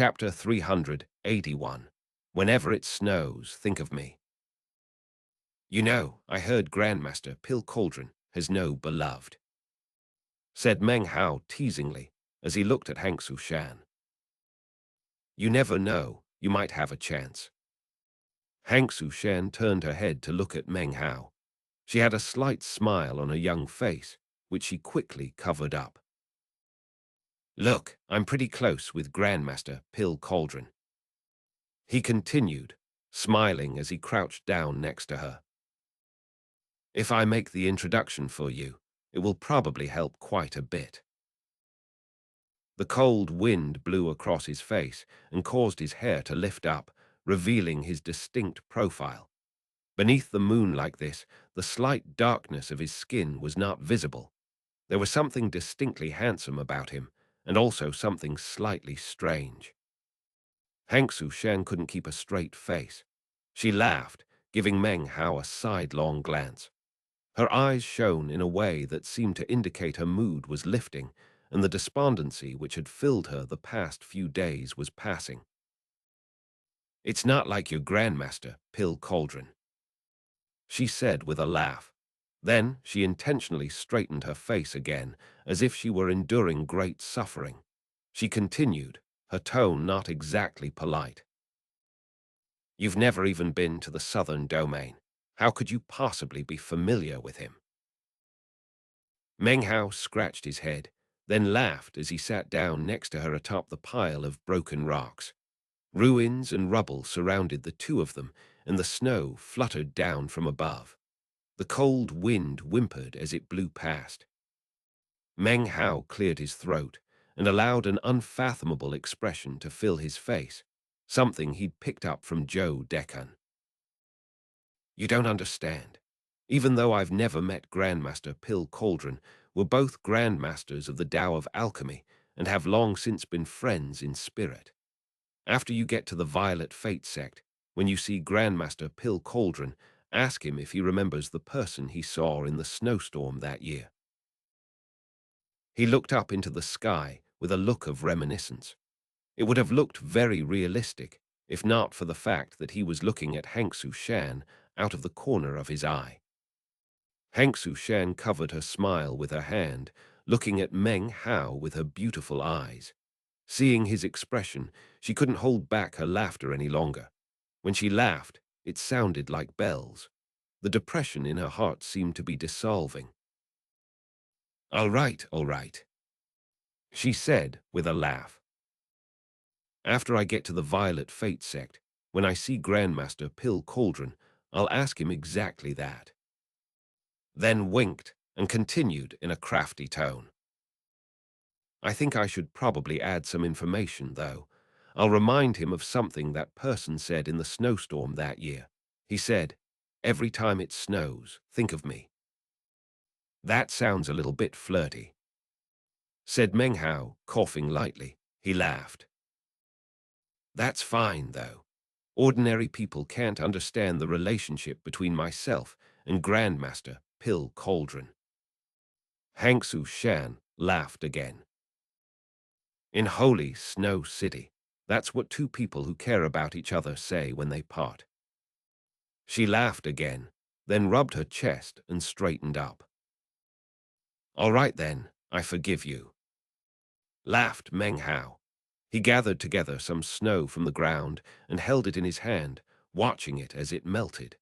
Chapter 381. Whenever it snows, think of me. You know, I heard Grandmaster Pill Cauldron has no beloved, said Meng Hao teasingly as he looked at Hank Su Shan. You never know, you might have a chance. Hank Su Shan turned her head to look at Meng Hao. She had a slight smile on her young face, which she quickly covered up. Look, I'm pretty close with Grandmaster Pill Cauldron, he continued, smiling as he crouched down next to her. If I make the introduction for you, it will probably help quite a bit. The cold wind blew across his face and caused his hair to lift up, revealing his distinct profile. Beneath the moon like this, the slight darkness of his skin was not visible. There was something distinctly handsome about him, and also something slightly strange. Hank Su Shan couldn't keep a straight face. She laughed, giving Meng Hao a sidelong glance. Her eyes shone in a way that seemed to indicate her mood was lifting, and the despondency which had filled her the past few days was passing. It's not like your Grandmaster, Pill Cauldron, she said with a laugh. Then she intentionally straightened her face again, as if she were enduring great suffering. She continued, her tone not exactly polite. You've never even been to the southern domain. How could you possibly be familiar with him? Meng Hao scratched his head, then laughed as he sat down next to her atop the pile of broken rocks. Ruins and rubble surrounded the two of them, and the snow fluttered down from above. The cold wind whimpered as it blew past. Meng Hao cleared his throat and allowed an unfathomable expression to fill his face, something he'd picked up from Zhou Dekan. You don't understand. Even though I've never met Grandmaster Pill Cauldron, we're both Grandmasters of the Tao of Alchemy and have long since been friends in spirit. After you get to the Violet Fate sect, when you see Grandmaster Pill Cauldron, ask him if he remembers the person he saw in the snowstorm that year. He looked up into the sky with a look of reminiscence. It would have looked very realistic, if not for the fact that he was looking at Hank Su Shan out of the corner of his eye. Hank Su Shan covered her smile with her hand, looking at Meng Hao with her beautiful eyes. Seeing his expression, she couldn't hold back her laughter any longer. When she laughed, it sounded like bells. The depression in her heart seemed to be dissolving. All right, she said with a laugh. After I get to the Violet Fate sect, when I see Grandmaster Pill Cauldron, I'll ask him exactly that. Then winked and continued in a crafty tone. I think I should probably add some information, though. I'll remind him of something that person said in the snowstorm that year. He said, "Every time it snows, think of me." That sounds a little bit flirty, said Meng Hao, coughing lightly. He laughed. That's fine, though. Ordinary people can't understand the relationship between myself and Grandmaster Pill Cauldron. Hank Su Shan laughed again. In Holy Snow City, that's what two people who care about each other say when they part. She laughed again, then rubbed her chest and straightened up. All right then, I forgive you, laughed Meng Hao. He gathered together some snow from the ground and held it in his hand, watching it as it melted.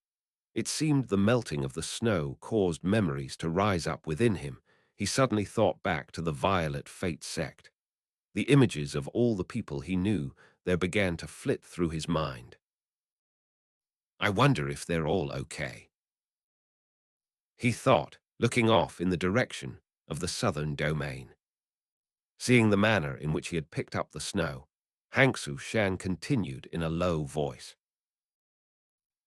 It seemed the melting of the snow caused memories to rise up within him. He suddenly thought back to the Violet Fate sect. The images of all the people he knew there began to flit through his mind. I wonder if they're all okay, he thought, looking off in the direction of the southern domain. Seeing the manner in which he had picked up the snow, Hank Su Shan continued in a low voice.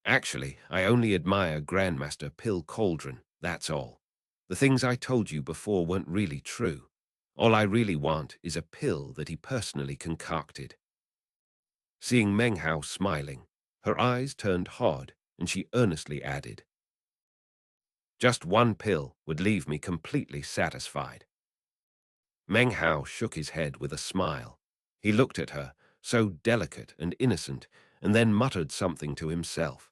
Actually, I only admire Grandmaster Pill Cauldron, that's all. The things I told you before weren't really true. All I really want is a pill that he personally concocted. Seeing Meng Hao smiling, her eyes turned hard and she earnestly added, just one pill would leave me completely satisfied. Meng Hao shook his head with a smile. He looked at her, so delicate and innocent, and then muttered something to himself.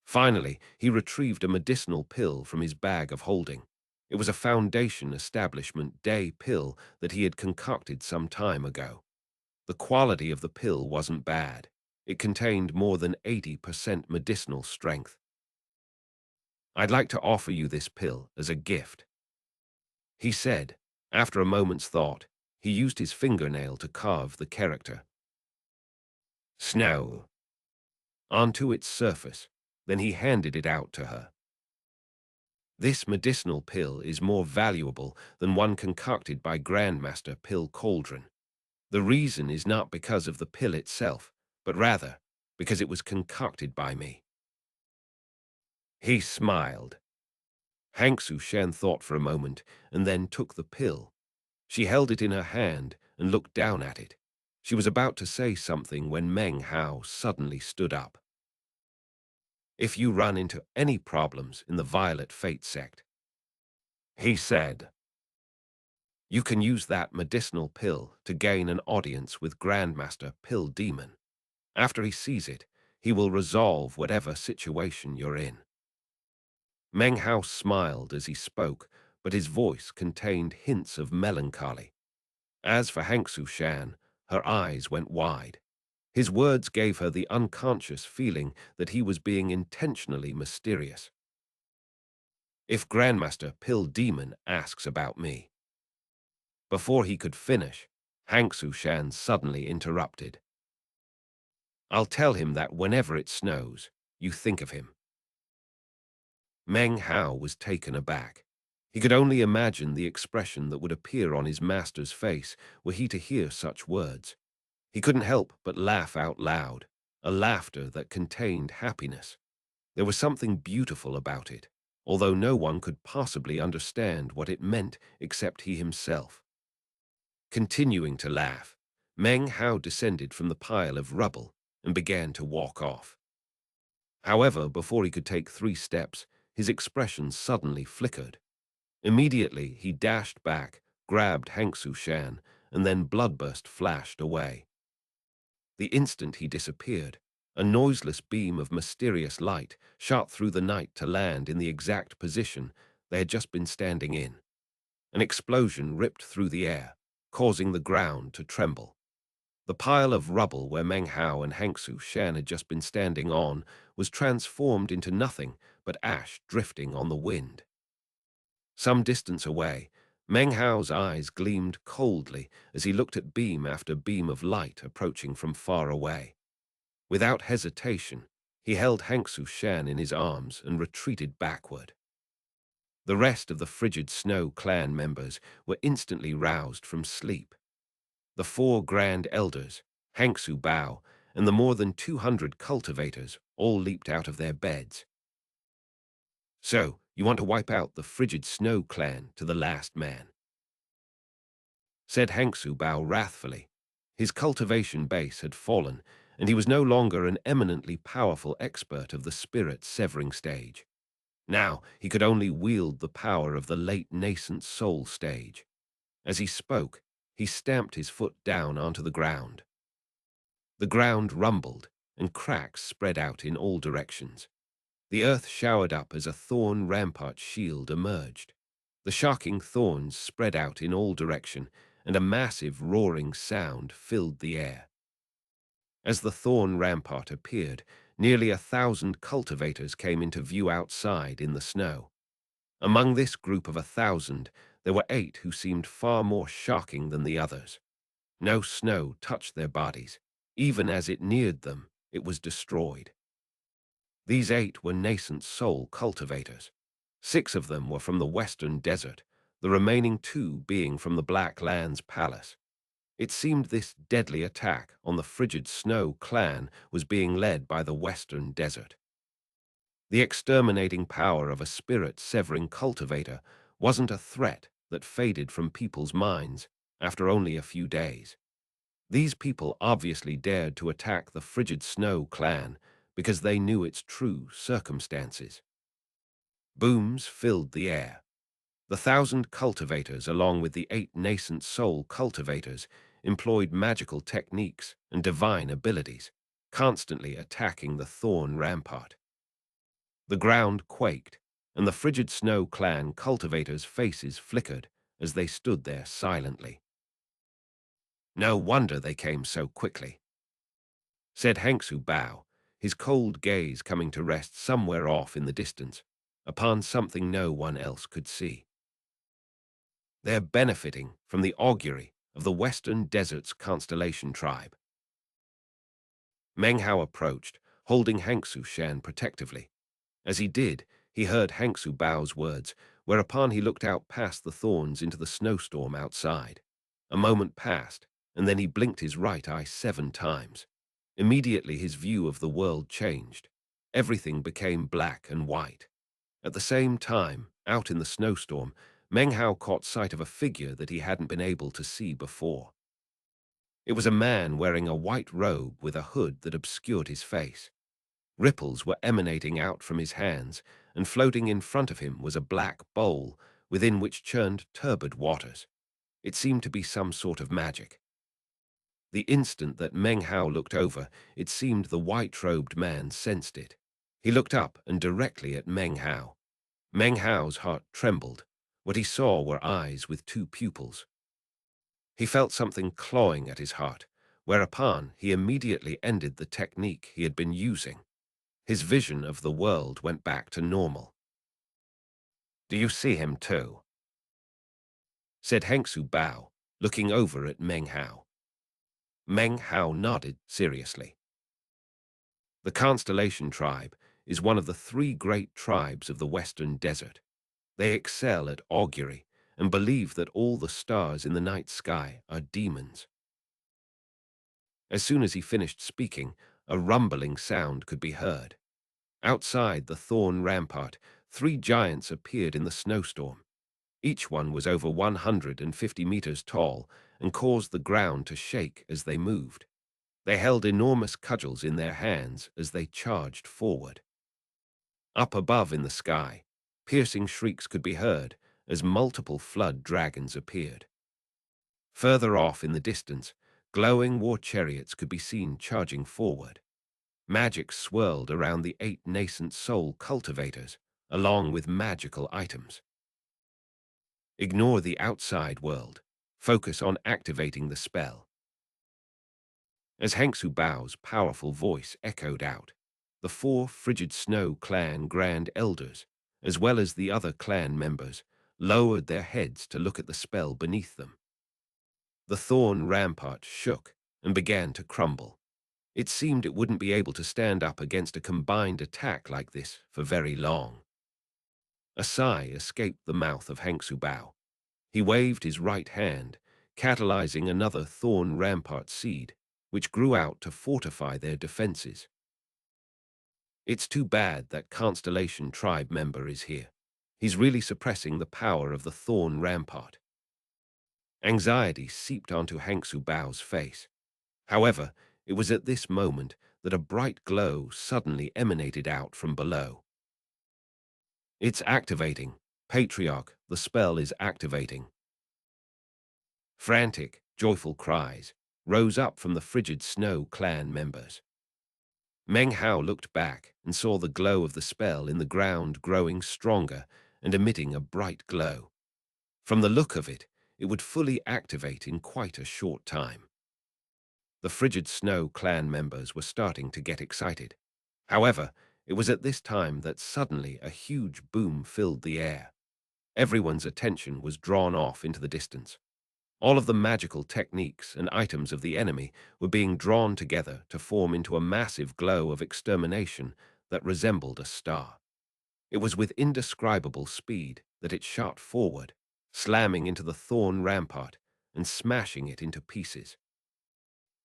Finally, he retrieved a medicinal pill from his bag of holding. It was a Foundation Establishment Day pill that he had concocted some time ago. The quality of the pill wasn't bad. It contained more than 80% medicinal strength. "I'd like to offer you this pill as a gift," he said. After a moment's thought, he used his fingernail to carve the character "Snow" onto its surface. Then he handed it out to her. "This medicinal pill is more valuable than one concocted by Grandmaster Pill Cauldron. The reason is not because of the pill itself, but rather because it was concocted by me." He smiled. Xianxia thought for a moment and then took the pill. She held it in her hand and looked down at it. She was about to say something when Meng Hao suddenly stood up. "If you run into any problems in the Violet Fate sect," he said, "you can use that medicinal pill to gain an audience with Grandmaster Pill Demon. After he sees it, he will resolve whatever situation you're in." Meng Hao smiled as he spoke, but his voice contained hints of melancholy. As for Xianxia, her eyes went wide. His words gave her the unconscious feeling that he was being intentionally mysterious. "If Grandmaster Pill Demon asks about me—" Before he could finish, Xianxia suddenly interrupted. "I'll tell him that whenever it snows, you think of him." Meng Hao was taken aback. He could only imagine the expression that would appear on his master's face were he to hear such words. He couldn't help but laugh out loud, a laughter that contained happiness. There was something beautiful about it, although no one could possibly understand what it meant except he himself. Continuing to laugh, Meng Hao descended from the pile of rubble and began to walk off. However, before he could take 3 steps, his expression suddenly flickered. Immediately, he dashed back, grabbed Xianxia, and then Bloodburst flashed away. The instant he disappeared, a noiseless beam of mysterious light shot through the night to land in the exact position they had just been standing in. An explosion ripped through the air, causing the ground to tremble. The pile of rubble where Meng Hao and Xianxia had just been standing on was transformed into nothing but ash drifting on the wind. Some distance away, Meng Hao's eyes gleamed coldly as he looked at beam after beam of light approaching from far away. Without hesitation, he held Xianxia in his arms and retreated backward. The rest of the Frigid Snow clan members were instantly roused from sleep. The 4 Grand Elders, Xianxia, and the more than 200 cultivators all leaped out of their beds. "So, you want to wipe out the Frigid Snow clan to the last man?" said Xianxia wrathfully. His cultivation base had fallen, and he was no longer an eminently powerful expert of the spirit-severing stage. Now he could only wield the power of the late nascent soul stage. As he spoke, he stamped his foot down onto the ground. The ground rumbled, and cracks spread out in all directions. The earth showered up as a thorn rampart shield emerged. The shocking thorns spread out in all direction, and a massive roaring sound filled the air. As the thorn rampart appeared, nearly 1,000 cultivators came into view outside in the snow. Among this group of 1,000, there were 8 who seemed far more shocking than the others. No snow touched their bodies. Even as it neared them, it was destroyed. These 8 were nascent soul cultivators. 6 of them were from the Western Desert, the remaining 2 being from the Black Lands Palace. It seemed this deadly attack on the Frigid Snow clan was being led by the Western Desert. The exterminating power of a spirit-severing cultivator wasn't a threat that faded from people's minds after only a few days. These people obviously dared to attack the Frigid Snow clan because they knew its true circumstances. Booms filled the air. The 1,000 cultivators, along with the 8 nascent soul cultivators, employed magical techniques and divine abilities, constantly attacking the thorn rampart. The ground quaked, and the frigid snow clan cultivators' faces flickered as they stood there silently. "No wonder they came so quickly," said Hangsu Bao, his cold gaze coming to rest somewhere off in the distance, upon something no one else could see. "They're benefiting from the augury of the Western Desert's constellation tribe." Meng Hao approached, holding Hangsu Shan protectively. As he did, he heard Hangsu Bao's words, whereupon he looked out past the thorns into the snowstorm outside. A moment passed, and then he blinked his right eye 7 times. Immediately his view of the world changed. Everything became black and white. At the same time, out in the snowstorm, Meng Hao caught sight of a figure that he hadn't been able to see before. It was a man wearing a white robe with a hood that obscured his face. Ripples were emanating out from his hands, and floating in front of him was a black bowl within which churned turbid waters. It seemed to be some sort of magic. The instant that Meng Hao looked over, it seemed the white-robed man sensed it. He looked up and directly at Meng Hao. Meng Hao's heart trembled. What he saw were eyes with 2 pupils. He felt something clawing at his heart, whereupon he immediately ended the technique he had been using. His vision of the world went back to normal. "Do you see him too?" said Hengsu Bao, looking over at Meng Hao. Meng Hao nodded seriously. The Constellation Tribe is one of the 3 great tribes of the Western Desert. They excel at augury and believe that all the stars in the night sky are demons. As soon as he finished speaking, a rumbling sound could be heard. Outside the thorn rampart, 3 giants appeared in the snowstorm. Each one was over 150 meters tall and caused the ground to shake as they moved. They held enormous cudgels in their hands as they charged forward. Up above in the sky, piercing shrieks could be heard as multiple flood dragons appeared. Further off in the distance, glowing war chariots could be seen charging forward. Magic swirled around the 8 nascent soul cultivators, along with magical items. Ignore the outside world. Focus on activating the spell. As Hengsu Bao's powerful voice echoed out, the 4 frigid snow clan grand elders, as well as the other clan members, lowered their heads to look at the spell beneath them. The thorn rampart shook and began to crumble. It seemed it wouldn't be able to stand up against a combined attack like this for very long. A sigh escaped the mouth of Hengsu Bao. He waved his right hand, catalyzing another thorn rampart seed, which grew out to fortify their defenses. "It's too bad that Constellation Tribe member is here. He's really suppressing the power of the thorn rampart." Anxiety seeped onto Hengsu Bao's face. However, it was at this moment that a bright glow suddenly emanated out from below. "It's activating. Patriarch, the spell is activating." Frantic, joyful cries rose up from the frigid snow clan members. Meng Hao looked back and saw the glow of the spell in the ground growing stronger and emitting a bright glow. From the look of it, it would fully activate in quite a short time. The frigid snow clan members were starting to get excited. However, it was at this time that suddenly a huge boom filled the air. Everyone's attention was drawn off into the distance. All of the magical techniques and items of the enemy were being drawn together to form into a massive glow of extermination that resembled a star. It was with indescribable speed that it shot forward, slamming into the thorn rampart and smashing it into pieces.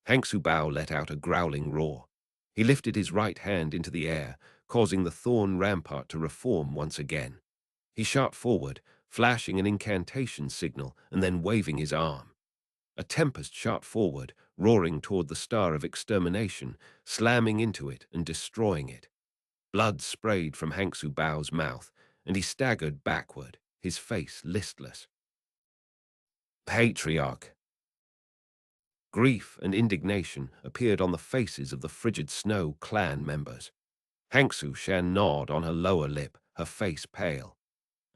Hangsu Bao let out a growling roar. He lifted his right hand into the air, causing the thorn rampart to reform once again. He shot forward, flashing an incantation signal and then waving his arm. A tempest shot forward, roaring toward the star of extermination, slamming into it and destroying it. Blood sprayed from Hangsu Bao's mouth, and he staggered backward, his face listless. "Patriarch," Grief and indignation appeared on the faces of the Frigid Snow clan members. xianxia gnawed on her lower lip, her face pale.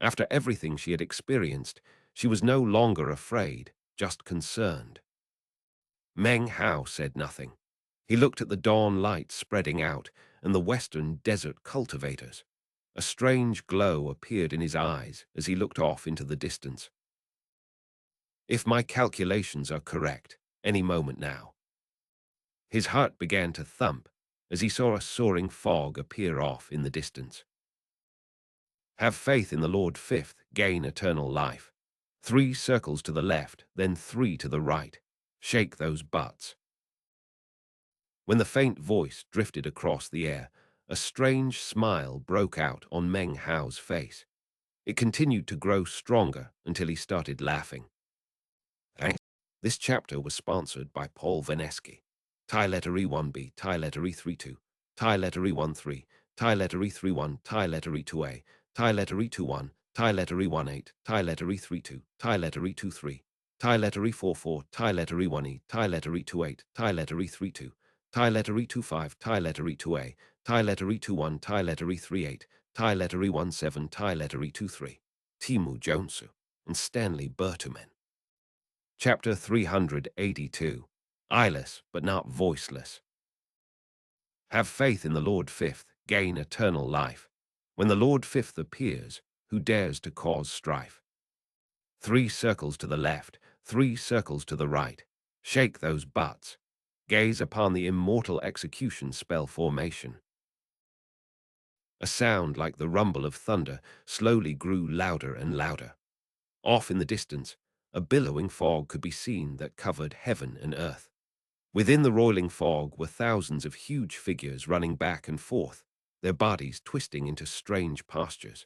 After everything she had experienced, she was no longer afraid, just concerned. Meng Hao said nothing. He looked at the dawn light spreading out and the western desert cultivators. A strange glow appeared in his eyes as he looked off into the distance. If my calculations are correct, any moment now. His heart began to thump as he saw a soaring fog appear off in the distance. Have faith in the Lord Fifth, gain eternal life. 3 circles to the left, then 3 to the right. Shake those butts. When the faint voice drifted across the air, a strange smile broke out on Meng Hao's face. It continued to grow stronger until he started laughing. Thanks. This chapter was sponsored by Paul Vaneski. Thai letter E1B, Thai letter E32, Thai letter E13, Thai letter E31, Thai letter E2A, Thai letter E21, Thai letter E18, Thai letter E32, Thai letter E23, Thai letter E44, Thai letter E1E, Thai letter E28, Thai letter E32, Thai letter E25, Thai letter E2A, Thai letter E21, Thai letter E38, Thai letter E17, Thai letter E23, Timu Jonsu, and Stanley Bertumen. Chapter 382. Eyeless but not voiceless. Have faith in the Lord Fifth, gain eternal life. When the Lord Fifth appears, who dares to cause strife? 3 circles to the left, 3 circles to the right. Shake those butts. Gaze upon the immortal execution spell formation. A sound like the rumble of thunder slowly grew louder and louder. Off in the distance, a billowing fog could be seen that covered heaven and earth. Within the roiling fog were thousands of huge figures running back and forth, their bodies twisting into strange postures.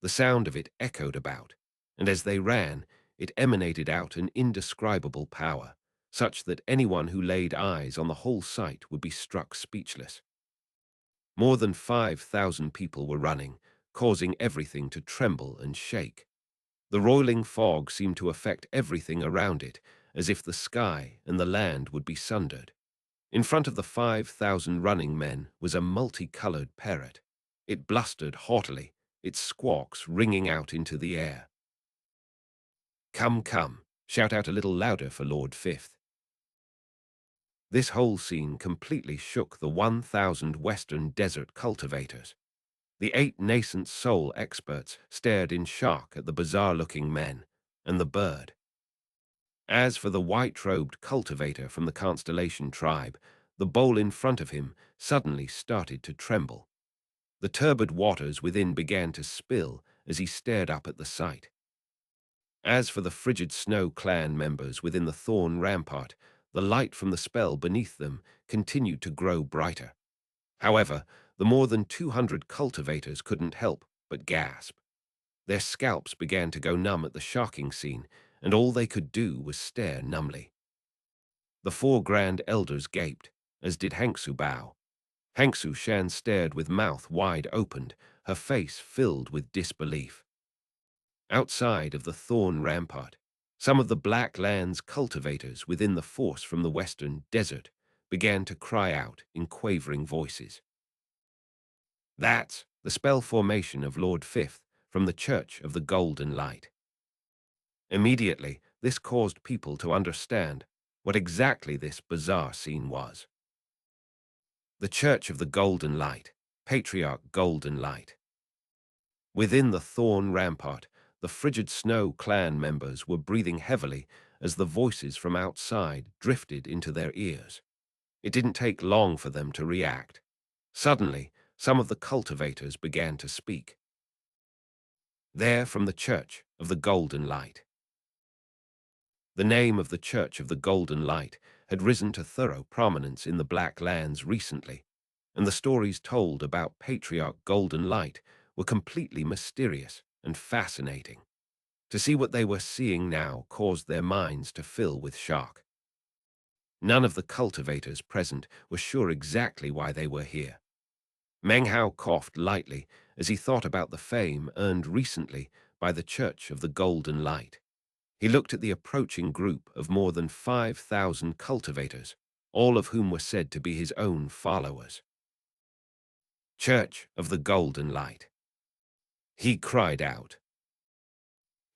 The sound of it echoed about, and as they ran, it emanated out an indescribable power, such that anyone who laid eyes on the whole sight would be struck speechless. More than 5,000 people were running, causing everything to tremble and shake. The roiling fog seemed to affect everything around it, as if the sky and the land would be sundered. In front of the 5,000 running men was a multicolored parrot. It blustered haughtily, its squawks ringing out into the air. Come, come, shout out a little louder for Lord Fifth. This whole scene completely shook the 1,000 western desert cultivators. The 8 nascent soul experts stared in shock at the bizarre-looking men and the bird. As for the white-robed cultivator from the Constellation tribe, the bowl in front of him suddenly started to tremble. The turbid waters within began to spill as he stared up at the sight. As for the Frigid Snow clan members within the thorn rampart, the light from the spell beneath them continued to grow brighter. However, the more than 200 cultivators couldn't help but gasp. Their scalps began to go numb at the shocking scene, and all they could do was stare numbly. The 4 grand elders gaped, as did xianxia Bao. xianxia Shan stared with mouth wide opened, her face filled with disbelief. Outside of the thorn rampart, some of the Black Land's cultivators within the force from the western desert began to cry out in quavering voices. That's the spell formation of Lord Fifth from the Church of the Golden Light. Immediately, this caused people to understand what exactly this bizarre scene was. The Church of the Golden Light, Patriarch Golden Light. Within the thorn rampart, the Frigid Snow clan members were breathing heavily as the voices from outside drifted into their ears. It didn't take long for them to react. Suddenly, some of the cultivators began to speak. They're from the Church of the Golden Light. The name of the Church of the Golden Light had risen to thorough prominence in the Black Lands recently, and the stories told about Patriarch Golden Light were completely mysterious and fascinating. To see what they were seeing now caused their minds to fill with shock. None of the cultivators present were sure exactly why they were here. Meng Hao coughed lightly as he thought about the fame earned recently by the Church of the Golden Light. He looked at the approaching group of more than 5,000 cultivators, all of whom were said to be his own followers. "Church of the Golden Light," he cried out.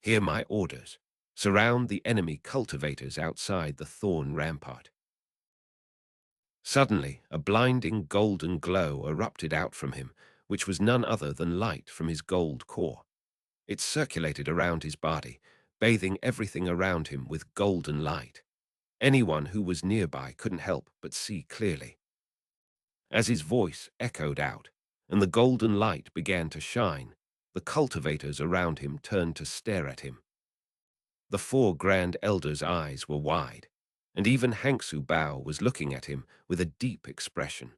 "Hear my orders. Surround the enemy cultivators outside the thorn rampart." Suddenly, a blinding golden glow erupted out from him, which was none other than light from his gold core. It circulated around his body, bathing everything around him with golden light. Anyone who was nearby couldn't help but see clearly. As his voice echoed out, and the golden light began to shine, the cultivators around him turned to stare at him. The four grand elders' eyes were wide, and even xianxia Bao was looking at him with a deep expression.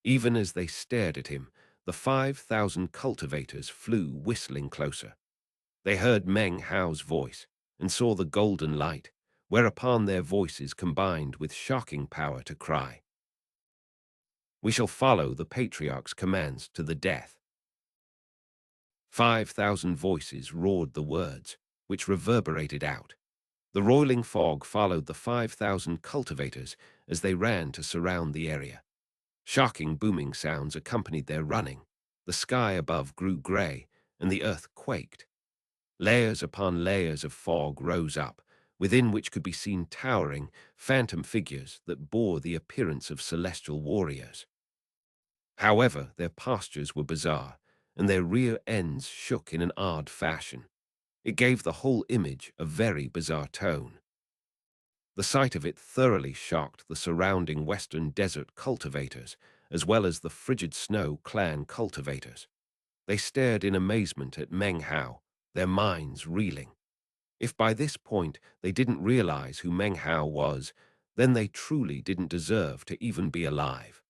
Even as they stared at him, the 5,000 cultivators flew whistling closer. They heard Meng Hao's voice and saw the golden light, whereupon their voices combined with shocking power to cry, "We shall follow the patriarch's commands to the death." 5,000 voices roared the words, which reverberated out. The roiling fog followed the 5,000 cultivators as they ran to surround the area. Shocking booming sounds accompanied their running. The sky above grew gray, and the earth quaked. Layers upon layers of fog rose up, within which could be seen towering, phantom figures that bore the appearance of celestial warriors. However, their postures were bizarre, and their rear ends shook in an odd fashion. It gave the whole image a very bizarre tone. The sight of it thoroughly shocked the surrounding Western Desert cultivators, as well as the Frigid Snow clan cultivators. They stared in amazement at Meng Hao, their minds reeling. If by this point they didn't realize who Meng Hao was, then they truly didn't deserve to even be alive.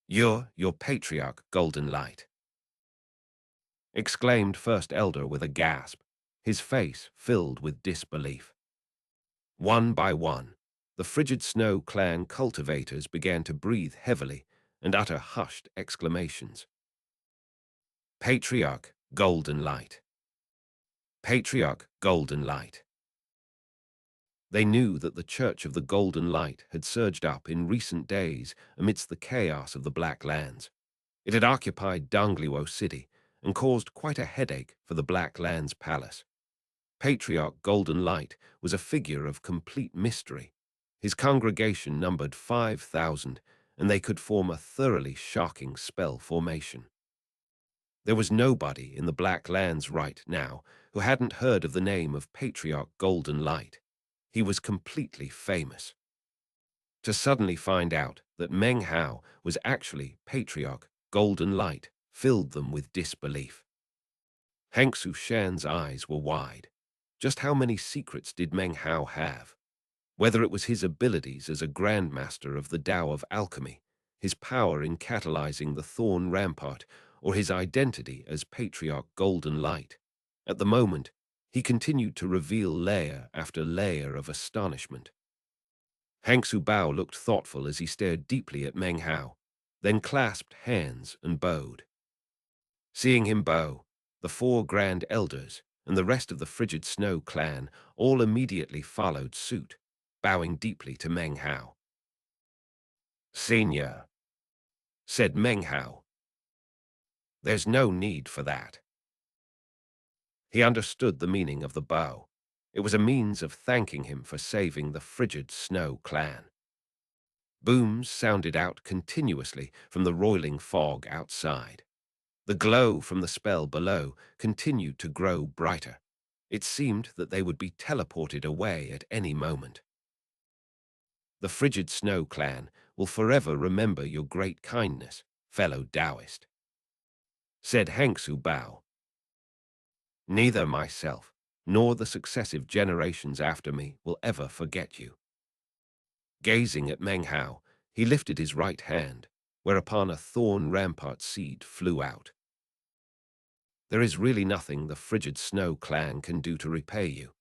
"You're your patriarch, Golden Light," exclaimed First Elder with a gasp, his face filled with disbelief. One by one, the Frigid Snow clan cultivators began to breathe heavily and utter hushed exclamations. "Patriarch, Golden Light. Patriarch, Golden Light." They knew that the Church of the Golden Light had surged up in recent days amidst the chaos of the Black Lands. It had occupied Dongliwo City and caused quite a headache for the Black Lands Palace. Patriarch Golden Light was a figure of complete mystery. His congregation numbered 5,000, and they could form a thoroughly shocking spell formation. There was nobody in the Black Lands right now who hadn't heard of the name of Patriarch Golden Light. He was completely famous. To suddenly find out that Meng Hao was actually Patriarch Golden Light filled them with disbelief. xianxia Shan's eyes were wide. Just how many secrets did Meng Hao have? Whether it was his abilities as a grandmaster of the Tao of alchemy, his power in catalyzing the Thorn Rampart, or his identity as Patriarch Golden Light. At the moment, he continued to reveal layer after layer of astonishment. xianxia Bao looked thoughtful as he stared deeply at Meng Hao, then clasped hands and bowed. Seeing him bow, the four grand elders and the rest of the Frigid Snow clan all immediately followed suit, bowing deeply to Meng Hao. "Senior," said Meng Hao, "there's no need for that." He understood the meaning of the bow. It was a means of thanking him for saving the Frigid Snow clan. Booms sounded out continuously from the roiling fog outside. The glow from the spell below continued to grow brighter. It seemed that they would be teleported away at any moment. "The Frigid Snow clan will forever remember your great kindness, fellow Taoist," said xianxia Bao. "Neither myself nor the successive generations after me will ever forget you." Gazing at Meng Hao, he lifted his right hand, whereupon a thorn rampart seed flew out. "There is really nothing the Frigid Snow clan can do to repay you.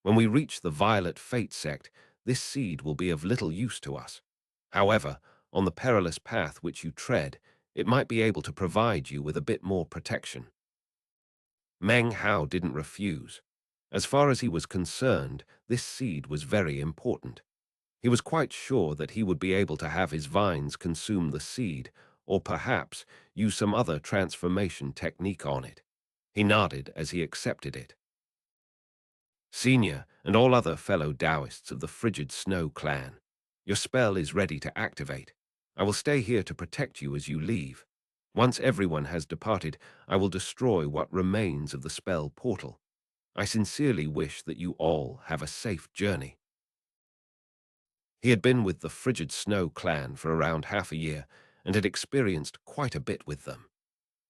When we reach the Violet Fate sect, this seed will be of little use to us. However, on the perilous path which you tread, it might be able to provide you with a bit more protection." Meng Hao didn't refuse. As far as he was concerned, this seed was very important. He was quite sure that he would be able to have his vines consume the seed, or perhaps use some other transformation technique on it. He nodded as he accepted it. Senior and all other fellow Taoists of the Frigid Snow clan, your spell is ready to activate. I will stay here to protect you as you leave. Once everyone has departed, I will destroy what remains of the spell portal. I sincerely wish that you all have a safe journey. He had been with the Frigid Snow clan for around half a year and had experienced quite a bit with them.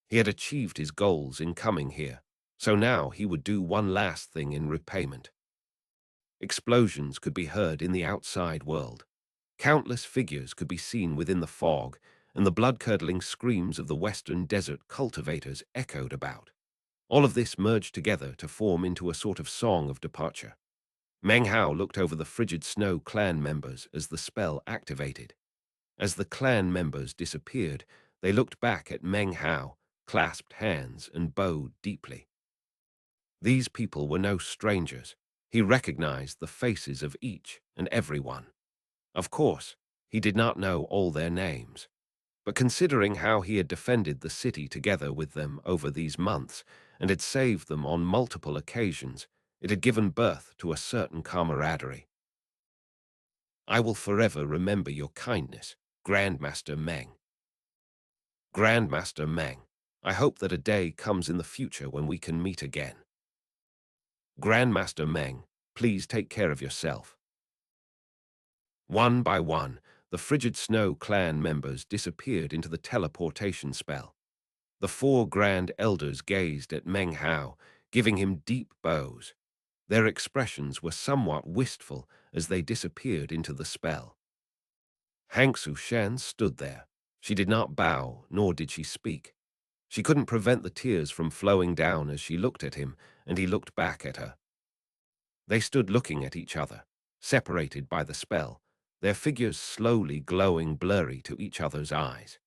He had achieved his goals in coming here, so now he would do one last thing in repayment. Explosions could be heard in the outside world. Countless figures could be seen within the fog, and the blood-curdling screams of the western desert cultivators echoed about. All of this merged together to form into a sort of song of departure. Meng Hao looked over the Frigid Snow clan members as the spell activated. As the clan members disappeared, they looked back at Meng Hao, clasped hands and bowed deeply. These people were no strangers. He recognized the faces of each and every one. Of course, he did not know all their names, but considering how he had defended the city together with them over these months and had saved them on multiple occasions, it had given birth to a certain camaraderie. I will forever remember your kindness, Grandmaster Meng. Grandmaster Meng, I hope that a day comes in the future when we can meet again. Grandmaster Meng, please take care of yourself. One by one, the Frigid Snow clan members disappeared into the teleportation spell. The four Grand Elders gazed at Meng Hao, giving him deep bows. Their expressions were somewhat wistful as they disappeared into the spell. xianxia stood there. She did not bow, nor did she speak. She couldn't prevent the tears from flowing down as she looked at him, and he looked back at her. They stood looking at each other, separated by the spell, their figures slowly glowing blurry to each other's eyes.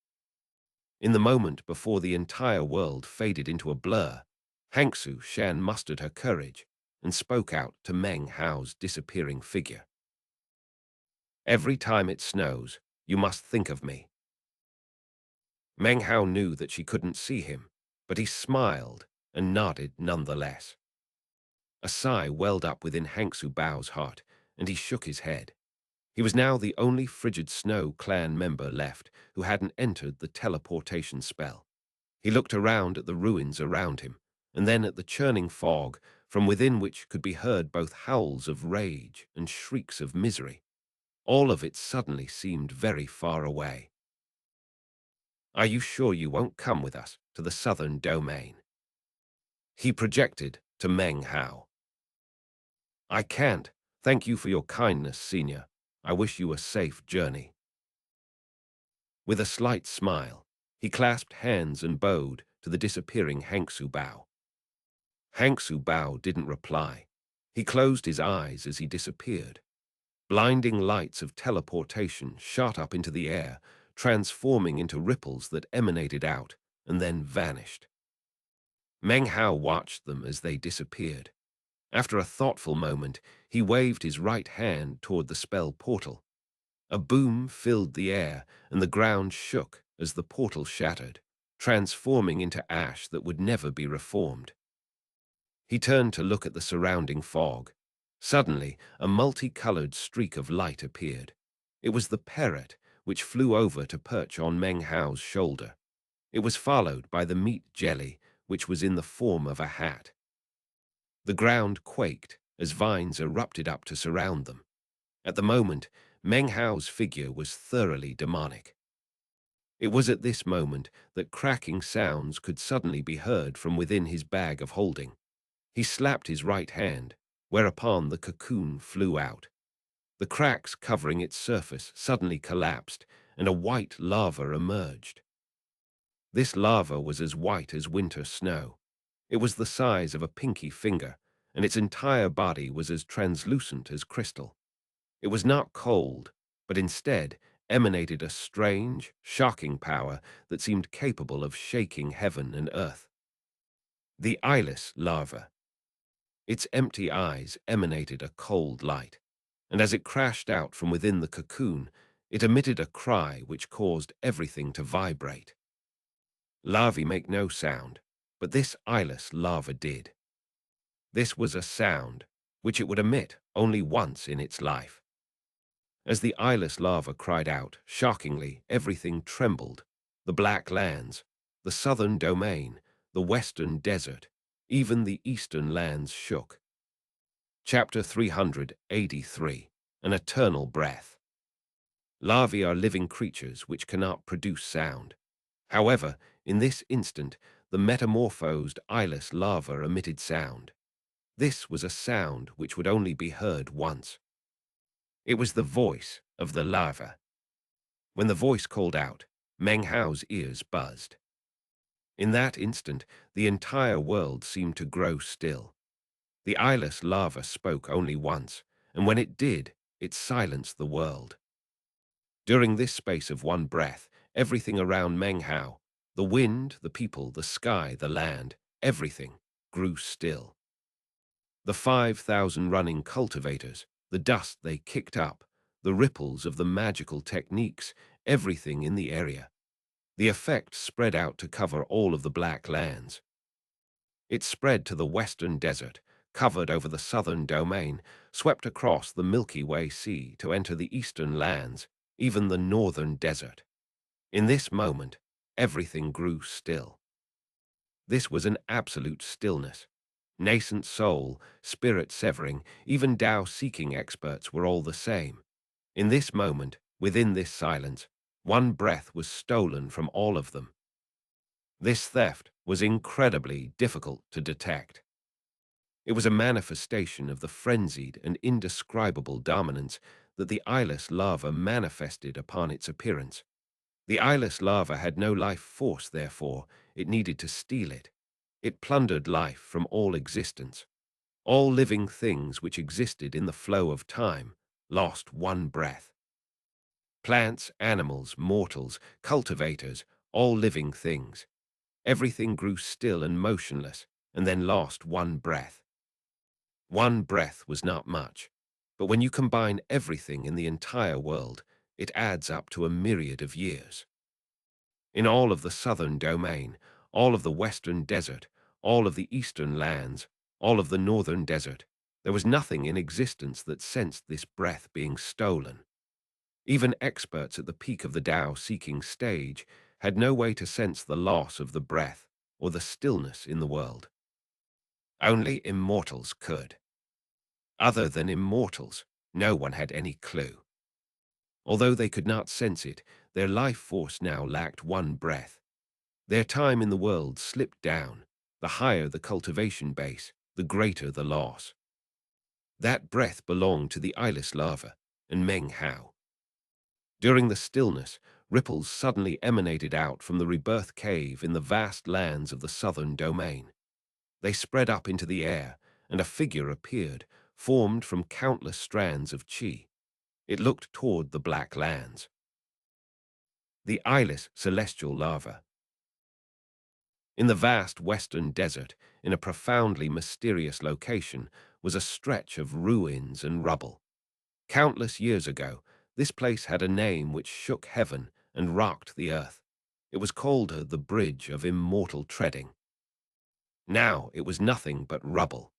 In the moment before the entire world faded into a blur, xianxia mustered her courage and spoke out to Meng Hao's disappearing figure. Every time it snows, you must think of me. Meng Hao knew that she couldn't see him, but he smiled and nodded nonetheless. A sigh welled up within xianxia Bao's heart, and he shook his head. He was now the only Frigid Snow clan member left who hadn't entered the teleportation spell. He looked around at the ruins around him, and then at the churning fog, from within which could be heard both howls of rage and shrieks of misery. All of it suddenly seemed very far away. Are you sure you won't come with us to the southern domain? He projected to Meng Hao. I can't. Thank you for your kindness, Senior. I wish you a safe journey. With a slight smile, he clasped hands and bowed to the disappearing xianxia Bao. xianxia Bao didn't reply. He closed his eyes as he disappeared. Blinding lights of teleportation shot up into the air, transforming into ripples that emanated out and then vanished. Meng Hao watched them as they disappeared. After a thoughtful moment, he waved his right hand toward the spell portal. A boom filled the air, and the ground shook as the portal shattered, transforming into ash that would never be reformed. He turned to look at the surrounding fog. Suddenly, a multicolored streak of light appeared. It was the parrot, which flew over to perch on Meng Hao's shoulder. It was followed by the meat jelly, which was in the form of a hat. The ground quaked as vines erupted up to surround them. At the moment, Meng Hao's figure was thoroughly demonic. It was at this moment that cracking sounds could suddenly be heard from within his bag of holding. He slapped his right hand, whereupon the cocoon flew out. The cracks covering its surface suddenly collapsed, and a white lava emerged. This lava was as white as winter snow. It was the size of a pinky finger, and its entire body was as translucent as crystal. It was not cold, but instead emanated a strange, shocking power that seemed capable of shaking heaven and earth. The eyeless lava. Its empty eyes emanated a cold light, and as it crashed out from within the cocoon, it emitted a cry which caused everything to vibrate. Larvae make no sound, but this eyeless larva did. This was a sound which it would emit only once in its life. As the eyeless larva cried out, shockingly, everything trembled. The black lands, the southern domain, the western desert, even the eastern lands shook. Chapter 383. An Eternal Breath. Larvae are living creatures which cannot produce sound. However, in this instant, the metamorphosed eyeless larva emitted sound. This was a sound which would only be heard once. It was the voice of the larva. When the voice called out, Meng Hao's ears buzzed. In that instant, the entire world seemed to grow still. The eyeless larva spoke only once, and when it did, it silenced the world. During this space of one breath, everything around Meng Hao, the wind, the people, the sky, the land, everything grew still. The 5,000 running cultivators, the dust they kicked up, the ripples of the magical techniques, everything in the area. The effect spread out to cover all of the black lands. It spread to the western desert, covered over the southern domain, swept across the Milky Way Sea to enter the eastern lands, even the northern desert. In this moment, everything grew still. This was an absolute stillness. Nascent soul, spirit severing, even Tao-seeking experts were all the same. In this moment, within this silence, one breath was stolen from all of them. This theft was incredibly difficult to detect. It was a manifestation of the frenzied and indescribable dominance that the eyeless larva manifested upon its appearance. The eyeless larva had no life force, therefore, it needed to steal it. It plundered life from all existence. All living things which existed in the flow of time lost one breath. Plants, animals, mortals, cultivators, all living things. Everything grew still and motionless, and then lost one breath. One breath was not much, but when you combine everything in the entire world, it adds up to a myriad of years. In all of the southern domain, all of the western desert, all of the eastern lands, all of the northern desert, there was nothing in existence that sensed this breath being stolen. Even experts at the peak of the Tao-seeking stage had no way to sense the loss of the breath or the stillness in the world. Only immortals could. Other than immortals, no one had any clue. Although they could not sense it, their life force now lacked one breath. Their time in the world slipped down. The higher the cultivation base, the greater the loss. That breath belonged to the eyeless larva and Meng Hao. During the stillness, ripples suddenly emanated out from the rebirth cave in the vast lands of the southern domain. They spread up into the air, and a figure appeared, formed from countless strands of qi. It looked toward the black lands. The eyeless celestial larva. In the vast western desert, in a profoundly mysterious location, was a stretch of ruins and rubble. Countless years ago, this place had a name which shook heaven and rocked the earth. It was called the Bridge of Immortal Treading. Now it was nothing but rubble.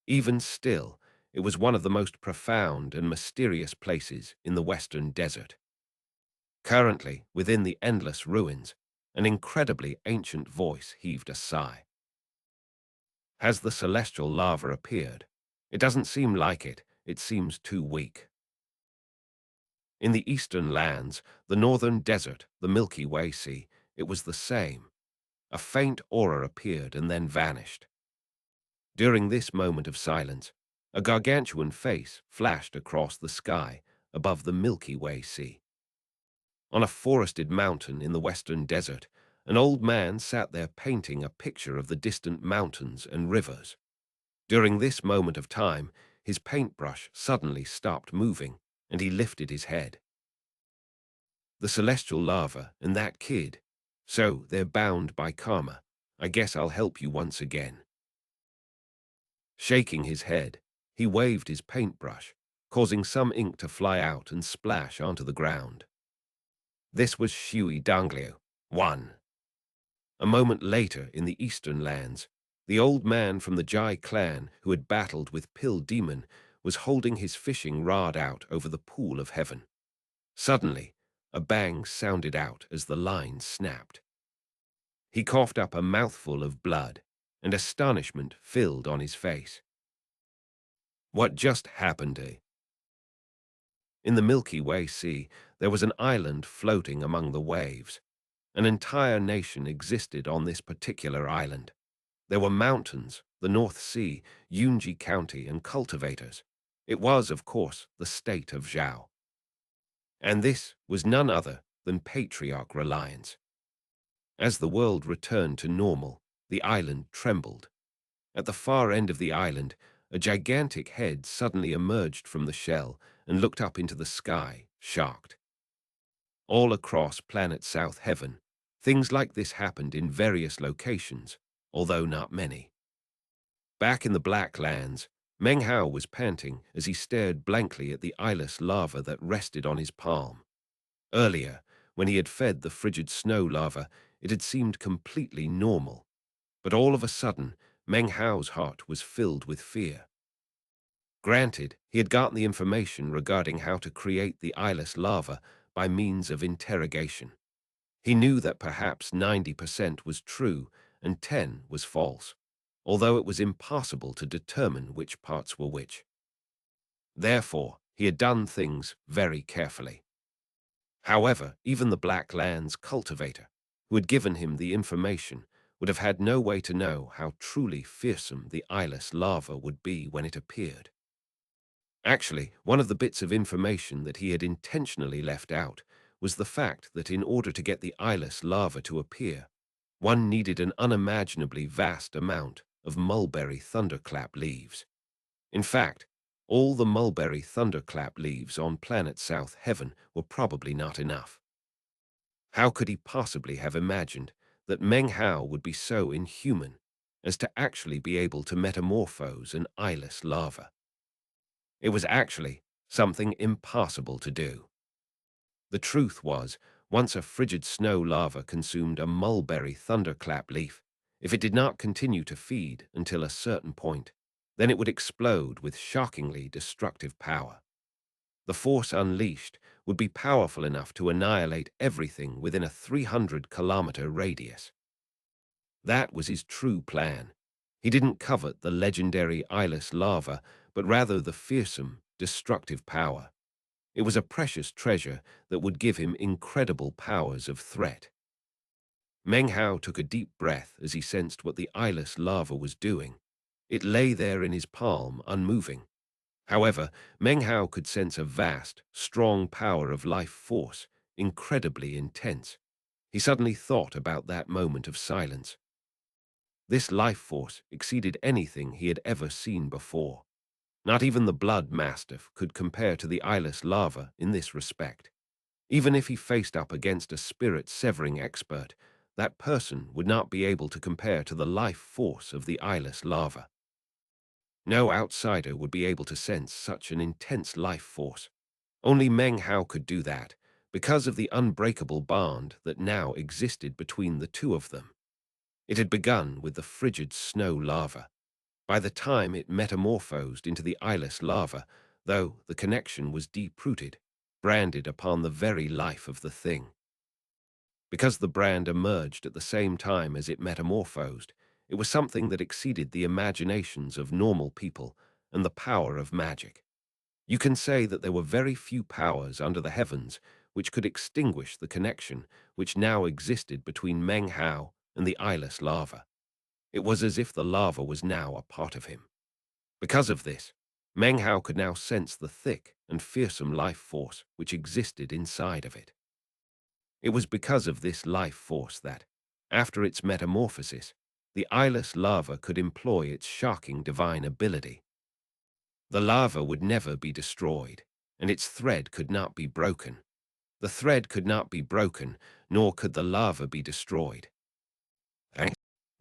Even still, it was one of the most profound and mysterious places in the western desert. Currently, within the endless ruins, an incredibly ancient voice heaved a sigh. Has the celestial lava appeared? It doesn't seem like it. It seems too weak. In the eastern lands, the northern desert, the Milky Way Sea, it was the same. A faint aura appeared and then vanished. During this moment of silence, a gargantuan face flashed across the sky above the Milky Way Sea. On a forested mountain in the western desert, an old man sat there painting a picture of the distant mountains and rivers. During this moment of time, his paintbrush suddenly stopped moving, and he lifted his head. The celestial lava and that kid. So they're bound by karma. I guess I'll help you once again. Shaking his head, he waved his paintbrush, causing some ink to fly out and splash onto the ground. This was Shui Dangliu, 1. A moment later, in the eastern lands, the old man from the Ğİ clan who had battled with Pill Demon was holding his fishing rod out over the pool of heaven. Suddenly, a bang sounded out as the line snapped. He coughed up a mouthful of blood, and astonishment filled on his face. What just happened, eh? In the Milky Way Sea, there was an island floating among the waves. An entire nation existed on this particular island. There were mountains, the North Sea, Yunji County, and cultivators. It was, of course, the state of Zhao. And this was none other than Patriarch Reliance. As the world returned to normal, the island trembled. At the far end of the island, a gigantic head suddenly emerged from the shell and looked up into the sky, shocked. All across planet South Heaven, things like this happened in various locations, although not many. Back in the Black Lands, Meng Hao was panting as he stared blankly at the eyeless lava that rested on his palm. Earlier, when he had fed the frigid snow lava, it had seemed completely normal. But all of a sudden, Meng Hao's heart was filled with fear. Granted, he had gotten the information regarding how to create the eyeless lava by means of interrogation. He knew that perhaps 90% was true and 10 was false, although it was impossible to determine which parts were which. Therefore, he had done things very carefully. However, even the Black Lands cultivator, who had given him the information, would have had no way to know how truly fearsome the eyeless lava would be when it appeared. Actually, one of the bits of information that he had intentionally left out was the fact that in order to get the eyeless lava to appear, one needed an unimaginably vast amount of mulberry thunderclap leaves. In fact, all the mulberry thunderclap leaves on planet South Heaven were probably not enough. How could he possibly have imagined that Meng Hao would be so inhuman as to actually be able to metamorphose an eyeless lava? It was actually something impossible to do. The truth was, once a frigid snow lava consumed a mulberry thunderclap leaf, if it did not continue to feed until a certain point, then it would explode with shockingly destructive power. The force unleashed would be powerful enough to annihilate everything within a 300-kilometer radius. That was his true plan. He didn't covet the legendary eyeless lava, but rather the fearsome, destructive power. It was a precious treasure that would give him incredible powers of threat. Meng Hao took a deep breath as he sensed what the eyeless lava was doing. It lay there in his palm, unmoving. However, Meng Hao could sense a vast, strong power of life force, incredibly intense. He suddenly thought about that moment of silence. This life force exceeded anything he had ever seen before. Not even the blood mastiff could compare to the eyeless lava in this respect. Even if he faced up against a spirit-severing expert, that person would not be able to compare to the life force of the eyeless lava. No outsider would be able to sense such an intense life force. Only Meng Hao could do that, because of the unbreakable bond that now existed between the two of them. It had begun with the frigid snow lava. By the time it metamorphosed into the eyeless lava, though, the connection was deep-rooted, branded upon the very life of the thing. Because the brand emerged at the same time as it metamorphosed, it was something that exceeded the imaginations of normal people and the power of magic. You can say that there were very few powers under the heavens which could extinguish the connection which now existed between Meng Hao and the eyeless lava. It was as if the lava was now a part of him. Because of this, Meng Hao could now sense the thick and fearsome life force which existed inside of it. It was because of this life force that, after its metamorphosis, the eyeless lava could employ its shocking divine ability. The lava would never be destroyed, and its thread could not be broken. The thread could not be broken, nor could the lava be destroyed.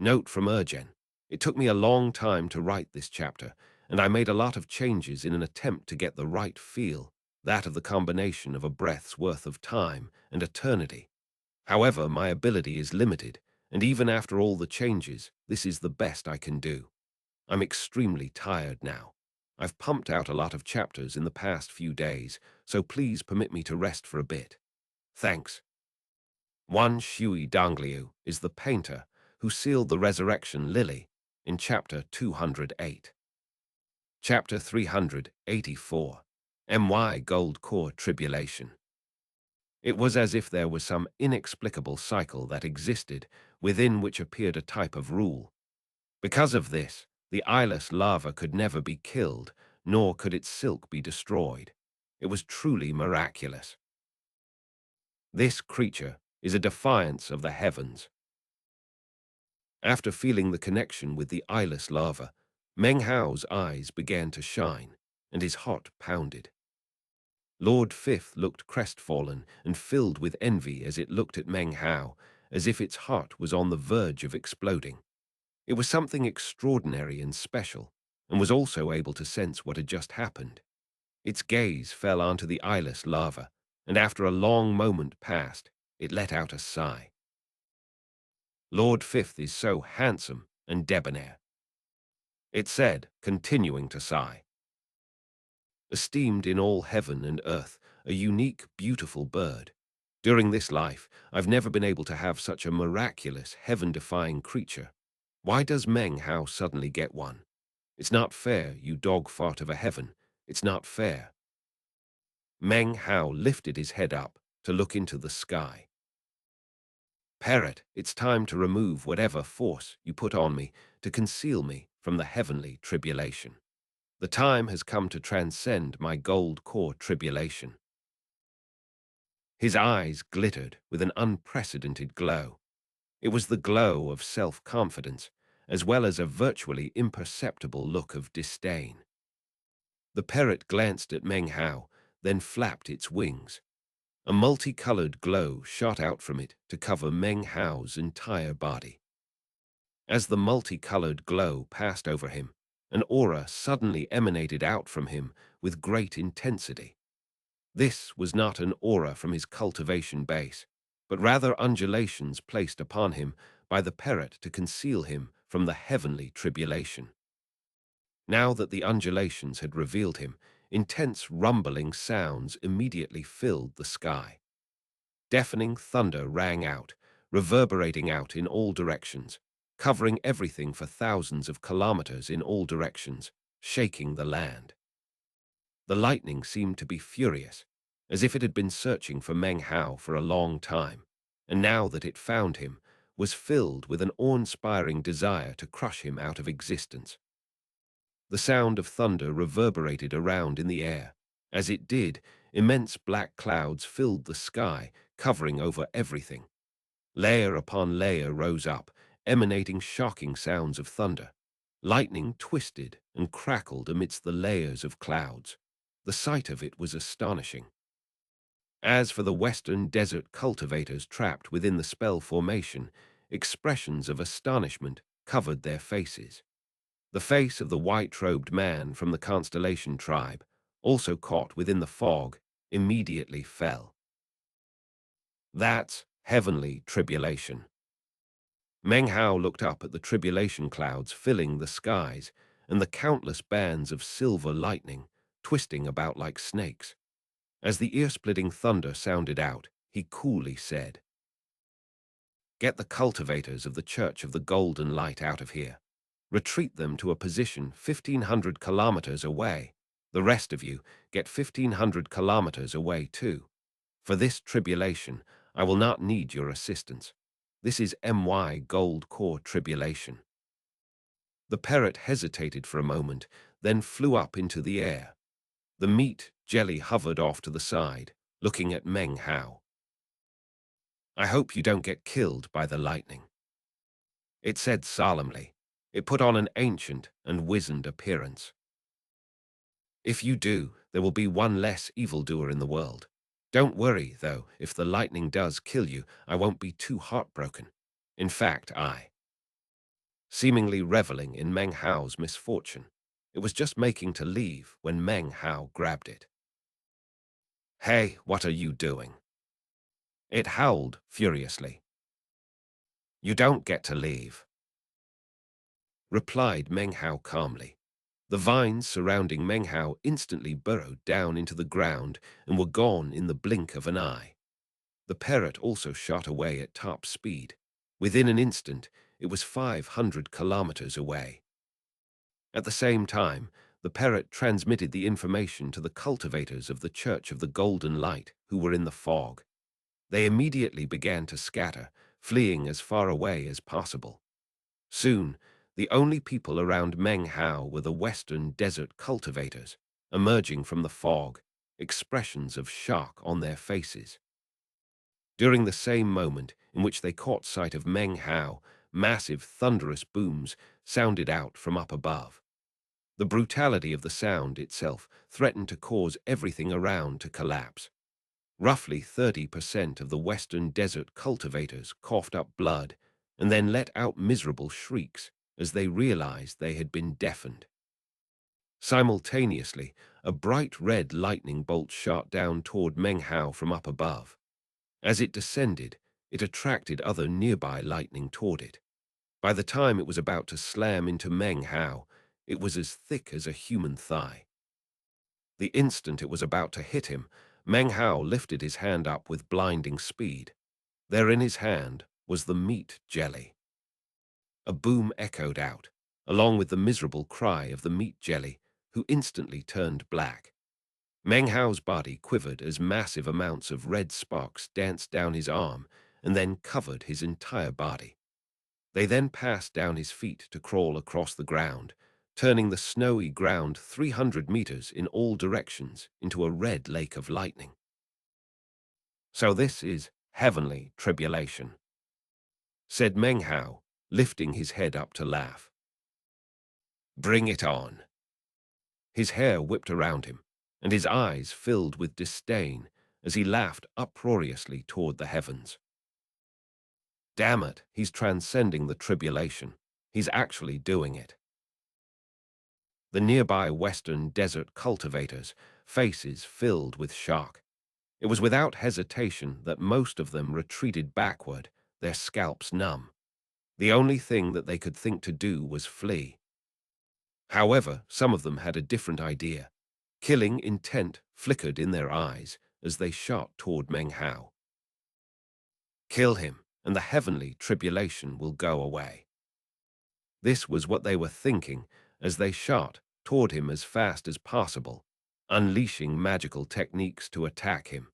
Note from Urgen. It took me a long time to write this chapter, and I made a lot of changes in an attempt to get the right feel, that of the combination of a breath's worth of time and eternity. However, my ability is limited, and even after all the changes, this is the best I can do. I'm extremely tired now. I've pumped out a lot of chapters in the past few days, so please permit me to rest for a bit. Thanks. Wan Shui Dangliu is the painter who sealed the resurrection lily in chapter 208. Chapter 384, My Gold Core Tribulation. It was as if there was some inexplicable cycle that existed, within which appeared a type of rule. Because of this, the eyeless larva could never be killed, nor could its silk be destroyed. It was truly miraculous. This creature is a defiance of the heavens. After feeling the connection with the eyeless larva, Meng Hao's eyes began to shine, and his heart pounded. Lord Fifth looked crestfallen and filled with envy as it looked at Meng Hao, as if its heart was on the verge of exploding. It was something extraordinary and special, and was also able to sense what had just happened. Its gaze fell onto the eyeless larva, and after a long moment passed, it let out a sigh. Lord Fifth is so handsome and debonair, it said, continuing to sigh. Esteemed in all heaven and earth, a unique, beautiful bird. During this life, I've never been able to have such a miraculous, heaven-defying creature. Why does Meng Hao suddenly get one? It's not fair, you dog fart of a heaven. It's not fair. Meng Hao lifted his head up to look into the sky. Parrot, it's time to remove whatever force you put on me to conceal me from the heavenly tribulation. The time has come to transcend my gold core tribulation. His eyes glittered with an unprecedented glow. It was the glow of self-confidence, as well as a virtually imperceptible look of disdain. The parrot glanced at Meng Hao, then flapped its wings. A multicolored glow shot out from it to cover Meng Hao's entire body. As the multicolored glow passed over him, an aura suddenly emanated out from him with great intensity. This was not an aura from his cultivation base, but rather undulations placed upon him by the parrot to conceal him from the heavenly tribulation. Now that the undulations had revealed him, intense rumbling sounds immediately filled the sky. Deafening thunder rang out, reverberating out in all directions, covering everything for thousands of kilometers in all directions, shaking the land. The lightning seemed to be furious, as if it had been searching for Meng Hao for a long time, and now that it found him, was filled with an awe-inspiring desire to crush him out of existence. The sound of thunder reverberated around in the air. As it did, immense black clouds filled the sky, covering over everything. Layer upon layer rose up, emanating shocking sounds of thunder. Lightning twisted and crackled amidst the layers of clouds. The sight of it was astonishing. As for the western desert cultivators trapped within the spell formation, expressions of astonishment covered their faces. The face of the white-robed man from the constellation tribe, also caught within the fog, immediately fell. That's heavenly tribulation. Meng Hao looked up at the tribulation clouds filling the skies and the countless bands of silver lightning twisting about like snakes. As the ear-splitting thunder sounded out, he coolly said, "Get the cultivators of the Church of the Golden Light out of here. Retreat them to a position 1,500 kilometers away. The rest of you get 1,500 kilometers away too. For this tribulation, I will not need your assistance. This is My Gold Core Tribulation." The parrot hesitated for a moment, then flew up into the air. The meat jelly hovered off to the side, looking at Meng Hao. "I hope you don't get killed by the lightning," it said solemnly. It put on an ancient and wizened appearance. "If you do, there will be one less evildoer in the world. Don't worry, though, if the lightning does kill you, I won't be too heartbroken. In fact, seemingly reveling in Meng Hao's misfortune. It was just making to leave when Meng Hao grabbed it. "Hey, what are you doing?" It howled furiously. "You don't get to leave," replied Meng Hao calmly. The vines surrounding Meng Hao instantly burrowed down into the ground and were gone in the blink of an eye. The parrot also shot away at top speed. Within an instant, it was 500 kilometers away. At the same time, the parrot transmitted the information to the cultivators of the Church of the Golden Light who were in the fog. They immediately began to scatter, fleeing as far away as possible. Soon, the only people around Meng Hao were the Western Desert cultivators, emerging from the fog, expressions of shock on their faces. During the same moment in which they caught sight of Meng Hao, massive thunderous booms sounded out from up above. The brutality of the sound itself threatened to cause everything around to collapse. Roughly 30% of the Western Desert cultivators coughed up blood and then let out miserable shrieks as they realized they had been deafened. Simultaneously, a bright red lightning bolt shot down toward Meng Hao from up above. As it descended, it attracted other nearby lightning toward it. By the time it was about to slam into Meng Hao, it was as thick as a human thigh. The instant it was about to hit him, Meng Hao lifted his hand up with blinding speed. There in his hand was the meat jelly. A boom echoed out, along with the miserable cry of the meat jelly, who instantly turned black. Meng Hao's body quivered as massive amounts of red sparks danced down his arm and then covered his entire body. They then passed down his feet to crawl across the ground, turning the snowy ground 300 meters in all directions into a red lake of lightning. "So this is heavenly tribulation," said Meng Hao, lifting his head up to laugh. "Bring it on." His hair whipped around him, and his eyes filled with disdain as he laughed uproariously toward the heavens. Damn it, he's transcending the tribulation. He's actually doing it. The nearby Western Desert cultivators' faces filled with shock. It was without hesitation that most of them retreated backward, their scalps numb. The only thing that they could think to do was flee. However, some of them had a different idea. Killing intent flickered in their eyes as they shot toward Meng Hao. Kill him, and the heavenly tribulation will go away. This was what they were thinking as they shot toward him as fast as possible, unleashing magical techniques to attack him.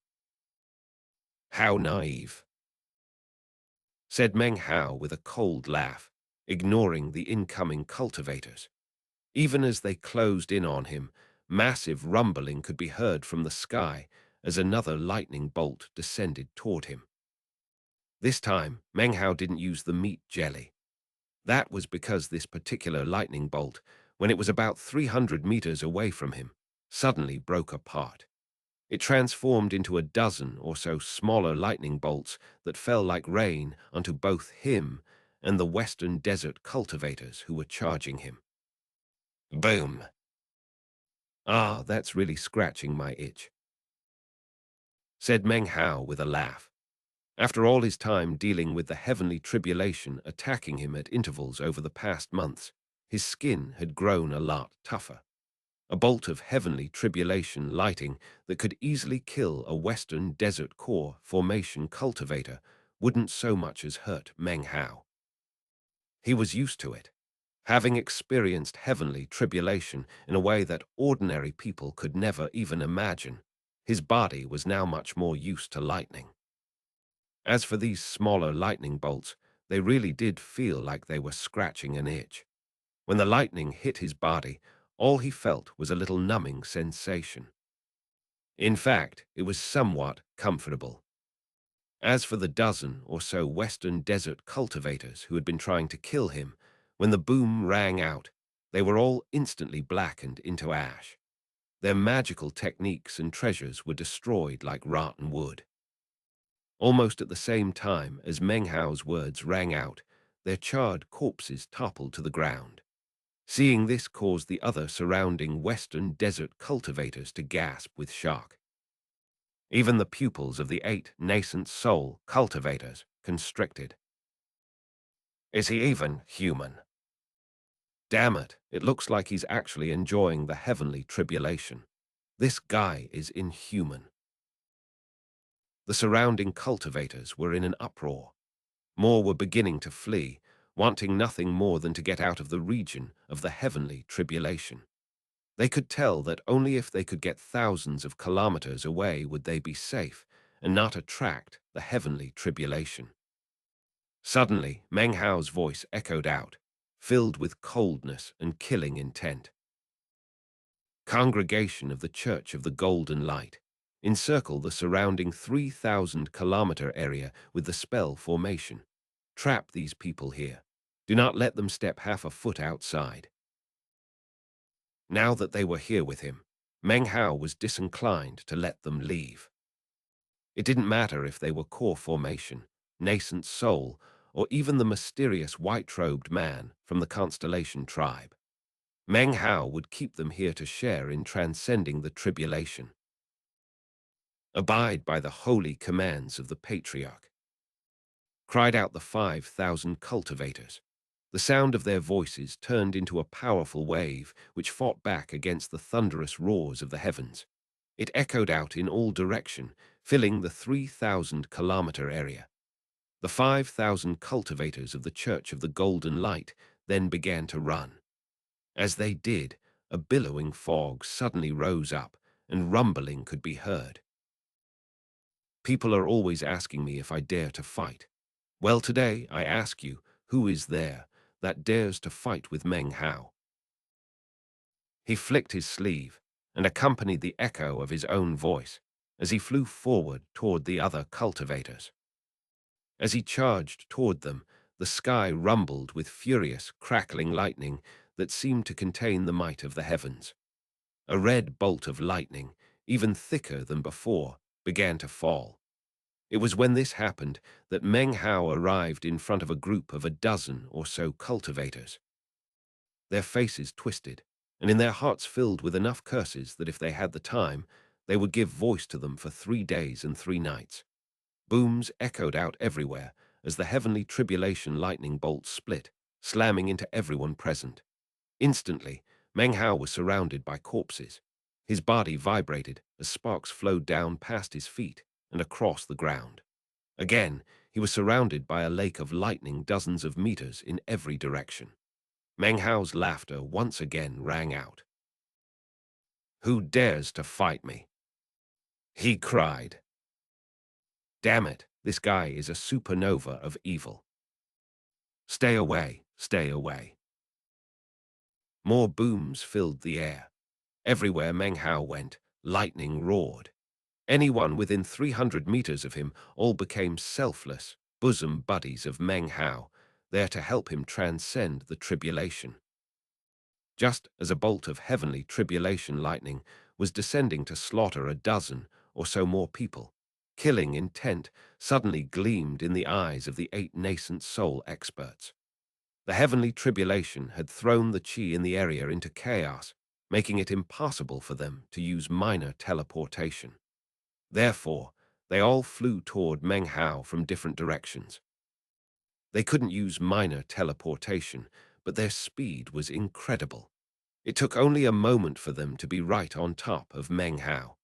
"How naive," said Meng Hao with a cold laugh, ignoring the incoming cultivators. Even as they closed in on him, massive rumbling could be heard from the sky as another lightning bolt descended toward him. This time, Meng Hao didn't use the meat jelly. That was because this particular lightning bolt, when it was about 300 meters away from him, suddenly broke apart. It transformed into a dozen or so smaller lightning bolts that fell like rain onto both him and the Western Desert cultivators who were charging him. Boom! "Ah, that's really scratching my itch," said Meng Hao with a laugh. After all his time dealing with the heavenly tribulation attacking him at intervals over the past months, his skin had grown a lot tougher. A bolt of heavenly tribulation lighting that could easily kill a Western Desert Core formation cultivator wouldn't so much as hurt Meng Hao. He was used to it, having experienced heavenly tribulation in a way that ordinary people could never even imagine. His body was now much more used to lightning. As for these smaller lightning bolts, they really did feel like they were scratching an itch. When the lightning hit his body, all he felt was a little numbing sensation. In fact, it was somewhat comfortable. As for the dozen or so Western Desert cultivators who had been trying to kill him, when the boom rang out, they were all instantly blackened into ash. Their magical techniques and treasures were destroyed like rotten wood. Almost at the same time as Meng Hao's words rang out, Their charred corpses toppled to the ground. Seeing this caused the other surrounding western desert cultivators to gasp with shock. Even the pupils of the 8 nascent soul cultivators constricted. Is he even human? Damn it, it looks like he's actually enjoying the heavenly tribulation. This guy is inhuman. The surrounding cultivators were in an uproar. More were beginning to flee, wanting nothing more than to get out of the region of the heavenly tribulation. They could tell that only if they could get thousands of kilometers away would they be safe and not attract the heavenly tribulation. Suddenly, Meng Hao's voice echoed out, filled with coldness and killing intent. Congregation of the Church of the Golden Light, encircle the surrounding 3,000-kilometer area with the spell formation. Trap these people here. Do not let them step half a foot outside. Now that they were here with him, Meng Hao was disinclined to let them leave. It didn't matter if they were core formation, nascent soul, or even the mysterious white-robed man from the constellation tribe. Meng Hao would keep them here to share in transcending the tribulation. Abide by the holy commands of the patriarch, cried out the 5,000 cultivators. The sound of their voices turned into a powerful wave which fought back against the thunderous roars of the heavens. It echoed out in all direction, filling the 3,000-kilometer area. The 5,000 cultivators of the Church of the Golden Light then began to run. As they did, a billowing fog suddenly rose up, and rumbling could be heard. People are always asking me if I dare to fight. Well, today I ask you, who is there that dares to fight with Meng Hao? He flicked his sleeve and accompanied the echo of his own voice as he flew forward toward the other cultivators. As he charged toward them, the sky rumbled with furious, crackling lightning that seemed to contain the might of the heavens. A red bolt of lightning, even thicker than before, began to fall. It was when this happened that Meng Hao arrived in front of a group of a dozen or so cultivators. Their faces twisted, and in their hearts filled with enough curses that if they had the time, they would give voice to them for 3 days and 3 nights. Booms echoed out everywhere as the heavenly tribulation lightning bolts split, slamming into everyone present. Instantly, Meng Hao was surrounded by corpses. His body vibrated as sparks flowed down past his feet and across the ground. Again, he was surrounded by a lake of lightning dozens of meters in every direction. Meng Hao's laughter once again rang out. "Who dares to fight me?" he cried. Damn it, this guy is a supernova of evil. Stay away, stay away. More booms filled the air. Everywhere Meng Hao went, lightning roared. Anyone within 300 meters of him all became selfless, bosom buddies of Meng Hao, there to help him transcend the tribulation. Just as a bolt of heavenly tribulation lightning was descending to slaughter a dozen or so more people, killing intent suddenly gleamed in the eyes of the 8 nascent soul experts. The heavenly tribulation had thrown the chi in the area into chaos, making it impossible for them to use minor teleportation. Therefore, they all flew toward Meng Hao from different directions. They couldn't use minor teleportation, but their speed was incredible. It took only a moment for them to be right on top of Meng Hao.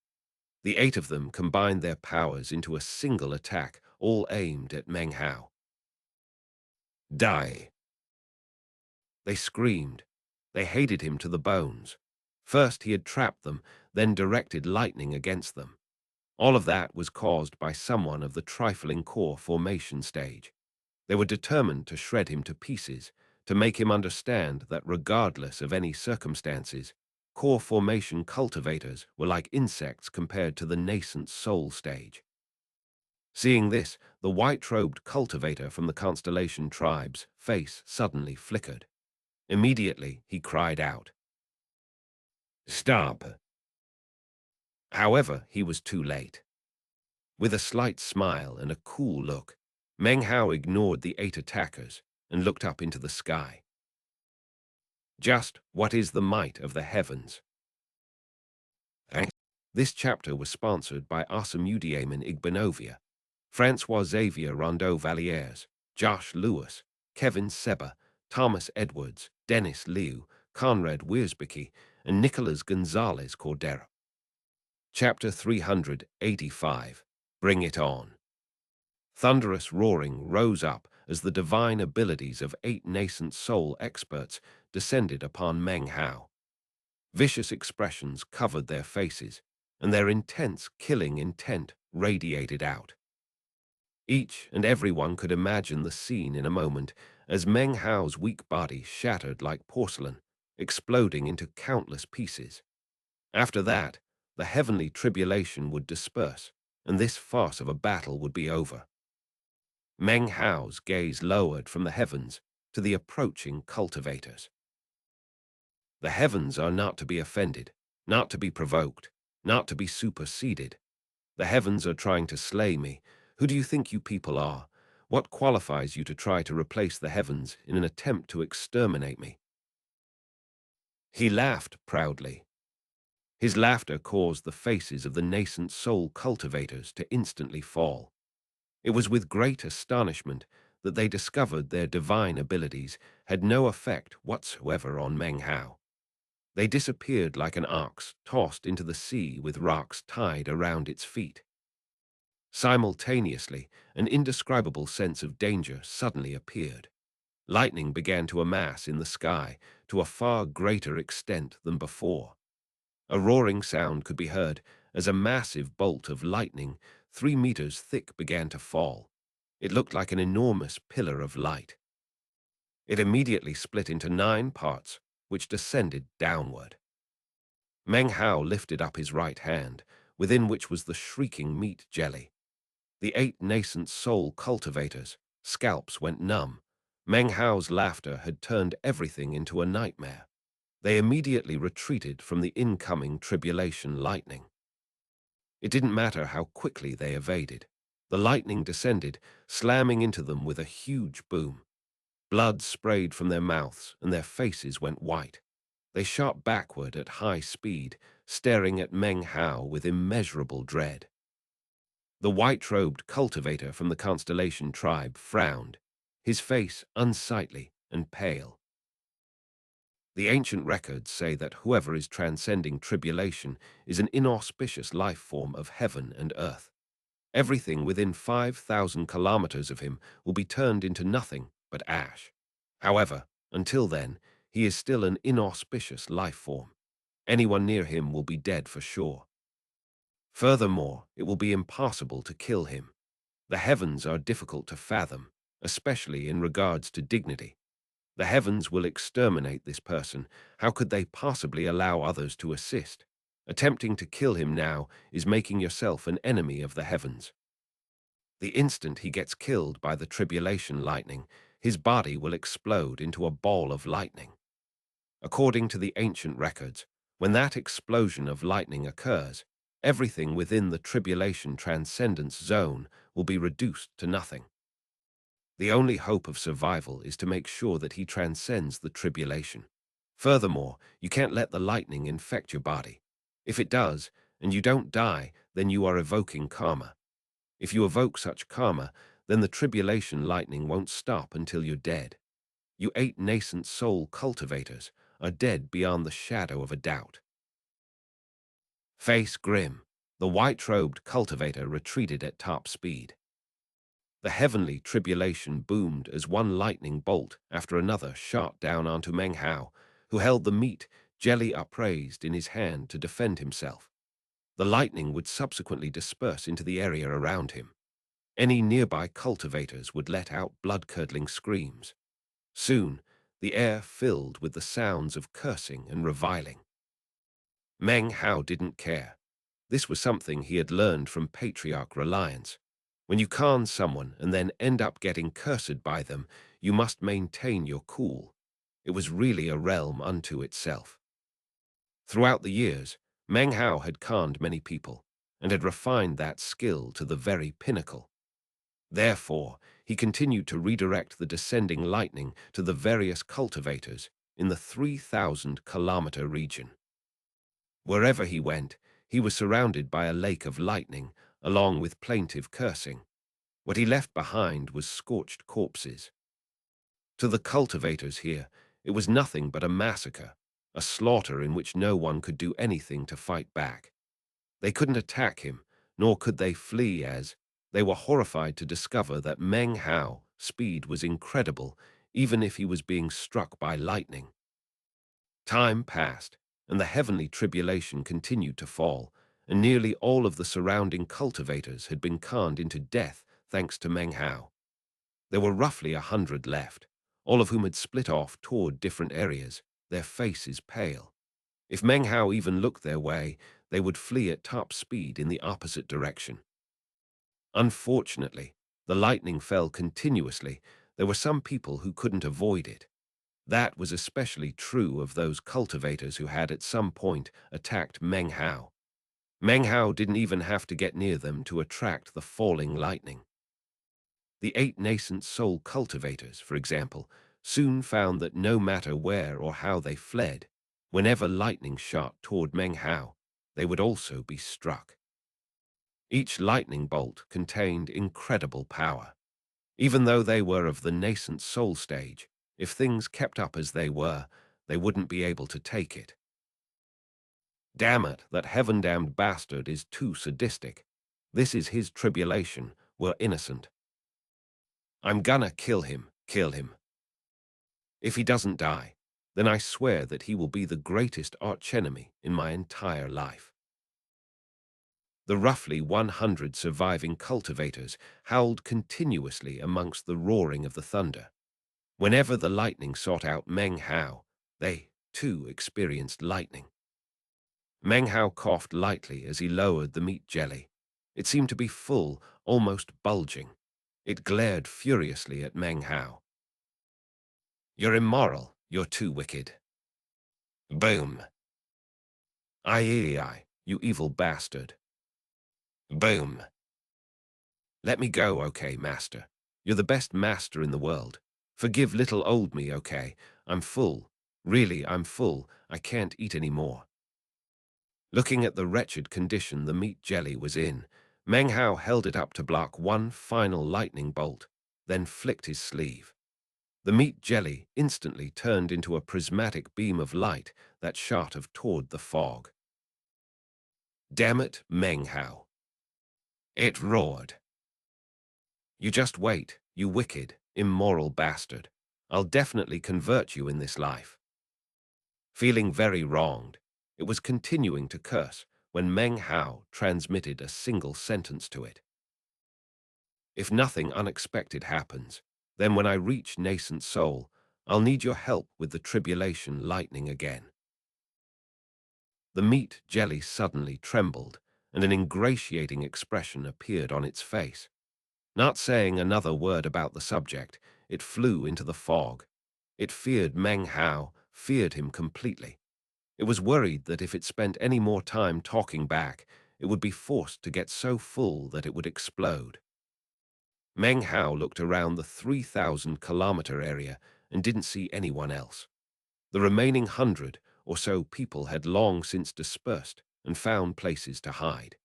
The 8 of them combined their powers into a single attack, all aimed at Meng Hao. Die! They screamed. They hated him to the bones. First he had trapped them, then directed lightning against them. All of that was caused by someone of the trifling core formation stage. They were determined to shred him to pieces, to make him understand that regardless of any circumstances, core formation cultivators were like insects compared to the nascent soul stage. Seeing this, the white-robed cultivator from the constellation tribe's face suddenly flickered. Immediately, he cried out, "Stop!" However, he was too late. With a slight smile and a cool look, Meng Hao ignored the 8 attackers and looked up into the sky. Just what is the might of the heavens? Thanks. This chapter was sponsored by Arsène Igbenovia, Francois Xavier Rondeau Vallières, Josh Lewis, Kevin Seba, Thomas Edwards, Dennis Liu, Conrad Wiersbicki, and Nicolas Gonzalez Cordero. Chapter 385. Bring It On. Thunderous roaring rose up as the divine abilities of 8 nascent soul experts descended upon Meng Hao. Vicious expressions covered their faces, and their intense killing intent radiated out. Each and every one could imagine the scene in a moment as Meng Hao's weak body shattered like porcelain, exploding into countless pieces. After that, the heavenly tribulation would disperse, and this farce of a battle would be over. Meng Hao's gaze lowered from the heavens to the approaching cultivators. The heavens are not to be offended, not to be provoked, not to be superseded. The heavens are trying to slay me. Who do you think you people are? What qualifies you to try to replace the heavens in an attempt to exterminate me? He laughed proudly. His laughter caused the faces of the nascent soul cultivators to instantly fall. It was with great astonishment that they discovered their divine abilities had no effect whatsoever on Meng Hao. They disappeared like an ox tossed into the sea with rocks tied around its feet. Simultaneously, an indescribable sense of danger suddenly appeared. Lightning began to amass in the sky to a far greater extent than before. A roaring sound could be heard as a massive bolt of lightning 3 meters thick began to fall. It looked like an enormous pillar of light. It immediately split into 9 parts, which descended downward. Meng Hao lifted up his right hand, within which was the shrieking meat jelly. The 8 nascent soul cultivators' scalps went numb. Meng Hao's laughter had turned everything into a nightmare. They immediately retreated from the incoming tribulation lightning. It didn't matter how quickly they evaded. The lightning descended, slamming into them with a huge boom. Blood sprayed from their mouths, and their faces went white. They shot backward at high speed, staring at Meng Hao with immeasurable dread. The white-robed cultivator from the constellation tribe frowned, his face unsightly and pale. The ancient records say that whoever is transcending tribulation is an inauspicious life form of heaven and earth. Everything within 5,000 kilometers of him will be turned into nothing but ash. However, until then, he is still an inauspicious life form. Anyone near him will be dead for sure. Furthermore, it will be impossible to kill him. The heavens are difficult to fathom, especially in regards to dignity. The heavens will exterminate this person. How could they possibly allow others to assist? Attempting to kill him now is making yourself an enemy of the heavens. The instant he gets killed by the tribulation lightning, his body will explode into a ball of lightning. According to the ancient records, when that explosion of lightning occurs, everything within the tribulation transcendence zone will be reduced to nothing. The only hope of survival is to make sure that he transcends the tribulation. Furthermore, you can't let the lightning infect your body. If it does, and you don't die, then you are evoking karma. If you evoke such karma, then the tribulation lightning won't stop until you're dead. You 8 nascent soul cultivators are dead beyond the shadow of a doubt. Face grim, the white-robed cultivator retreated at top speed. The heavenly tribulation boomed as one lightning bolt after another shot down onto Meng Hao, who held the meat jelly upraised in his hand to defend himself. The lightning would subsequently disperse into the area around him. Any nearby cultivators would let out blood-curdling screams. Soon, the air filled with the sounds of cursing and reviling. Meng Hao didn't care. This was something he had learned from Patriarch Reliance. When you con someone and then end up getting cursed by them, you must maintain your cool. It was really a realm unto itself. Throughout the years, Meng Hao had conned many people and had refined that skill to the very pinnacle. Therefore, he continued to redirect the descending lightning to the various cultivators in the 3,000-kilometer region. Wherever he went, he was surrounded by a lake of lightning, along with plaintive cursing. What he left behind was scorched corpses. To the cultivators here, it was nothing but a massacre, a slaughter in which no one could do anything to fight back. They couldn't attack him, nor could they flee, as they were horrified to discover that Meng Hao's speed was incredible, even if he was being struck by lightning. Time passed, and the heavenly tribulation continued to fall, and nearly all of the surrounding cultivators had been conned into death thanks to Meng Hao. There were roughly 100 left, all of whom had split off toward different areas, their faces pale. If Meng Hao even looked their way, they would flee at top speed in the opposite direction. Unfortunately, the lightning fell continuously. There were some people who couldn't avoid it. That was especially true of those cultivators who had at some point attacked Meng Hao. Meng Hao didn't even have to get near them to attract the falling lightning. The 8 nascent soul cultivators, for example, soon found that no matter where or how they fled, whenever lightning shot toward Meng Hao, they would also be struck. Each lightning bolt contained incredible power. Even though they were of the nascent soul stage, if things kept up as they were, they wouldn't be able to take it. Damn it, that heaven-damned bastard is too sadistic. This is his tribulation, we're innocent. I'm gonna kill him. If he doesn't die, then I swear that he will be the greatest archenemy in my entire life. The roughly 100 surviving cultivators howled continuously amongst the roaring of the thunder. Whenever the lightning sought out Meng Hao, they, too, experienced lightning. Meng Hao coughed lightly as he lowered the meat jelly. It seemed to be full, almost bulging. It glared furiously at Meng Hao. You're immoral. You're too wicked. Boom. ğİÉÉ, you evil bastard. Boom. Let me go, okay, master. You're the best master in the world. Forgive little old me, okay? I'm full. Really, I'm full. I can't eat any more. Looking at the wretched condition the meat jelly was in, Meng Hao held it up to block one final lightning bolt, then flicked his sleeve. The meat jelly instantly turned into a prismatic beam of light that shot toward the fog. Damn it, Meng Hao. It roared. You just wait, you wicked, immoral bastard. I'll definitely convert you in this life. Feeling very wronged, it was continuing to curse when Meng Hao transmitted a single sentence to it. If nothing unexpected happens, then when I reach nascent soul, I'll need your help with the tribulation lightning again. The meat jelly suddenly trembled, and an ingratiating expression appeared on its face. Not saying another word about the subject, it flew into the fog. It feared Meng Hao, feared him completely. It was worried that if it spent any more time talking back, it would be forced to get so full that it would explode. Meng Hao looked around the 3,000-kilometer area and didn't see anyone else. The remaining 100 or so people had long since dispersed and found places to hide.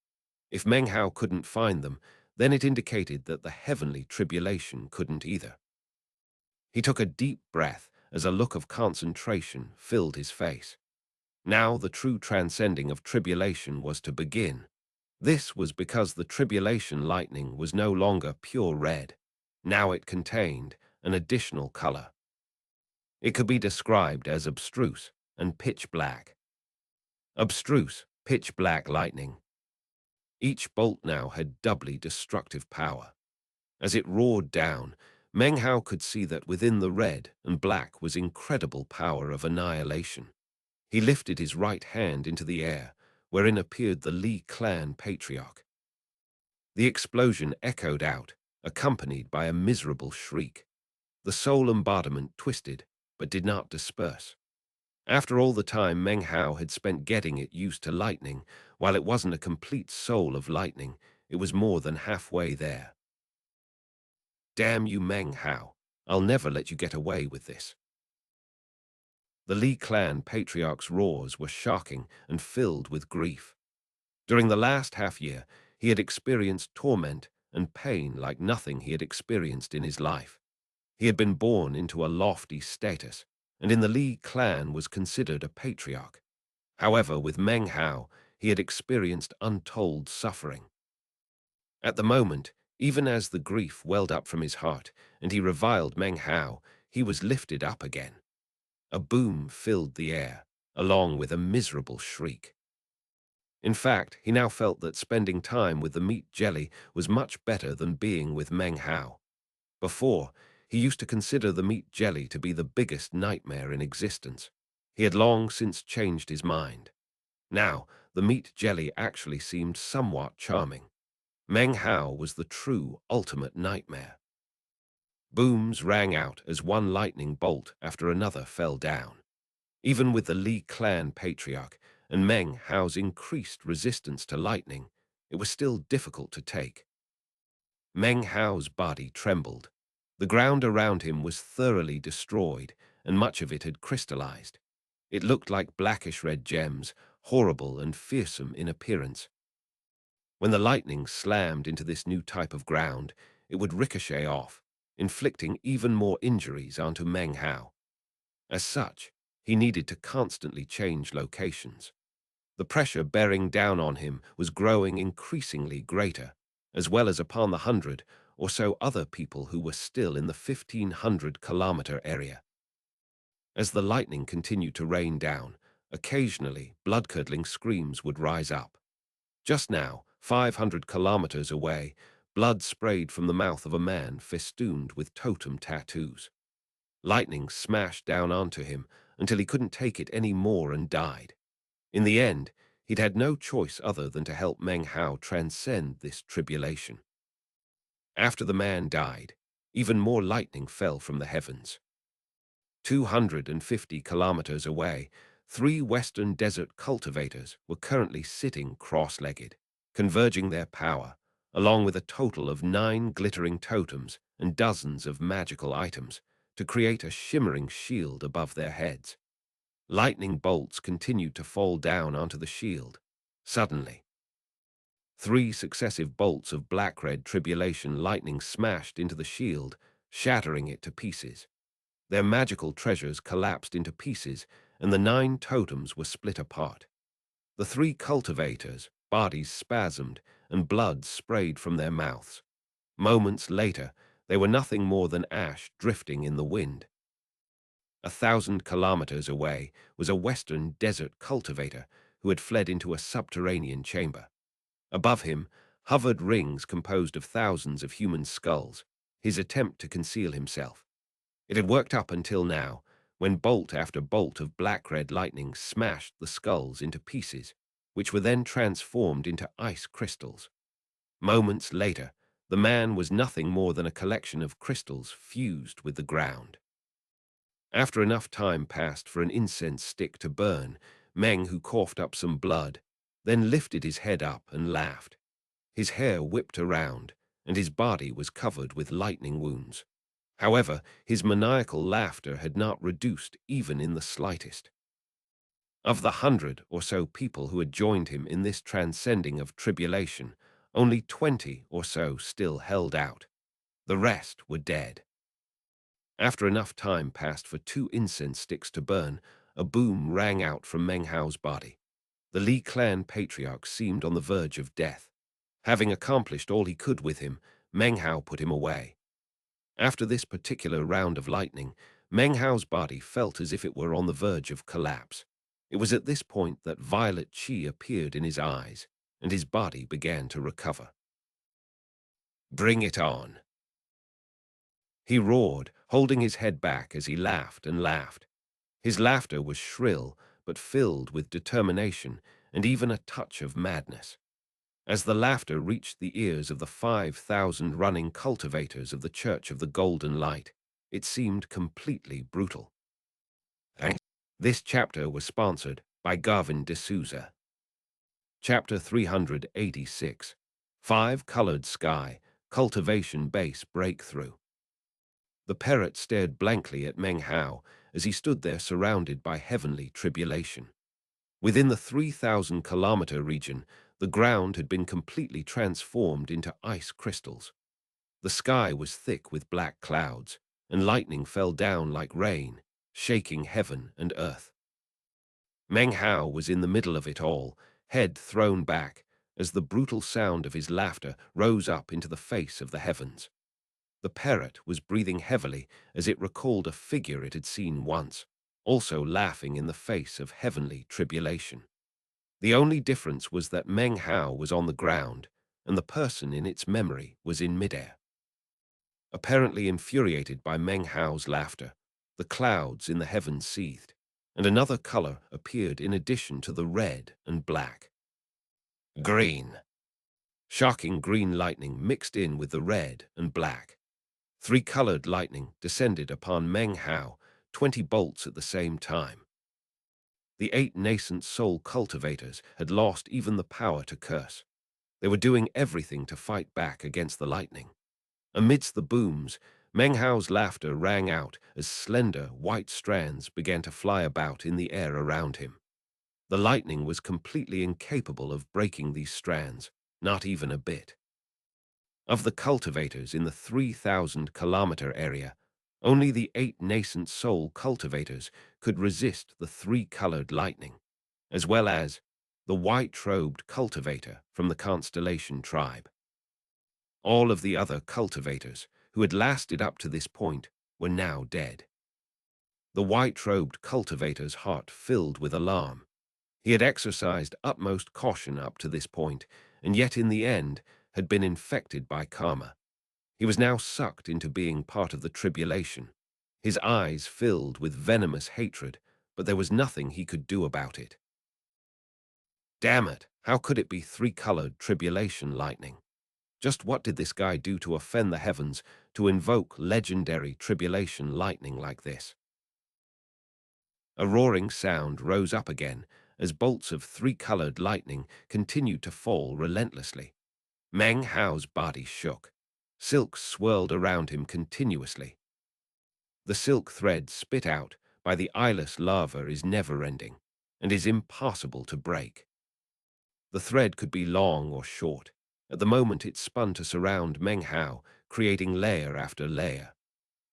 If Meng Hao couldn't find them, then it indicated that the heavenly tribulation couldn't either. He took a deep breath as a look of concentration filled his face. Now the true transcending of tribulation was to begin. This was because the tribulation lightning was no longer pure red. Now it contained an additional color. It could be described as abstruse and pitch black. Abstruse, pitch black lightning. Each bolt now had doubly destructive power. As it roared down, Meng Hao could see that within the red and black was incredible power of annihilation. He lifted his right hand into the air, wherein appeared the Li clan patriarch. The explosion echoed out, accompanied by a miserable shriek. The soul embodiment twisted, but did not disperse. After all the time Meng Hao had spent getting it used to lightning, while it wasn't a complete soul of lightning, it was more than halfway there. Damn you, Meng Hao. I'll never let you get away with this. The Li clan patriarch's roars were shocking and filled with grief. During the last half-year, he had experienced torment and pain like nothing he had experienced in his life. He had been born into a lofty status, and in the Li clan was considered a patriarch. However, with Meng Hao, he had experienced untold suffering. At the moment, even as the grief welled up from his heart and he reviled Meng Hao, he was lifted up again. A boom filled the air, along with a miserable shriek. In fact, he now felt that spending time with the meat jelly was much better than being with Meng Hao. Before, he used to consider the meat jelly to be the biggest nightmare in existence. He had long since changed his mind. Now, the meat jelly actually seemed somewhat charming. Meng Hao was the true ultimate nightmare. Booms rang out as one lightning bolt after another fell down. Even with the Li clan patriarch and Meng Hao's increased resistance to lightning, it was still difficult to take. Meng Hao's body trembled. The ground around him was thoroughly destroyed, and much of it had crystallized. It looked like blackish-red gems, horrible and fearsome in appearance. When the lightning slammed into this new type of ground, it would ricochet off, inflicting even more injuries onto Meng Hao. As such, he needed to constantly change locations. The pressure bearing down on him was growing increasingly greater, as well as upon the 100 or so other people who were still in the 1,500-kilometer area. As the lightning continued to rain down, occasionally blood-curdling screams would rise up. Just now, 500 kilometers away, blood sprayed from the mouth of a man festooned with totem tattoos. Lightning smashed down onto him until he couldn't take it any more and died. In the end, he'd had no choice other than to help Meng Hao transcend this tribulation. After the man died, even more lightning fell from the heavens. 250 kilometers away, 3 Western desert cultivators were currently sitting cross-legged, converging their power, along with a total of 9 glittering totems and dozens of magical items, to create a shimmering shield above their heads. Lightning bolts continued to fall down onto the shield. Suddenly, 3 successive bolts of black-red tribulation lightning smashed into the shield, shattering it to pieces. Their magical treasures collapsed into pieces, and the 9 totems were split apart. The 3 cultivators' bodies spasmed, and blood sprayed from their mouths. Moments later, they were nothing more than ash drifting in the wind. 1,000 kilometers away was a Western desert cultivator who had fled into a subterranean chamber. Above him hovered rings composed of thousands of human skulls, his attempt to conceal himself. It had worked up until now, when bolt after bolt of black-red lightning smashed the skulls into pieces, which were then transformed into ice crystals. Moments later, the man was nothing more than a collection of crystals fused with the ground. After enough time passed for an incense stick to burn, Meng, who coughed up some blood, then lifted his head up and laughed. His hair whipped around, and his body was covered with lightning wounds. However, his maniacal laughter had not reduced even in the slightest. Of the 100 or so people who had joined him in this transcending of tribulation, only 20 or so still held out. The rest were dead. After enough time passed for 2 incense sticks to burn, a boom rang out from Meng Hao's body. The Li clan patriarch seemed on the verge of death. Having accomplished all he could with him, Meng Hao put him away. After this particular round of lightning, Meng Hao's body felt as if it were on the verge of collapse. It was at this point that violet qi appeared in his eyes, and his body began to recover. "Bring it on," he roared, holding his head back as he laughed and laughed. His laughter was shrill, but filled with determination and even a touch of madness. As the laughter reached the ears of the 5,000 running cultivators of the Church of the Golden Light, it seemed completely brutal. This chapter was sponsored by Gavin D'Souza. Chapter 386, 5-Colored Sky, Cultivation Base Breakthrough. The parrot stared blankly at Meng Hao as he stood there surrounded by heavenly tribulation. Within the 3,000-kilometer region, the ground had been completely transformed into ice crystals. The sky was thick with black clouds, and lightning fell down like rain, shaking heaven and earth. Meng Hao was in the middle of it all, head thrown back, as the brutal sound of his laughter rose up into the face of the heavens. The parrot was breathing heavily as it recalled a figure it had seen once, also laughing in the face of heavenly tribulation. The only difference was that Meng Hao was on the ground, and the person in its memory was in midair. Apparently infuriated by Meng Hao's laughter, the clouds in the heavens seethed, and another color appeared in addition to the red and black. Green. Shocking green lightning mixed in with the red and black. Three-colored lightning descended upon Meng Hao, 20 bolts at the same time. The 8 nascent soul cultivators had lost even the power to curse. They were doing everything to fight back against the lightning. Amidst the booms, Meng Hao's laughter rang out as slender, white strands began to fly about in the air around him. The lightning was completely incapable of breaking these strands, not even a bit. Of the cultivators in the 3,000-kilometer area, only the 8 nascent soul cultivators could resist the 3-colored lightning, as well as the white-robed cultivator from the constellation tribe. All of the other cultivators, who had lasted up to this point, were now dead. The white-robed cultivator's heart filled with alarm. He had exercised utmost caution up to this point, and yet in the end had been infected by karma. He was now sucked into being part of the tribulation. His eyes filled with venomous hatred, but there was nothing he could do about it. Damn it, how could it be 3-colored tribulation lightning? Just what did this guy do to offend the heavens to invoke legendary tribulation lightning like this? A roaring sound rose up again as bolts of 3-colored lightning continued to fall relentlessly. Meng Hao's body shook. Silk swirled around him continuously. The silk thread spit out by the eyeless lava is never-ending and is impossible to break. The thread could be long or short. At the moment it spun to surround Meng Hao, creating layer after layer.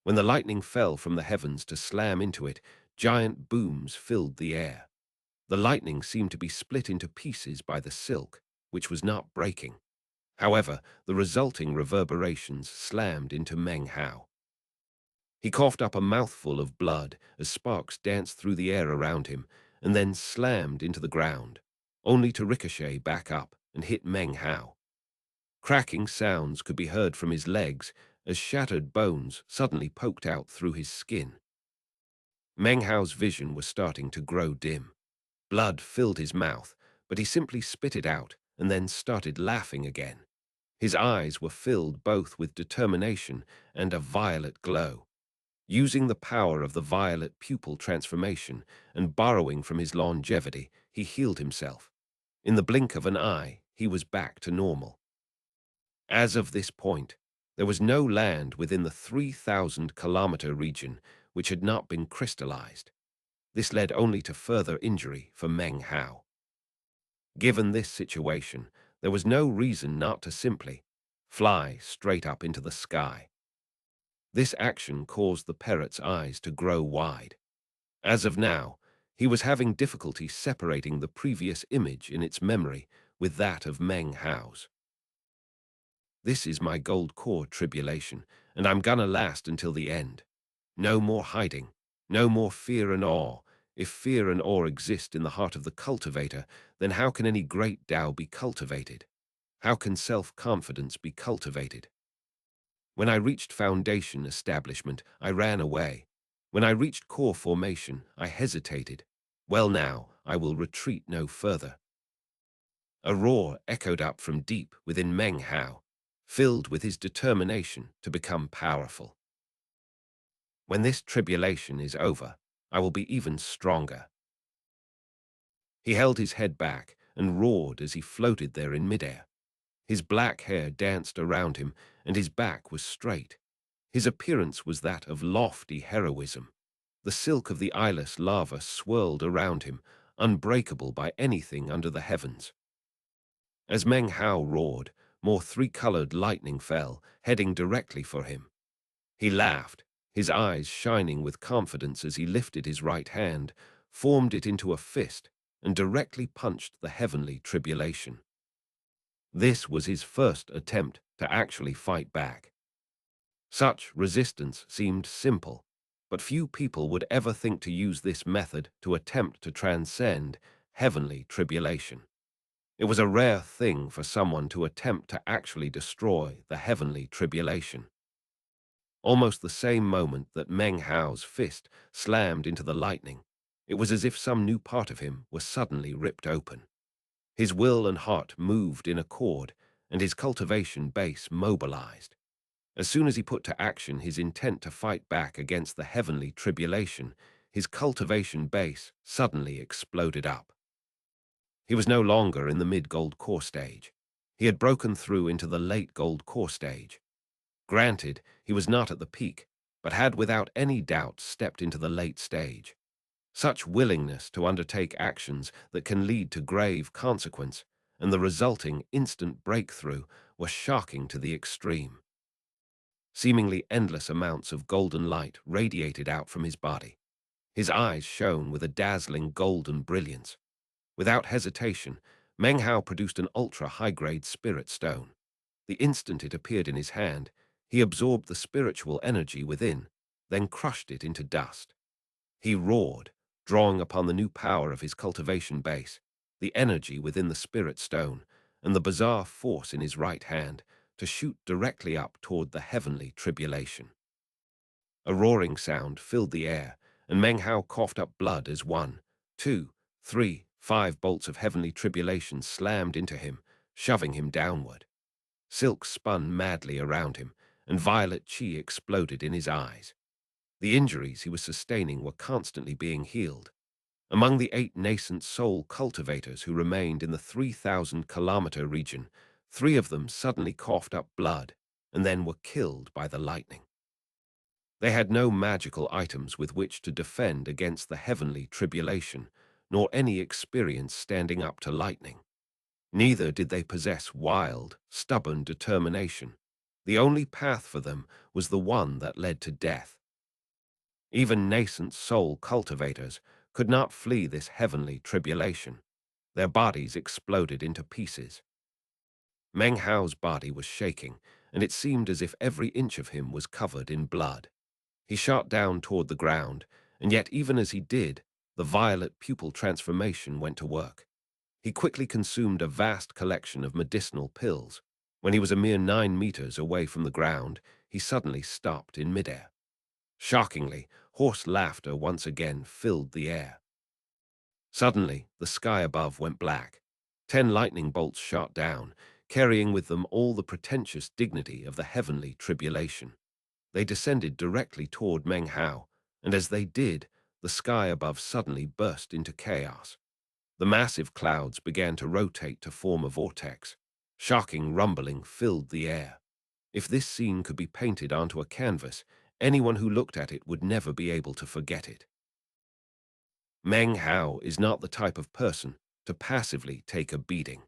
When the lightning fell from the heavens to slam into it, giant booms filled the air. The lightning seemed to be split into pieces by the silk, which was not breaking. However, the resulting reverberations slammed into Meng Hao. He coughed up a mouthful of blood as sparks danced through the air around him and then slammed into the ground, only to ricochet back up and hit Meng Hao. Cracking sounds could be heard from his legs as shattered bones suddenly poked out through his skin. Meng Hao's vision was starting to grow dim. Blood filled his mouth, but he simply spit it out and then started laughing again. His eyes were filled both with determination and a violet glow. Using the power of the violet pupil transformation and borrowing from his longevity, he healed himself. In the blink of an eye, he was back to normal. As of this point, there was no land within the 3,000-kilometer region which had not been crystallized. This led only to further injury for Meng Hao. Given this situation, there was no reason not to simply fly straight up into the sky. This action caused the parrot's eyes to grow wide. As of now, he was having difficulty separating the previous image in its memory with that of Meng Hao's. This is my gold core tribulation, and I'm gonna last until the end. No more hiding, no more fear and awe. If fear and awe exist in the heart of the cultivator, then how can any great Tao be cultivated? How can self-confidence be cultivated? When I reached foundation establishment, I ran away. When I reached core formation, I hesitated. Well now, I will retreat no further. A roar echoed up from deep within Meng Hao, filled with his determination to become powerful. When this tribulation is over, I will be even stronger. He held his head back and roared as he floated there in midair. His black hair danced around him, and his back was straight. His appearance was that of lofty heroism. The silk of the eyeless lava swirled around him, unbreakable by anything under the heavens. As Meng Hao roared, more three-colored lightning fell, heading directly for him. He laughed, his eyes shining with confidence as he lifted his right hand, formed it into a fist, and directly punched the heavenly tribulation. This was his first attempt to actually fight back. Such resistance seemed simple, but few people would ever think to use this method to attempt to transcend heavenly tribulation. It was a rare thing for someone to attempt to actually destroy the heavenly tribulation. Almost the same moment that Meng Hao's fist slammed into the lightning, it was as if some new part of him was suddenly ripped open. His will and heart moved in accord, and his cultivation base mobilized. As soon as he put to action his intent to fight back against the heavenly tribulation, his cultivation base suddenly exploded up. He was no longer in the mid-gold core stage. He had broken through into the late gold core stage. Granted, he was not at the peak, but had without any doubt stepped into the late stage. Such willingness to undertake actions that can lead to grave consequence and the resulting instant breakthrough were shocking to the extreme. Seemingly endless amounts of golden light radiated out from his body. His eyes shone with a dazzling golden brilliance. Without hesitation, Meng Hao produced an ultra-high-grade spirit stone. The instant it appeared in his hand, he absorbed the spiritual energy within, then crushed it into dust. He roared, drawing upon the new power of his cultivation base, the energy within the spirit stone, and the bizarre force in his right hand, to shoot directly up toward the heavenly tribulation. A roaring sound filled the air, and Meng Hao coughed up blood as 1, 2, 3, 5 bolts of heavenly tribulation slammed into him, shoving him downward. Silk spun madly around him, and violet qi exploded in his eyes. The injuries he was sustaining were constantly being healed. Among the 8 nascent soul cultivators who remained in the 3,000-kilometer region, 3 of them suddenly coughed up blood and then were killed by the lightning. They had no magical items with which to defend against the heavenly tribulation, nor any experience standing up to lightning. Neither did they possess wild, stubborn determination. The only path for them was the one that led to death. Even nascent soul cultivators could not flee this heavenly tribulation. Their bodies exploded into pieces. Meng Hao's body was shaking, and it seemed as if every inch of him was covered in blood. He shot down toward the ground, and yet even as he did, the violet pupil transformation went to work. He quickly consumed a vast collection of medicinal pills. When he was a mere 9 meters away from the ground, he suddenly stopped in midair. Shockingly, hoarse laughter once again filled the air. Suddenly, the sky above went black. 10 lightning bolts shot down, carrying with them all the pretentious dignity of the heavenly tribulation. They descended directly toward Meng Hao, and as they did, the sky above suddenly burst into chaos. The massive clouds began to rotate to form a vortex. Shocking rumbling filled the air. If this scene could be painted onto a canvas, anyone who looked at it would never be able to forget it. Meng Hao is not the type of person to passively take a beating.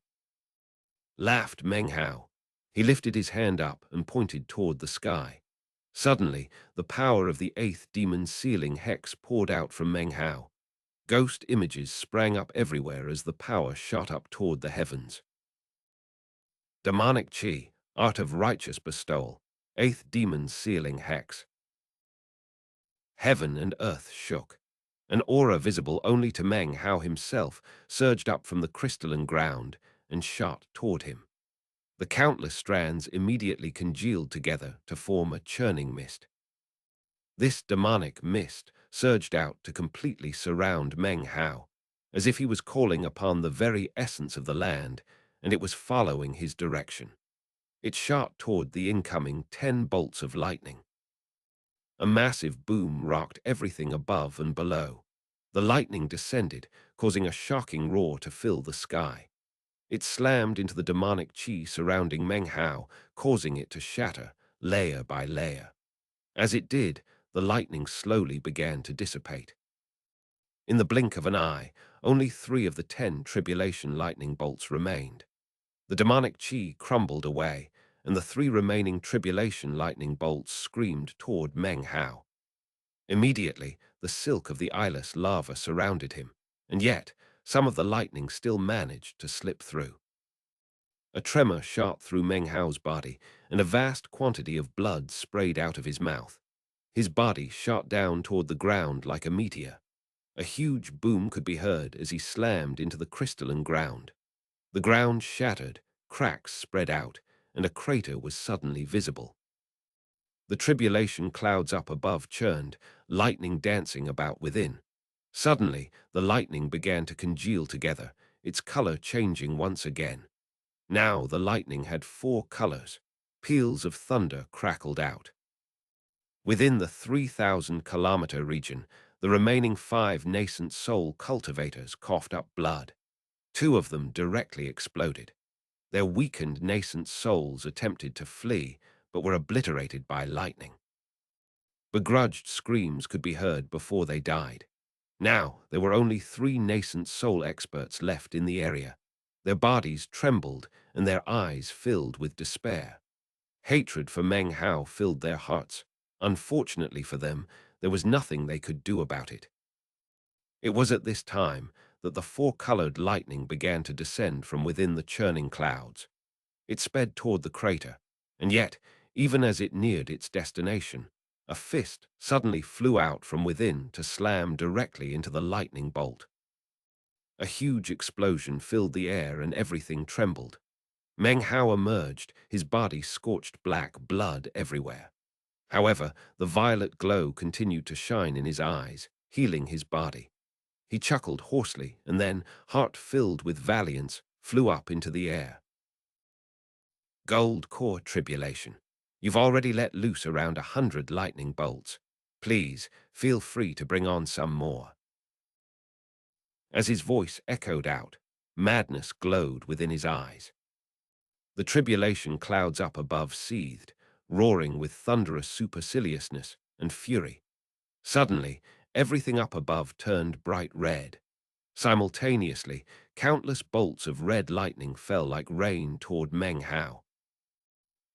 Laughed Meng Hao. He lifted his hand up and pointed toward the sky. Suddenly, the power of the 8th demon sealing hex poured out from Meng Hao. Ghost images sprang up everywhere as the power shot up toward the heavens. Demonic Qi, Art of Righteous Bestowal, 8th Demon Sealing Hex. Heaven and earth shook. An aura visible only to Meng Hao himself surged up from the crystalline ground and shot toward him. The countless strands immediately congealed together to form a churning mist. This demonic mist surged out to completely surround Meng Hao, as if he was calling upon the very essence of the land, and it was following his direction. It shot toward the incoming 10 bolts of lightning. A massive boom rocked everything above and below. The lightning descended, causing a shocking roar to fill the sky. It slammed into the demonic qi surrounding Meng Hao, causing it to shatter layer by layer. As it did, the lightning slowly began to dissipate. In the blink of an eye, only 3 of the 10 tribulation lightning bolts remained. The demonic chi crumbled away, and the 3 remaining tribulation lightning bolts screamed toward Meng Hao. Immediately, the silk of the eyeless lava surrounded him, and yet some of the lightning still managed to slip through. A tremor shot through Meng Hao's body, and a vast quantity of blood sprayed out of his mouth. His body shot down toward the ground like a meteor. A huge boom could be heard as he slammed into the crystalline ground. The ground shattered, cracks spread out, and a crater was suddenly visible. The tribulation clouds up above churned, lightning dancing about within. Suddenly, the lightning began to congeal together, its color changing once again. Now the lightning had 4 colors. Peals of thunder crackled out. Within the 3,000-kilometer region, the remaining 5 nascent soul cultivators coughed up blood. 2 of them directly exploded. Their weakened nascent souls attempted to flee, but were obliterated by lightning. Begrudged screams could be heard before they died. Now there were only 3 nascent soul experts left in the area. Their bodies trembled and their eyes filled with despair. Hatred for Meng Hao filled their hearts. Unfortunately for them, there was nothing they could do about it. It was at this time that the 4-colored lightning began to descend from within the churning clouds. It sped toward the crater, and yet, even as it neared its destination, a fist suddenly flew out from within to slam directly into the lightning bolt. A huge explosion filled the air and everything trembled. Meng Hao emerged, his body scorched black, blood everywhere. However, the violet glow continued to shine in his eyes, healing his body. He chuckled hoarsely and then, heart filled with valiance, flew up into the air. Gold core tribulation. You've already let loose around 100 lightning bolts. Please, feel free to bring on some more. As his voice echoed out, madness glowed within his eyes. The tribulation clouds up above seethed, roaring with thunderous superciliousness and fury. Suddenly, everything up above turned bright red. Simultaneously, countless bolts of red lightning fell like rain toward Meng Hao.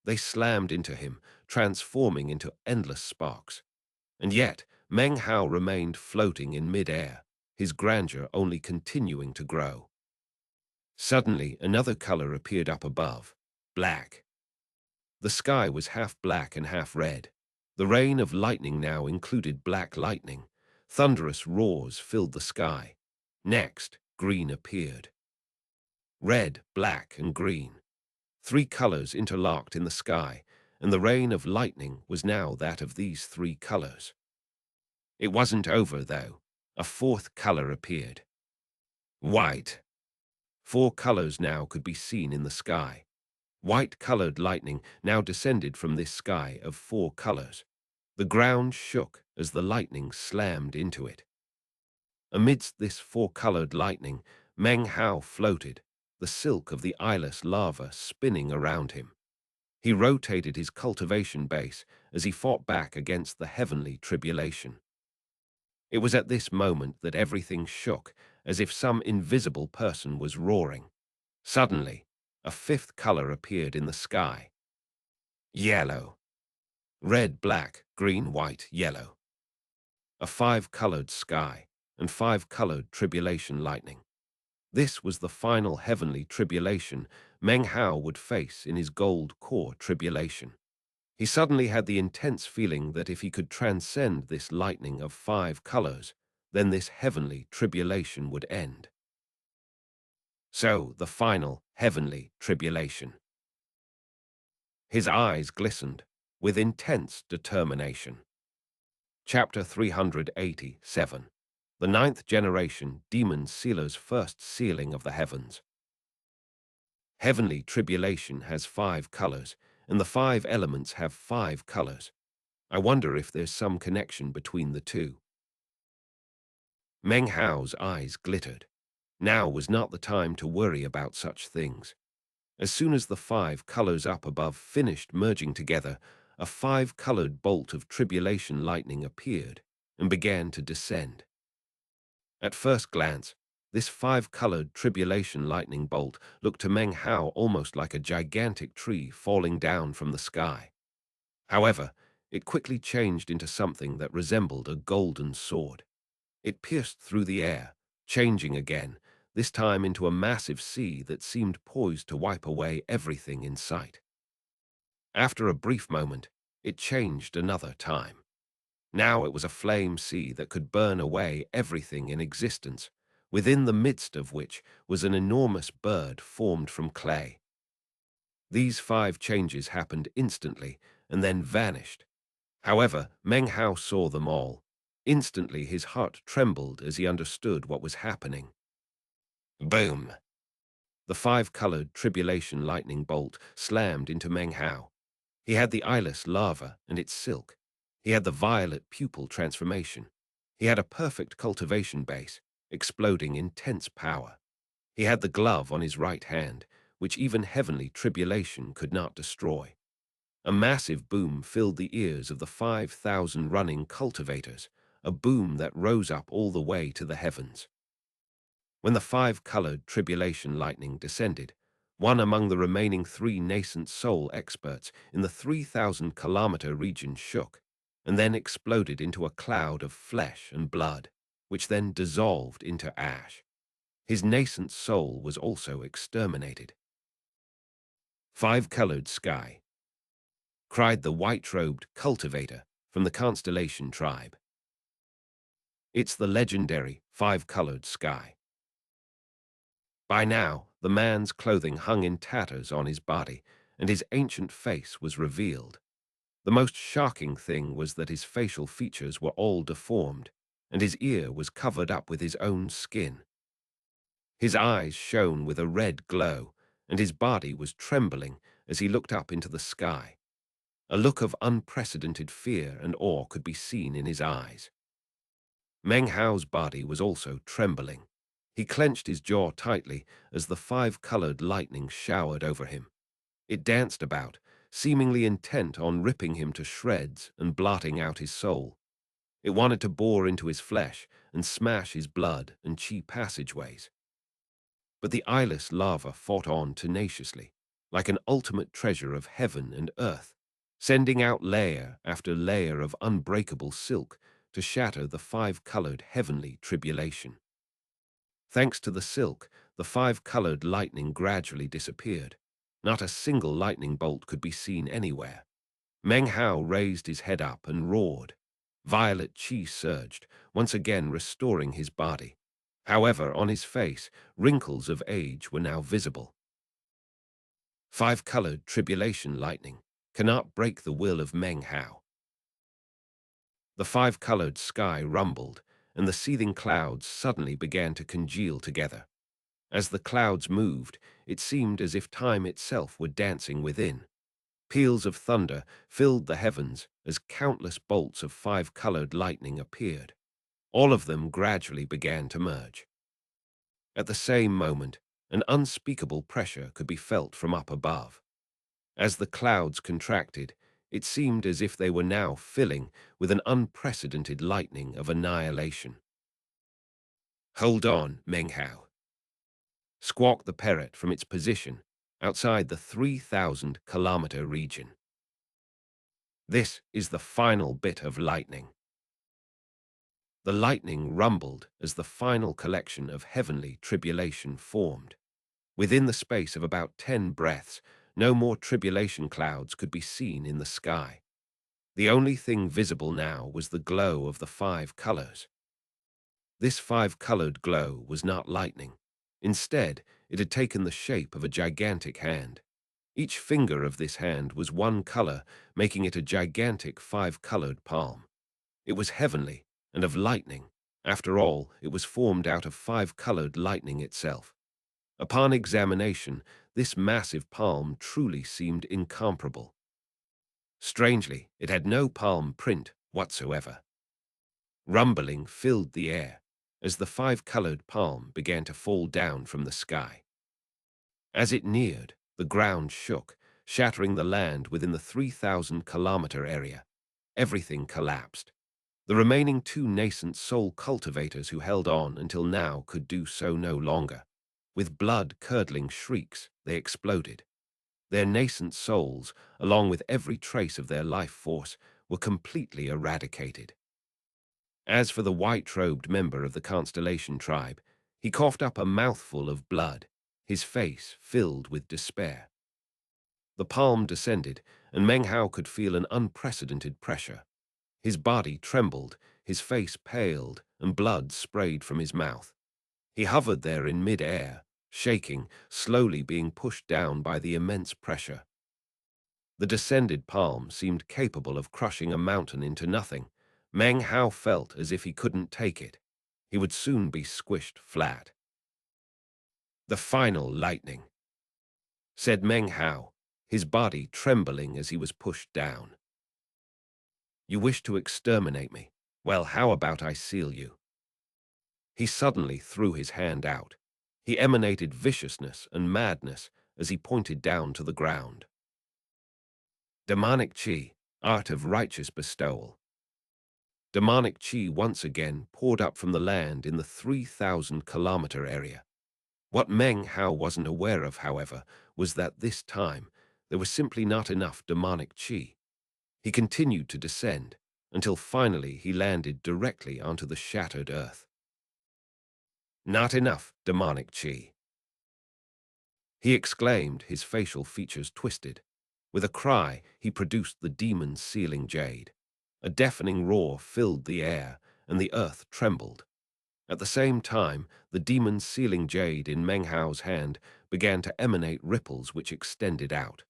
They slammed into him, transforming into endless sparks. And yet, Meng Hao remained floating in mid-air, his grandeur only continuing to grow. Suddenly, another color appeared up above, black. The sky was half black and half red. The rain of lightning now included black lightning. Thunderous roars filled the sky. Next, green appeared. Red, black, and green. 3 colors interlocked in the sky, and the rain of lightning was now that of these 3 colors. It wasn't over, though. A 4th color appeared. White. 4 colors now could be seen in the sky. White-colored lightning now descended from this sky of 4 colors. The ground shook as the lightning slammed into it. Amidst this 4-colored lightning, Meng Hao floated, the silk of the eyeless lava spinning around him. He rotated his cultivation base as he fought back against the heavenly tribulation. It was at this moment that everything shook, as if some invisible person was roaring. Suddenly, a 5th color appeared in the sky. Yellow. Red, black, green, white, yellow. A 5-colored sky and 5-colored tribulation lightning. This was the final heavenly tribulation Meng Hao would face in his gold core tribulation. He suddenly had the intense feeling that if he could transcend this lightning of 5 colors, then this heavenly tribulation would end. So, the final heavenly tribulation. His eyes glistened with intense determination. Chapter 387. The 9th Generation Demon Sealer's First Sealing of the Heavens. Heavenly tribulation has 5 colors, and the 5 elements have 5 colors. I wonder if there's some connection between the two. Meng Hao's eyes glittered. Now was not the time to worry about such things. As soon as the 5 colors up above finished merging together, a five-colored bolt of tribulation lightning appeared and began to descend. At first glance, this five-colored tribulation lightning bolt looked to Meng Hao almost like a gigantic tree falling down from the sky. However, it quickly changed into something that resembled a golden sword. It pierced through the air, changing again, this time into a massive sea that seemed poised to wipe away everything in sight. After a brief moment, it changed another time. Now it was a flame sea that could burn away everything in existence, within the midst of which was an enormous bird formed from clay. These five changes happened instantly and then vanished. However, Meng Hao saw them all. Instantly his heart trembled as he understood what was happening. Boom! The five-colored tribulation lightning bolt slammed into Meng Hao. He had the eyeless lava and its silk. He had the violet pupil transformation. He had a perfect cultivation base, exploding intense power. He had the glove on his right hand, which even heavenly tribulation could not destroy. A massive boom filled the ears of the 5,000 running cultivators, a boom that rose up all the way to the heavens. When the five-colored tribulation lightning descended, one among the remaining three nascent soul experts in the 3,000-kilometer region shook, and then exploded into a cloud of flesh and blood, which then dissolved into ash. His nascent soul was also exterminated. Five-colored sky, cried the white-robed cultivator from the constellation tribe. It's the legendary five-colored sky. By now, the man's clothing hung in tatters on his body, and his ancient face was revealed. The most shocking thing was that his facial features were all deformed, and his ear was covered up with his own skin. His eyes shone with a red glow, and his body was trembling as he looked up into the sky. A look of unprecedented fear and awe could be seen in his eyes. Meng Hao's body was also trembling. He clenched his jaw tightly as the five-colored lightning showered over him. It danced about, seemingly intent on ripping him to shreds and blotting out his soul. It wanted to bore into his flesh and smash his blood and chi passageways. But the eyeless lava fought on tenaciously, like an ultimate treasure of heaven and earth, sending out layer after layer of unbreakable silk to shatter the five-colored heavenly tribulation. Thanks to the silk, the five-colored lightning gradually disappeared. Not a single lightning bolt could be seen anywhere. Meng Hao raised his head up and roared. Violet chi surged, once again restoring his body. However, on his face, wrinkles of age were now visible. Five-colored tribulation lightning cannot break the will of Meng Hao. The five-colored sky rumbled, and the seething clouds suddenly began to congeal together. As the clouds moved, it seemed as if time itself were dancing within. Peals of thunder filled the heavens as countless bolts of five-colored lightning appeared. All of them gradually began to merge. At the same moment, an unspeakable pressure could be felt from up above. As the clouds contracted, it seemed as if they were now filling with an unprecedented lightning of annihilation. "Hold on, Meng Hao," squawked the parrot from its position outside the 3,000-kilometer region. "This is the final bit of lightning." The lightning rumbled as the final collection of heavenly tribulation formed. Within the space of about 10 breaths, no more tribulation clouds could be seen in the sky. The only thing visible now was the glow of the five colors. This five-colored glow was not lightning. Instead, it had taken the shape of a gigantic hand. Each finger of this hand was one color, making it a gigantic five-colored palm. It was heavenly and of lightning. After all, it was formed out of five-colored lightning itself. Upon examination, this massive palm truly seemed incomparable. Strangely, it had no palm print whatsoever. Rumbling filled the air as the five-colored palm began to fall down from the sky. As it neared, the ground shook, shattering the land within the 3,000-kilometer area. Everything collapsed. The remaining two nascent soul cultivators who held on until now could do so no longer. With blood-curdling shrieks, they exploded. Their nascent souls, along with every trace of their life force, were completely eradicated. As for the white-robed member of the Constellation tribe, he coughed up a mouthful of blood, his face filled with despair. The palm descended, and Meng Hao could feel an unprecedented pressure. His body trembled, his face paled, and blood sprayed from his mouth. He hovered there in mid-air, shaking, slowly being pushed down by the immense pressure. The descended palm seemed capable of crushing a mountain into nothing. Meng Hao felt as if he couldn't take it. He would soon be squished flat. "The final lightning," said Meng Hao, his body trembling as he was pushed down. "You wish to exterminate me? Well, how about I seal you?" He suddenly threw his hand out. He emanated viciousness and madness as he pointed down to the ground. Demonic Qi, art of righteous bestowal. Demonic Qi once again poured up from the land in the 3,000-kilometer area. What Meng Hao wasn't aware of, however, was that this time there was simply not enough demonic Qi. He continued to descend until finally he landed directly onto the shattered earth. "Not enough demonic Qi," he exclaimed, his facial features twisted. With a cry, he produced the demon's sealing jade. A deafening roar filled the air, and the earth trembled. At the same time, the demon's sealing jade in Meng Hao's hand began to emanate ripples which extended out.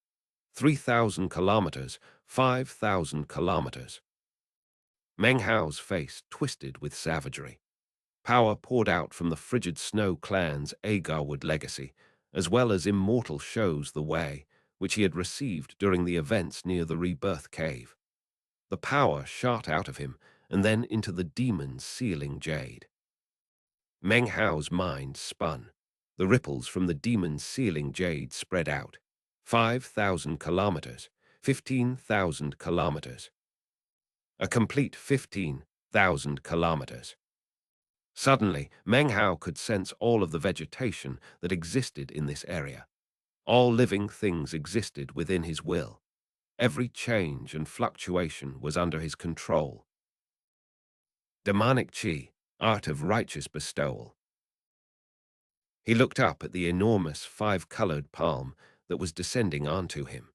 3,000 kilometers, 5,000 kilometers. Meng Hao's face twisted with savagery. Power poured out from the frigid snow clan's ğÄÉ legacy, as well as immortal shows the way, which he had received during the events near the Rebirth Cave. The power shot out of him, and then into the demon's sealing jade. Meng Hao's mind spun. The ripples from the demon's sealing jade spread out. 5,000 kilometers, 15,000 kilometers. A complete 15,000 kilometers. Suddenly, Meng Hao could sense all of the vegetation that existed in this area. All living things existed within his will. Every change and fluctuation was under his control. Demonic Qi, art of righteous bestowal. He looked up at the enormous five-colored palm that was descending onto him.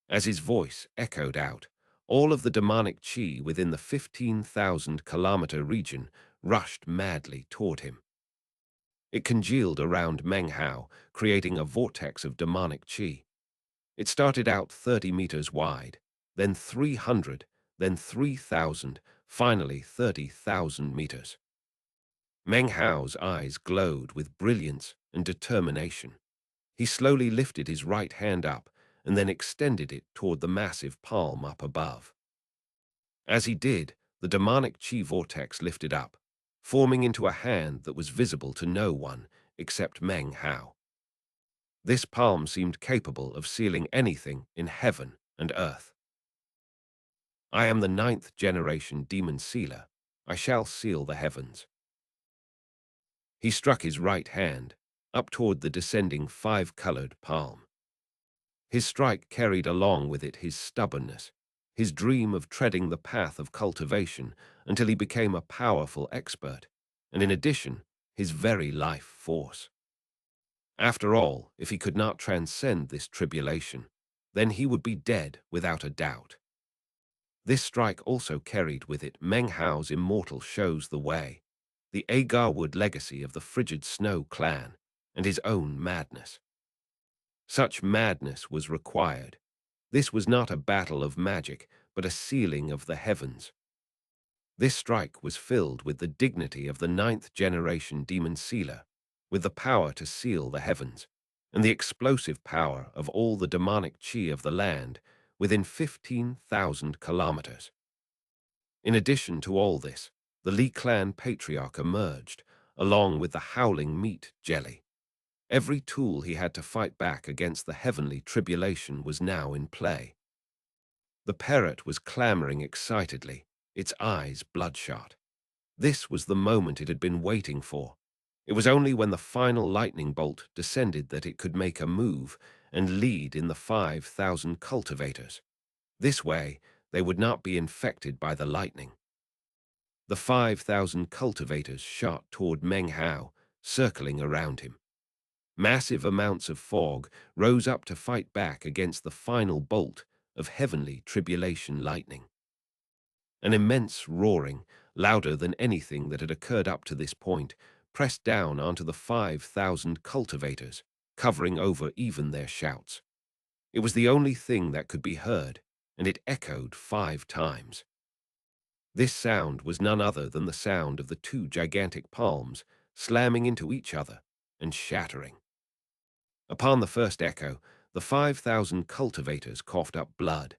As his voice echoed out, all of the demonic Qi within the 15,000-kilometer region rushed madly toward him. It congealed around Meng Hao, creating a vortex of demonic Qi. It started out 30 meters wide, then 300, then 3,000, finally 30,000 meters. Meng Hao's eyes glowed with brilliance and determination. He slowly lifted his right hand up and then extended it toward the massive palm up above. As he did, the demonic Qi vortex lifted up, forming into a hand that was visible to no one except Meng Hao. This palm seemed capable of sealing anything in heaven and earth. "I am the 9th-generation demon sealer. I shall seal the heavens." He struck his right hand up toward the descending five-colored palm. His strike carried along with it his stubbornness, his dream of treading the path of cultivation until he became a powerful expert, and in addition, his very life force. After all, if he could not transcend this tribulation, then he would be dead without a doubt. This strike also carried with it Meng Hao's immortal shows the way, the ğÄÉ legacy of the frigid snow clan, and his own madness. Such madness was required. This was not a battle of magic, but a sealing of the heavens. This strike was filled with the dignity of the 9th-generation demon sealer, with the power to seal the heavens, and the explosive power of all the demonic Qi of the land within 15,000 kilometers. In addition to all this, the Li clan patriarch emerged, along with the howling meat jelly. Every tool he had to fight back against the heavenly tribulation was now in play. The parrot was clamoring excitedly, its eyes bloodshot. This was the moment it had been waiting for. It was only when the final lightning bolt descended that it could make a move and lead in the 5,000 cultivators. This way, they would not be infected by the lightning. The 5,000 cultivators shot toward Meng Hao, circling around him. Massive amounts of fog rose up to fight back against the final bolt of heavenly tribulation lightning. An immense roaring, louder than anything that had occurred up to this point, pressed down onto the 5,000 cultivators, covering over even their shouts. It was the only thing that could be heard, and it echoed 5 times. This sound was none other than the sound of the 2 gigantic palms slamming into each other and shattering. Upon the first echo, the 5,000 cultivators coughed up blood.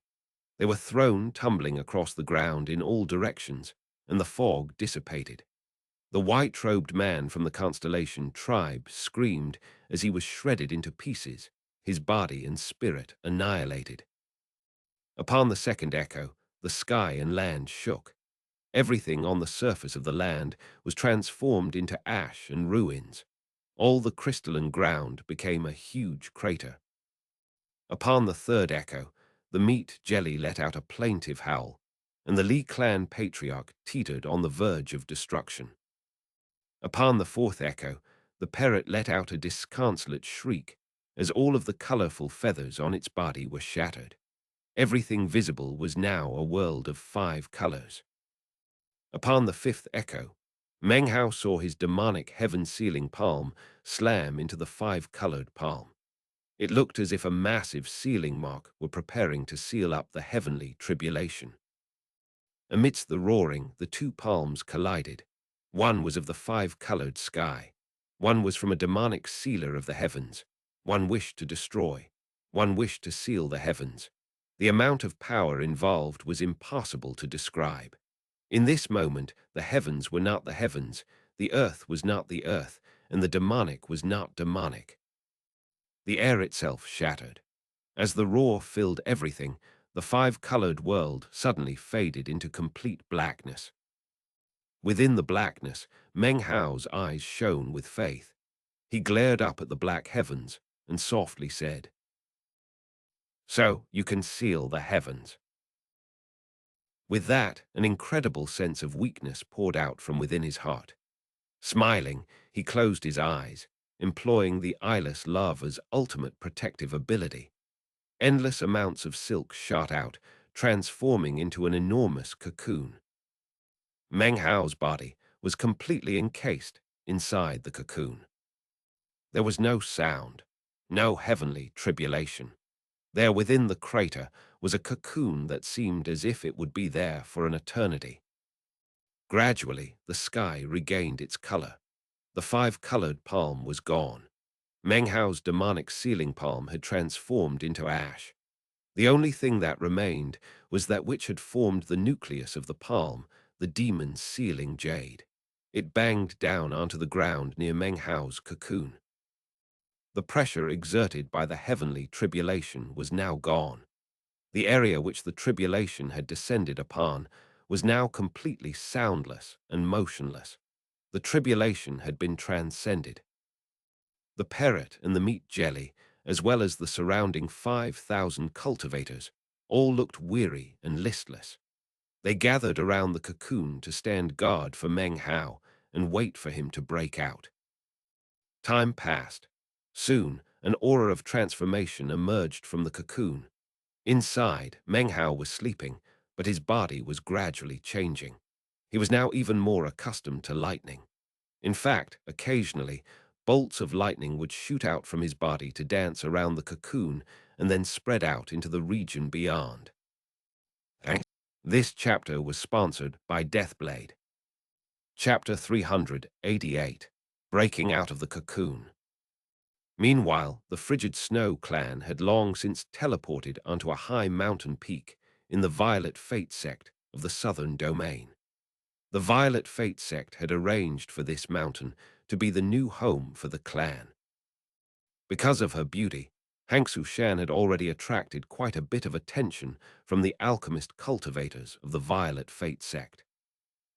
They were thrown tumbling across the ground in all directions, and the fog dissipated. The white-robed man from the constellation tribe screamed as he was shredded into pieces, his body and spirit annihilated. Upon the second echo, the sky and land shook. Everything on the surface of the land was transformed into ash and ruins. All the crystalline ground became a huge crater. Upon the third echo, the meat jelly let out a plaintive howl, and the Li clan patriarch teetered on the verge of destruction. Upon the fourth echo, the parrot let out a disconsolate shriek, as all of the colorful feathers on its body were shattered. Everything visible was now a world of 5 colors. Upon the fifth echo, Meng Hao saw his demonic heaven-sealing palm slam into the 5-colored palm. It looked as if a massive sealing mark were preparing to seal up the heavenly tribulation. Amidst the roaring, the 2 palms collided. One was of the 5-colored sky. One was from a demonic sealer of the heavens. One wished to destroy. One wished to seal the heavens. The amount of power involved was impossible to describe. In this moment, the heavens were not the heavens, the earth was not the earth, and the demonic was not demonic. The air itself shattered. As the roar filled everything, the 5-colored world suddenly faded into complete blackness. Within the blackness, Meng Hao's eyes shone with faith. He glared up at the black heavens and softly said, "So you can seal the heavens." With that, an incredible sense of weakness poured out from within his heart. Smiling, he closed his eyes, employing the eyeless lava's ultimate protective ability. Endless amounts of silk shot out, transforming into an enormous cocoon. Meng Hao's body was completely encased inside the cocoon. There was no sound, no heavenly tribulation. There within the crater was a cocoon that seemed as if it would be there for an eternity. Gradually, the sky regained its color. The 5-colored palm was gone. Meng Hao's demonic sealing palm had transformed into ash. The only thing that remained was that which had formed the nucleus of the palm, the demon sealing jade. It banged down onto the ground near Meng Hao's cocoon. The pressure exerted by the heavenly tribulation was now gone. The area which the tribulation had descended upon was now completely soundless and motionless. The tribulation had been transcended. The parrot and the meat jelly, as well as the surrounding 5,000 cultivators, all looked weary and listless. They gathered around the cocoon to stand guard for Meng Hao and wait for him to break out. Time passed. Soon, an aura of transformation emerged from the cocoon. Inside, Meng Hao was sleeping, but his body was gradually changing. He was now even more accustomed to lightning. In fact, occasionally, bolts of lightning would shoot out from his body to dance around the cocoon and then spread out into the region beyond. This chapter was sponsored by Deathblade. Chapter 388, Breaking Out of the Cocoon. Meanwhile, the Frigid Snow clan had long since teleported onto a high mountain peak in the Violet Fate sect of the Southern Domain. The Violet Fate sect had arranged for this mountain to be the new home for the clan. Because of her beauty, xianxia had already attracted quite a bit of attention from the alchemist cultivators of the Violet Fate sect.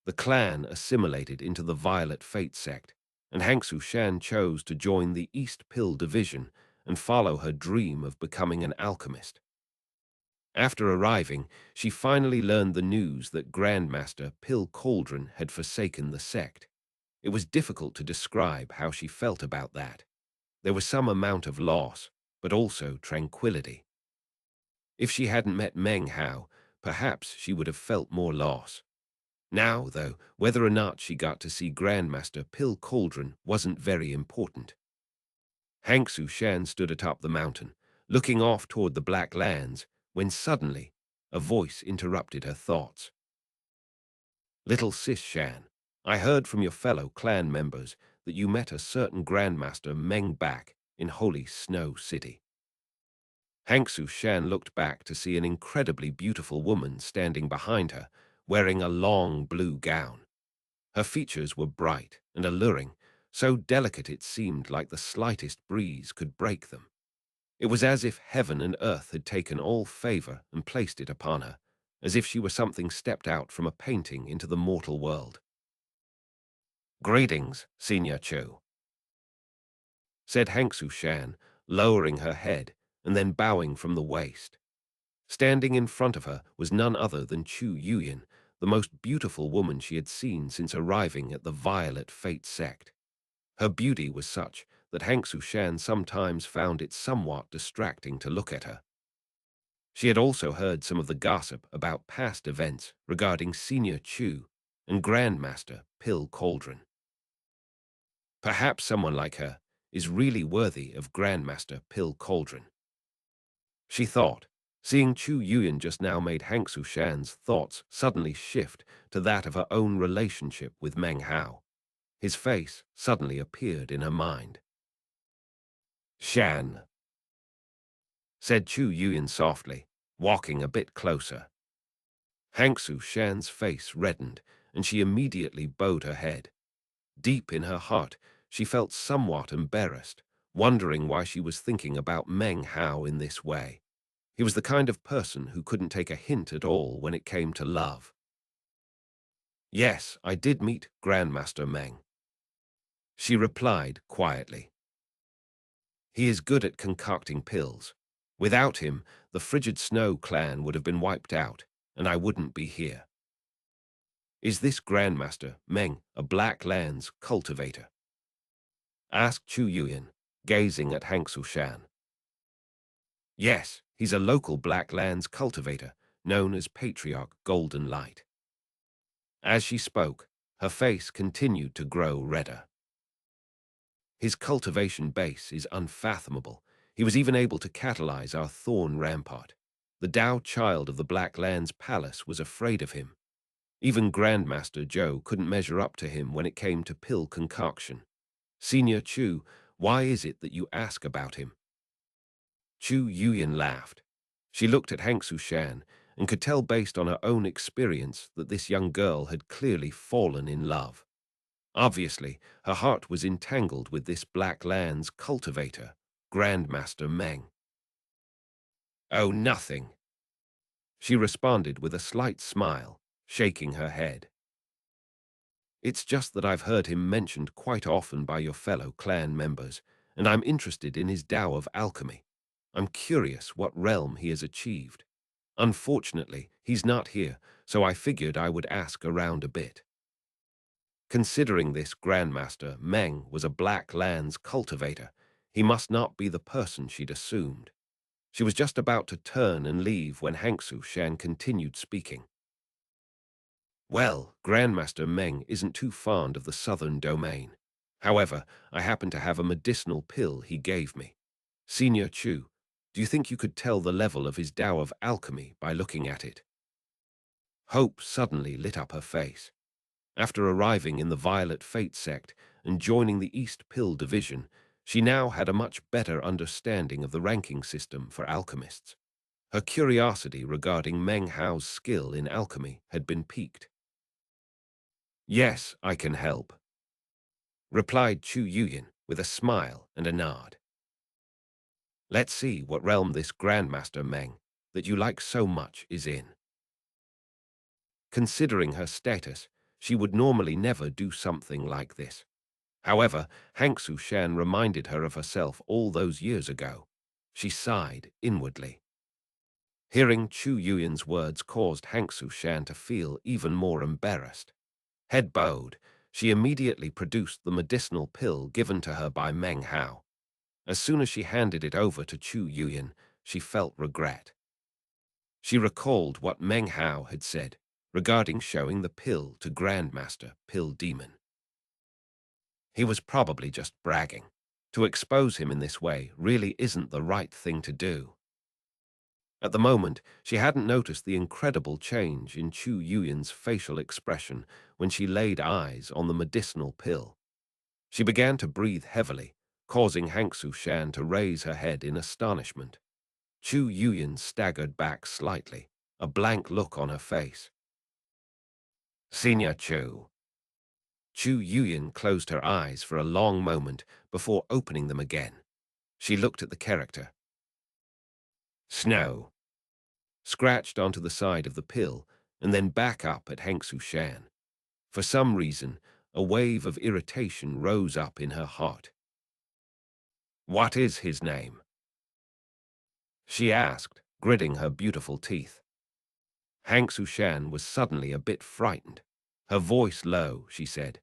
The clan assimilated into the Violet Fate sect, and xianxia chose to join the East Pill division and follow her dream of becoming an alchemist. After arriving, she finally learned the news that Grandmaster Pill Cauldron had forsaken the sect. It was difficult to describe how she felt about that. There was some amount of loss, but also tranquility. If she hadn't met Meng Hao, perhaps she would have felt more loss. Now, though, whether or not she got to see Grandmaster Pill Cauldron wasn't very important. xianxia stood atop the mountain, looking off toward the Black Lands, when suddenly a voice interrupted her thoughts. "Little sis Shan, I heard from your fellow clan members that you met a certain Grandmaster Meng back in Holy Snow City." xianxia looked back to see an incredibly beautiful woman standing behind her, wearing a long blue gown. Her features were bright and alluring, so delicate it seemed like the slightest breeze could break them. It was as if heaven and earth had taken all favor and placed it upon her, as if she were something stepped out from a painting into the mortal world. "Greetings, Senior Chu," said xianxia, lowering her head and then bowing from the waist. Standing in front of her was none other than Chu Yuyan, the most beautiful woman she had seen since arriving at the Violet Fate sect. Her beauty was such that xianxia sometimes found it somewhat distracting to look at her. She had also heard some of the gossip about past events regarding Senior Chu and Grandmaster Pill Cauldron. Perhaps someone like her is really worthy of Grandmaster Pill Cauldron, she thought. Seeing Chu Yuyan just now made xianxia's thoughts suddenly shift to that of her own relationship with Meng Hao. His face suddenly appeared in her mind. "Shan," said Chu Yuyan softly, walking a bit closer. xianxia's face reddened, and she immediately bowed her head. Deep in her heart, she felt somewhat embarrassed, wondering why she was thinking about Meng Hao in this way. He was the kind of person who couldn't take a hint at all when it came to love. "Yes, I did meet Grandmaster Meng," she replied quietly. "He is good at concocting pills. Without him, the Frigid Snow clan would have been wiped out, and I wouldn't be here." "Is this Grandmaster Meng a Black Lands cultivator?" asked Chu Yuyan, gazing at xianxia. "Yes, he's a local Black Lands cultivator, known as Patriarch Golden Light." As she spoke, her face continued to grow redder. "His cultivation base is unfathomable. He was even able to catalyze our Thorn Rampart. The Tao child of the Black Lands Palace was afraid of him. Even Grandmaster Zhou couldn't measure up to him when it came to pill concoction. Senior Chu, why is it that you ask about him?" Chu Yuyan laughed. She looked at xianxia and could tell based on her own experience that this young girl had clearly fallen in love. Obviously, her heart was entangled with this Black Lands cultivator, Grandmaster Meng. "Oh, nothing," she responded with a slight smile, shaking her head. "It's just that I've heard him mentioned quite often by your fellow clan members, and I'm interested in his Tao of alchemy. I'm curious what realm he has achieved. Unfortunately, he's not here, so I figured I would ask around a bit." Considering this Grandmaster Meng was a Black Lands cultivator, he must not be the person she'd assumed. She was just about to turn and leave when xianxia continued speaking. "Well, Grandmaster Meng isn't too fond of the southern domain. However, I happen to have a medicinal pill he gave me. Senior Chu, do you think you could tell the level of his Tao of alchemy by looking at it?" Hope suddenly lit up her face. After arriving in the Violet Fate sect and joining the East Pill division, she now had a much better understanding of the ranking system for alchemists. Her curiosity regarding Meng Hao's skill in alchemy had been piqued. "Yes, I can help," replied Chu Yuyan with a smile and a nod. Let's see what realm this Grandmaster Meng that you like so much is in. Considering her status, she would normally never do something like this. However, Hangsu Shan reminded her of herself all those years ago. She sighed inwardly. Hearing Chu Yuyan's words caused Hangsu Shan to feel even more embarrassed. Head bowed, she immediately produced the medicinal pill given to her by Meng Hao. As soon as she handed it over to Chu Yuyan, she felt regret. She recalled what Meng Hao had said regarding showing the pill to Grandmaster Pill Demon. He was probably just bragging. To expose him in this way really isn't the right thing to do. At the moment, she hadn't noticed the incredible change in Chu Yuyan's facial expression when she laid eyes on the medicinal pill. She began to breathe heavily, causing Hangsu Shan to raise her head in astonishment. Chu Yuyan staggered back slightly, a blank look on her face. Senior Chu. Chu Yuyan closed her eyes for a long moment before opening them again. She looked at the character. Snow. Scratched onto the side of the pill and then back up at Hangsu Shan. For some reason, a wave of irritation rose up in her heart. What is his name? She asked, gritting her beautiful teeth. Hangsu Shan was suddenly a bit frightened. Her voice low, she said.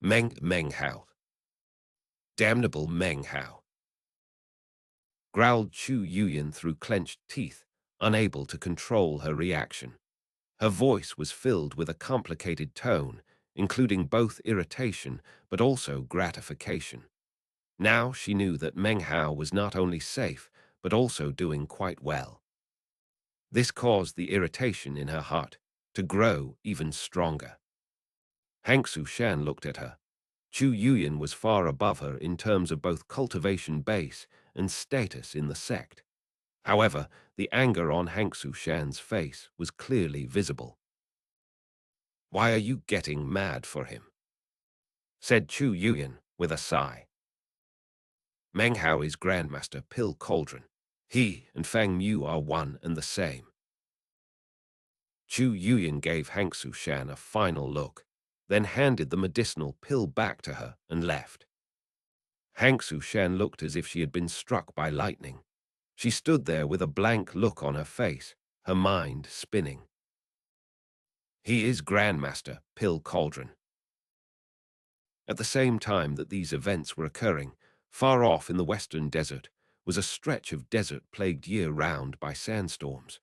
Meng Hao. Damnable Meng Hao. Growled Chu Yuyan through clenched teeth, unable to control her reaction. Her voice was filled with a complicated tone, including both irritation but also gratification. Now she knew that Meng Hao was not only safe, but also doing quite well. This caused the irritation in her heart to grow even stronger. Hangsu Shan looked at her. Chu Yuyan was far above her in terms of both cultivation base and status in the sect. However, the anger on Hangsu Shan's face was clearly visible. Why are you getting mad for him? Said Chu Yuyan with a sigh. Meng Hao is Grandmaster Pill Cauldron. He and Fang Mu are one and the same. Chu Yuyan gave Hangsu Shan a final look, then handed the medicinal pill back to her and left. Hangsu Shan looked as if she had been struck by lightning. She stood there with a blank look on her face, her mind spinning. He is Grandmaster Pill Cauldron. At the same time that these events were occurring, far off in the western desert was a stretch of desert plagued year-round by sandstorms.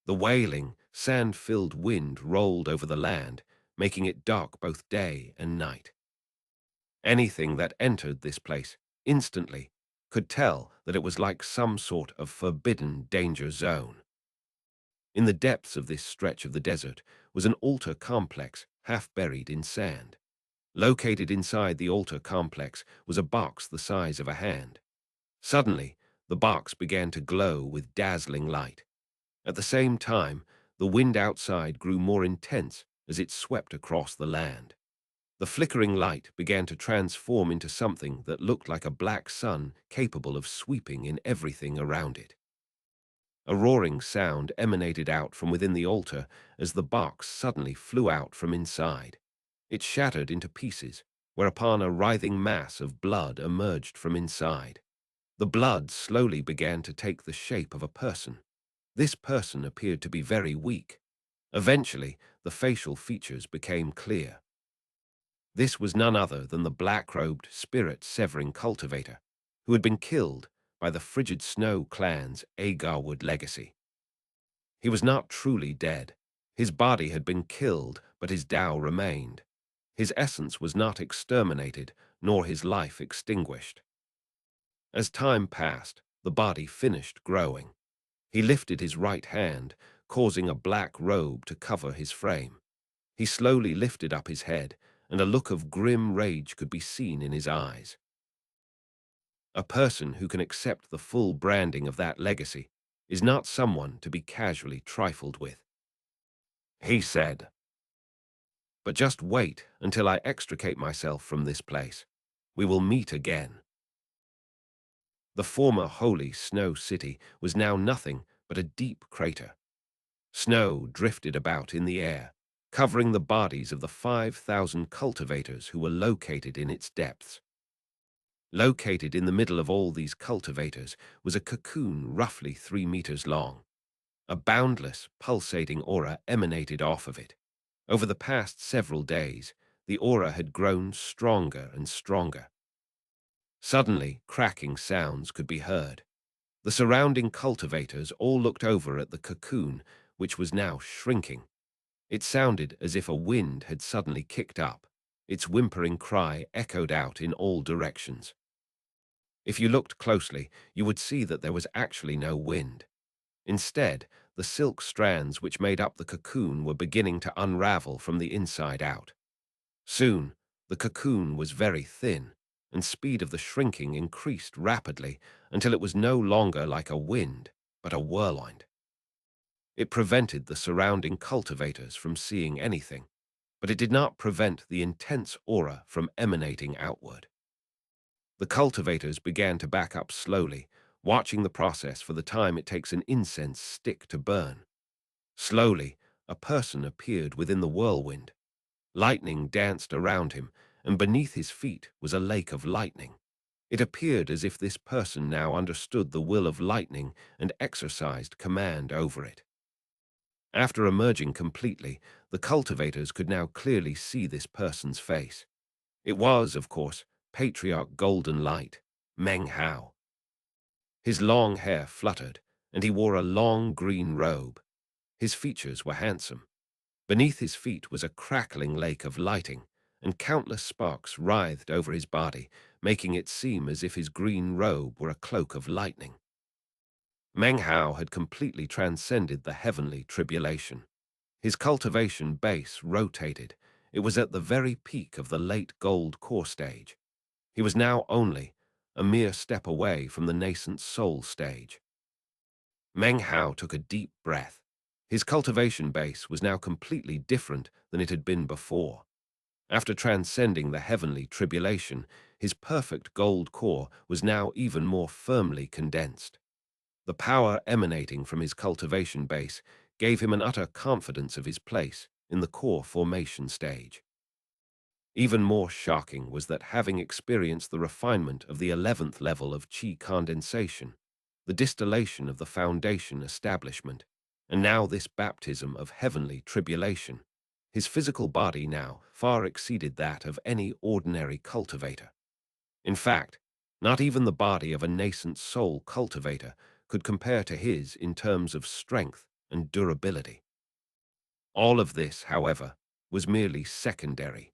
The wailing, sand-filled wind rolled over the land, making it dark both day and night. Anything that entered this place instantly could tell that it was like some sort of forbidden danger zone. In the depths of this stretch of the desert was an altar complex half buried in sand. Located inside the altar complex was a box the size of a hand. Suddenly, the box began to glow with dazzling light. At the same time, the wind outside grew more intense as it swept across the land. The flickering light began to transform into something that looked like a black sun capable of sweeping in everything around it. A roaring sound emanated out from within the altar as the box suddenly flew out from inside. It shattered into pieces, whereupon a writhing mass of blood emerged from inside. The blood slowly began to take the shape of a person. This person appeared to be very weak. Eventually, the facial features became clear. This was none other than the black-robed, spirit-severing cultivator, who had been killed by the Frigid Snow clan's Agarwood legacy. He was not truly dead. His body had been killed, but his Tao remained. His essence was not exterminated, nor his life extinguished. As time passed, the body finished growing. He lifted his right hand, causing a black robe to cover his frame. He slowly lifted up his head, and a look of grim rage could be seen in his eyes. A person who can accept the full branding of that legacy is not someone to be casually trifled with. He said, "But just wait until I extricate myself from this place. We will meet again." The former holy snow city was now nothing but a deep crater. Snow drifted about in the air, covering the bodies of the 5,000 cultivators who were located in its depths. Located in the middle of all these cultivators was a cocoon roughly 3 meters long. A boundless, pulsating aura emanated off of it. Over the past several days, the aura had grown stronger and stronger. Suddenly, cracking sounds could be heard. The surrounding cultivators all looked over at the cocoon, which was now shrinking. It sounded as if a wind had suddenly kicked up. Its whimpering cry echoed out in all directions. If you looked closely, you would see that there was actually no wind. Instead, the silk strands which made up the cocoon were beginning to unravel from the inside out. Soon, the cocoon was very thin, and speed of the shrinking increased rapidly until it was no longer like a wind, but a whirlwind. It prevented the surrounding cultivators from seeing anything, but it did not prevent the intense aura from emanating outward. The cultivators began to back up slowly, watching the process for the time it takes an incense stick to burn. Slowly, a person appeared within the whirlwind. Lightning danced around him, and beneath his feet was a lake of lightning. It appeared as if this person now understood the will of lightning and exercised command over it. After emerging completely, the cultivators could now clearly see this person's face. It was, of course, Patriarch Golden Light, Meng Hao. His long hair fluttered, and he wore a long green robe. His features were handsome. Beneath his feet was a crackling lake of lighting, and countless sparks writhed over his body, making it seem as if his green robe were a cloak of lightning. Meng Hao had completely transcended the heavenly tribulation. His cultivation base rotated. It was at the very peak of the late gold core stage. He was now only a mere step away from the nascent soul stage. Meng Hao took a deep breath. His cultivation base was now completely different than it had been before. After transcending the heavenly tribulation, his perfect gold core was now even more firmly condensed. The power emanating from his cultivation base gave him an utter confidence of his place in the core formation stage. Even more shocking was that, having experienced the refinement of the 11th level of qi condensation, the distillation of the foundation establishment, and now this baptism of heavenly tribulation, his physical body now far exceeded that of any ordinary cultivator. In fact, not even the body of a nascent soul cultivator could compare to his in terms of strength and durability. All of this, however, was merely secondary.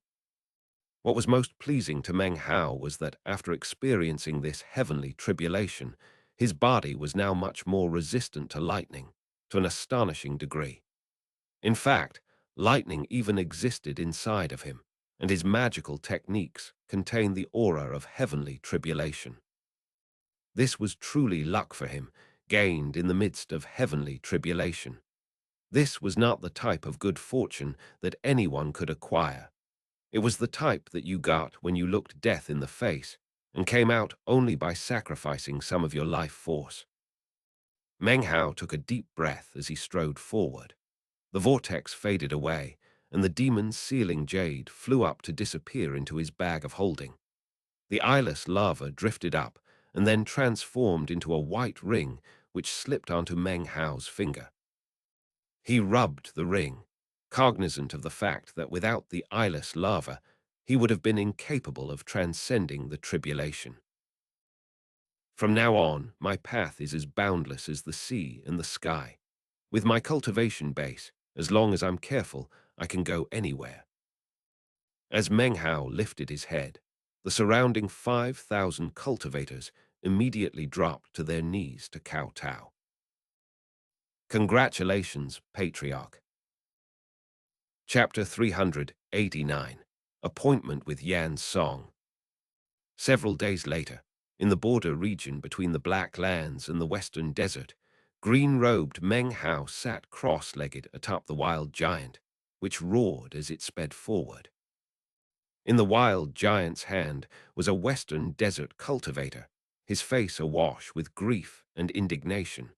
What was most pleasing to Meng Hao was that, after experiencing this heavenly tribulation, his body was now much more resistant to lightning, to an astonishing degree. In fact, lightning even existed inside of him, and his magical techniques contained the aura of heavenly tribulation. This was truly luck for him, gained in the midst of heavenly tribulation. This was not the type of good fortune that anyone could acquire. It was the type that you got when you looked death in the face and came out only by sacrificing some of your life force. Meng Hao took a deep breath as he strode forward. The vortex faded away, and the demon's sealing jade flew up to disappear into his bag of holding. The eyeless lava drifted up and then transformed into a white ring which slipped onto Meng Hao's finger. He rubbed the ring, cognizant of the fact that without the eyeless lava, he would have been incapable of transcending the tribulation. From now on, my path is as boundless as the sea and the sky. With my cultivation base, as long as I'm careful, I can go anywhere. As Meng Hao lifted his head, the surrounding 5,000 cultivators immediately dropped to their knees to kowtow. Congratulations, Patriarch. Chapter 389. Appointment with Yan Song. Several days later, in the border region between the Black Lands and the Western Desert, green-robed Meng Hao sat cross-legged atop the wild giant, which roared as it sped forward. In the wild giant's hand was a Western Desert cultivator, his face awash with grief and indignation.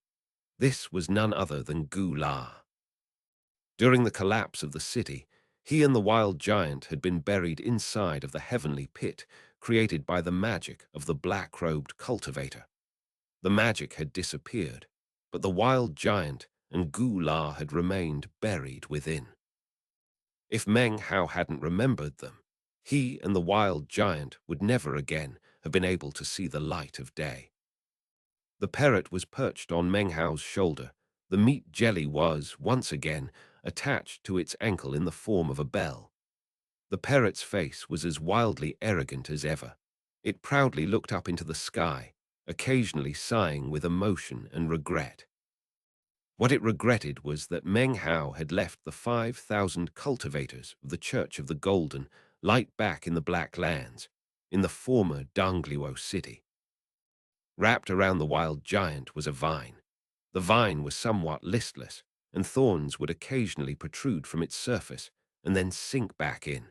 This was none other than ğŏÄÄ. During the collapse of the city, he and the wild giant had been buried inside of the heavenly pit created by the magic of the black-robed cultivator. The magic had disappeared, but the wild giant and ğŏÄÄ had remained buried within. If Meng Hao hadn't remembered them, he and the wild giant would never again have been able to see the light of day. The parrot was perched on Meng Hao's shoulder. The meat jelly was, once again, attached to its ankle in the form of a bell. The parrot's face was as wildly arrogant as ever. It proudly looked up into the sky, occasionally sighing with emotion and regret. What it regretted was that Meng Hao had left the 5,000 cultivators of the Church of the Golden Light back in the Black Lands, in the former Dongluo city. Wrapped around the wild giant was a vine. The vine was somewhat listless, and thorns would occasionally protrude from its surface and then sink back in.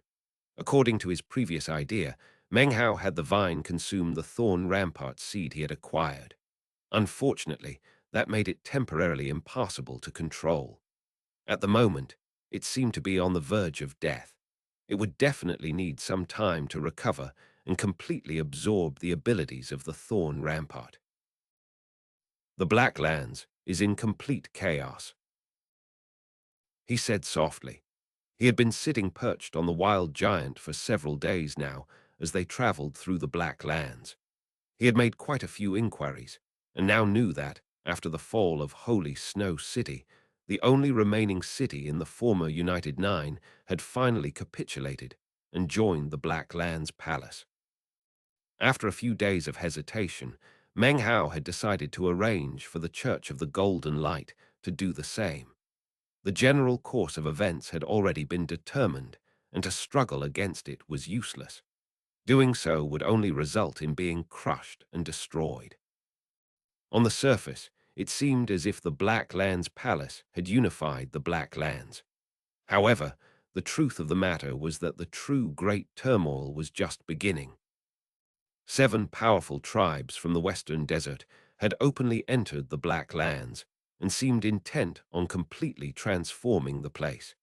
According to his previous idea, Meng Hao had the vine consume the thorn rampart seed he had acquired. Unfortunately, that made it temporarily impossible to control. At the moment, it seemed to be on the verge of death. It would definitely need some time to recover and completely absorb the abilities of the thorn rampart. The Black Lands is in complete chaos, he said softly. He had been sitting perched on the wild giant for several days now as they traveled through the Black Lands. He had made quite a few inquiries, and now knew that, after the fall of Holy Snow City, the only remaining city in the former United Nine had finally capitulated and joined the Black Lands Palace. After a few days of hesitation, Meng Hao had decided to arrange for the Church of the Golden Light to do the same. The general course of events had already been determined, and to struggle against it was useless. Doing so would only result in being crushed and destroyed. On the surface, it seemed as if the Black Lands Palace had unified the Black Lands. However, the truth of the matter was that the true great turmoil was just beginning. 7 powerful tribes from the Western Desert had openly entered the Black Lands and seemed intent on completely transforming the place.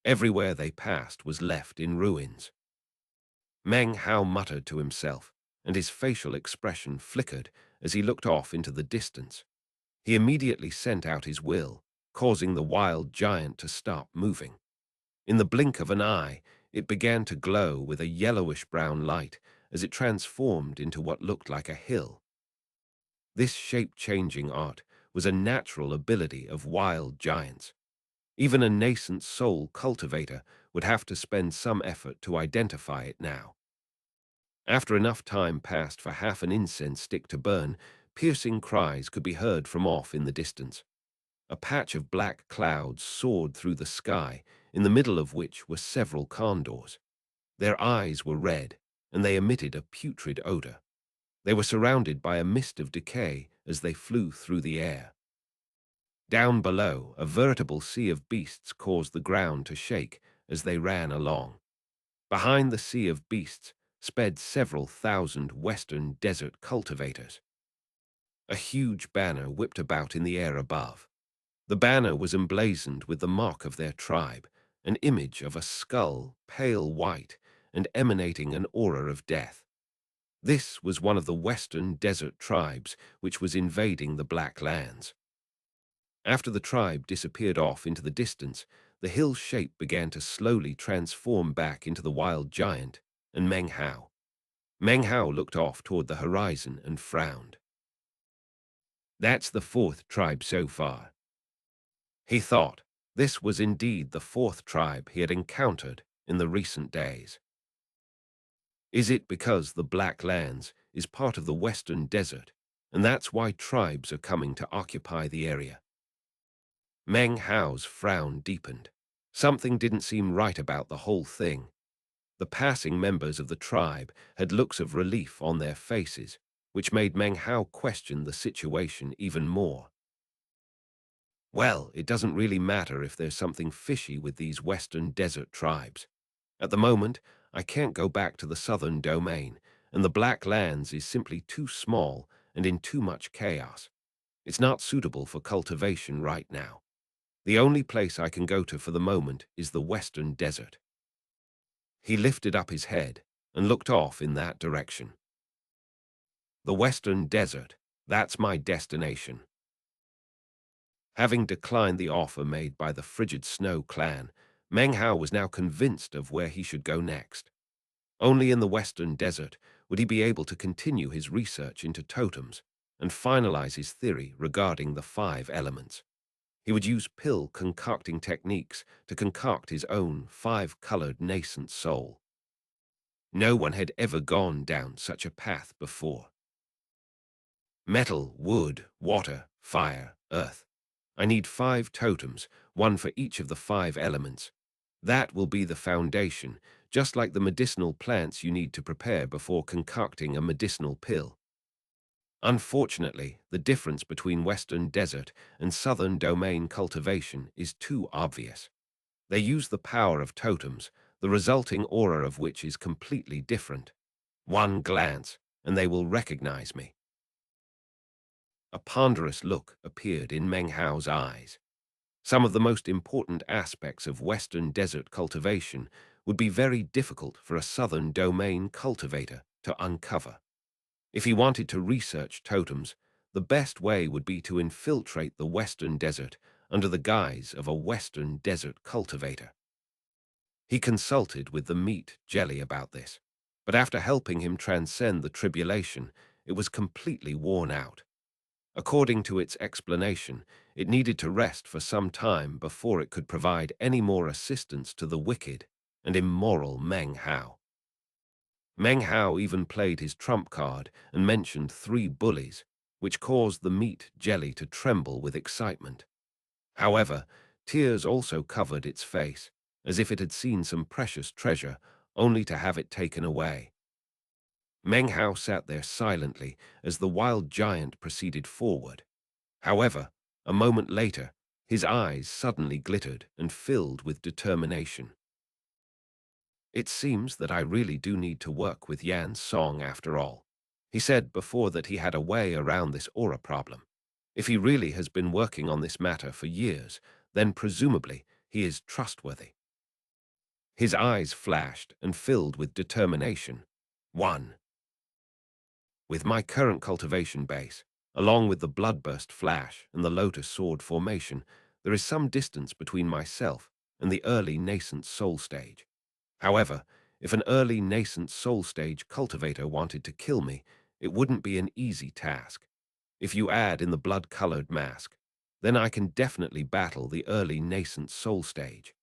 Everywhere they passed was left in ruins. Meng Hao muttered to himself, and his facial expression flickered as he looked off into the distance. He immediately sent out his will, causing the wild giant to stop moving. In the blink of an eye, it began to glow with a yellowish-brown light as it transformed into what looked like a hill. This shape-changing art was a natural ability of wild giants. Even a nascent soul cultivator would have to spend some effort to identify it now. After enough time passed for half an incense stick to burn, piercing cries could be heard from off in the distance. A patch of black clouds soared through the sky, in the middle of which were several condors. Their eyes were red, and they emitted a putrid odor. They were surrounded by a mist of decay as they flew through the air. Down below, a veritable sea of beasts caused the ground to shake as they ran along. Behind the sea of beasts sped several thousand Western Desert cultivators. A huge banner whipped about in the air above. The banner was emblazoned with the mark of their tribe, an image of a skull, pale white, and emanating an aura of death. This was one of the Western Desert tribes which was invading the Black Lands. After the tribe disappeared off into the distance, the hill shape began to slowly transform back into the wild giant and Meng Hao. Meng Hao looked off toward the horizon and frowned. That's the 4th tribe so far. He thought this was indeed the 4th tribe he had encountered in the recent days. Is it because the Black Lands is part of the Western Desert, and that's why tribes are coming to occupy the area? Meng Hao's frown deepened. Something didn't seem right about the whole thing. The passing members of the tribe had looks of relief on their faces, which made Meng Hao question the situation even more. Well, it doesn't really matter if there's something fishy with these Western Desert tribes. At the moment, I can't go back to the southern domain, and the Black Lands is simply too small and in too much chaos. It's not suitable for cultivation right now. The only place I can go to for the moment is the Western Desert." He lifted up his head and looked off in that direction. "The Western Desert, that's my destination." Having declined the offer made by the Frigid Snow clan, Meng Hao was now convinced of where he should go next. Only in the Western Desert would he be able to continue his research into totems and finalize his theory regarding the 5 elements. He would use pill concocting techniques to concoct his own 5-colored nascent soul. No one had ever gone down such a path before. Metal, wood, water, fire, earth. I need 5 totems, one for each of the 5 elements. That will be the foundation, just like the medicinal plants you need to prepare before concocting a medicinal pill. Unfortunately, the difference between Western Desert and Southern Domain cultivation is too obvious. They use the power of totems, the resulting aura of which is completely different. One glance, and they will recognize me. A ponderous look appeared in Meng Hao's eyes. Some of the most important aspects of Western Desert cultivation would be very difficult for a Southern Domain cultivator to uncover. If he wanted to research totems, the best way would be to infiltrate the Western Desert under the guise of a Western Desert cultivator. He consulted with the meat jelly about this, but after helping him transcend the tribulation, it was completely worn out. According to its explanation, it needed to rest for some time before it could provide any more assistance to the wicked and immoral Meng Hao. Meng Hao even played his trump card and mentioned 3 bullies, which caused the meat jelly to tremble with excitement. However, tears also covered its face, as if it had seen some precious treasure, only to have it taken away. Meng Hao sat there silently as the wild giant proceeded forward. However, a moment later, his eyes suddenly glittered and filled with determination. "It seems that I really do need to work with Yan's song after all." He said before that he had a way around this aura problem. If he really has been working on this matter for years, then presumably he is trustworthy. His eyes flashed and filled with determination. 1. With my current cultivation base, along with the Bloodburst Flash and the Lotus Sword formation, there is some distance between myself and the early nascent soul stage. However, if an early nascent soul stage cultivator wanted to kill me, it wouldn't be an easy task. If you add in the blood-colored mask, then I can definitely battle the early nascent soul stage.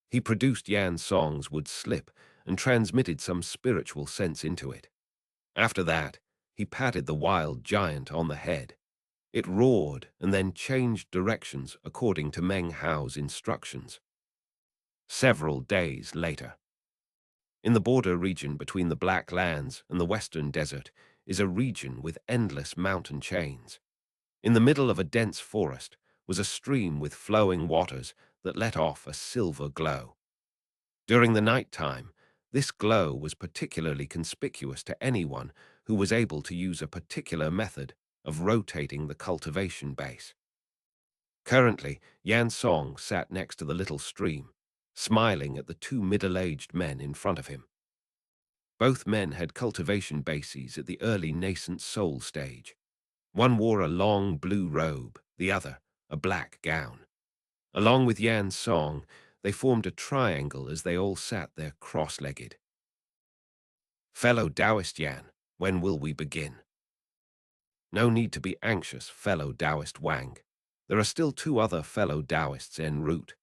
He produced Yan's songs would slip and transmitted some spiritual sense into it. After that, he patted the wild giant on the head. It roared and then changed directions according to Meng Hao's instructions. Several days later. In the border region between the Black Lands and the Western Desert is a region with endless mountain chains. In the middle of a dense forest was a stream with flowing waters that let off a silver glow. During the night time, this glow was particularly conspicuous to anyone who was able to use a particular method of rotating the cultivation base. Currently, Yan Song sat next to the little stream, smiling at the 2 middle-aged men in front of him. Both men had cultivation bases at the early nascent soul stage. One wore a long blue robe, the other a black gown. Along with Yan's song, they formed a triangle as they all sat there cross-legged. "Fellow Taoist Yan, when will we begin?" "No need to be anxious, fellow Taoist Wang. There are still 2 other fellow Taoists en route.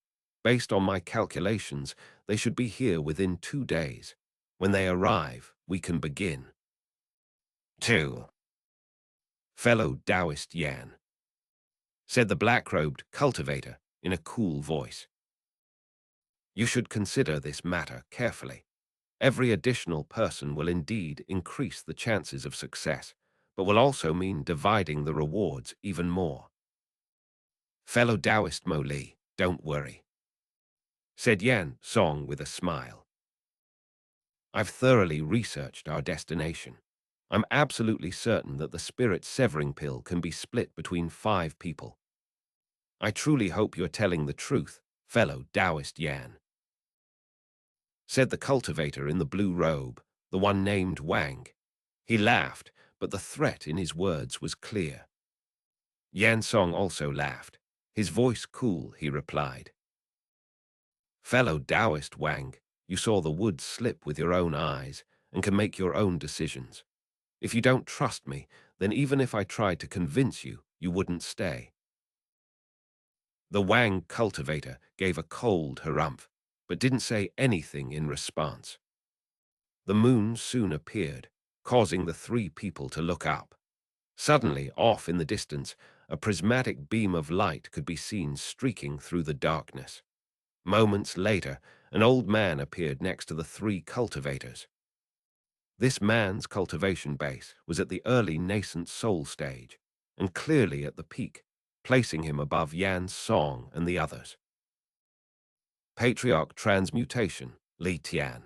Based on my calculations, they should be here within 2 days. When they arrive, we can begin." 2. "Fellow Taoist Yan," said the black-robed cultivator in a cool voice. "You should consider this matter carefully. Every additional person will indeed increase the chances of success, but will also mean dividing the rewards even more. Fellow Taoist Mo Li, don't worry," said Yan Song with a smile. I've thoroughly researched our destination. I'm absolutely certain that the spirit severing pill can be split between 5 people. I truly hope you're telling the truth, fellow Taoist Yan, said the cultivator in the blue robe, the one named Wang. He laughed, but the threat in his words was clear. Yan Song also laughed. His voice cool, he replied. Fellow Taoist Wang, you saw the woods slip with your own eyes and can make your own decisions. If you don't trust me, then even if I tried to convince you, you wouldn't stay. The Wang cultivator gave a cold harumph, but didn't say anything in response. The moon soon appeared, causing the 3 people to look up. Suddenly, off in the distance, a prismatic beam of light could be seen streaking through the darkness. Moments later, an old man appeared next to the 3 cultivators. This man's cultivation base was at the early nascent soul stage, and clearly at the peak, placing him above Yan's song and the others. Patriarch Transmutation, Li Tian,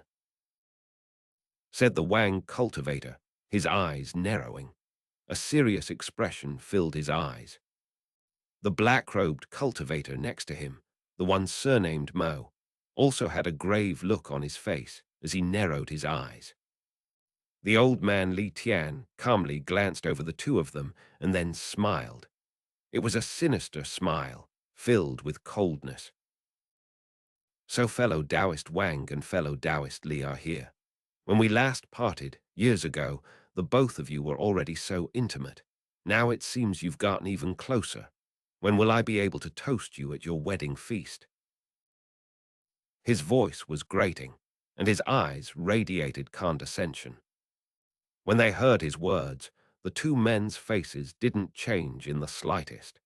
said the Wang cultivator, his eyes narrowing. A serious expression filled his eyes. The black-robed cultivator next to him, the one surnamed Mo, also had a grave look on his face as he narrowed his eyes. The old man Li Tian calmly glanced over the 2 of them and then smiled. It was a sinister smile, filled with coldness. So fellow Taoist Wang and fellow Taoist Li are here. When we last parted, years ago, the both of you were already so intimate. Now it seems you've gotten even closer. When will I be able to toast you at your wedding feast? His voice was grating, and his eyes radiated condescension. When they heard his words, the 2 men's faces didn't change in the slightest.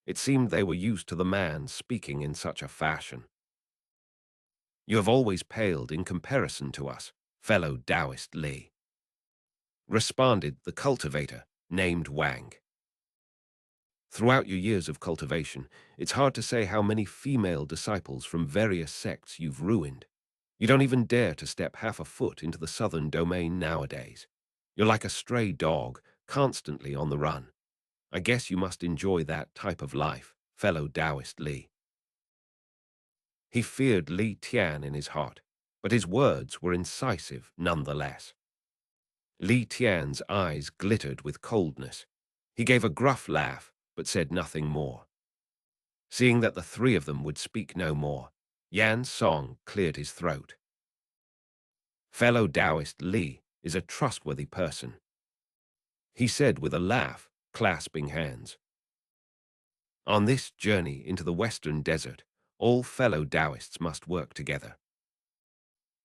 It seemed they were used to the man speaking in such a fashion. You have always paled in comparison to us, fellow Taoist Li, responded the cultivator, named Wang. Throughout your years of cultivation, it's hard to say how many female disciples from various sects you've ruined. You don't even dare to step half a foot into the southern domain nowadays. You're like a stray dog, constantly on the run. I guess you must enjoy that type of life, fellow Taoist Li. He feared Li Tian in his heart, but his words were incisive nonetheless. Li Tian's eyes glittered with coldness. He gave a gruff laugh, but said nothing more. Seeing that the 3 of them would speak no more, Yan Song cleared his throat. Fellow Taoist Li is a trustworthy person, he said with a laugh, clasping hands. On this journey into the western desert, all fellow Taoists must work together.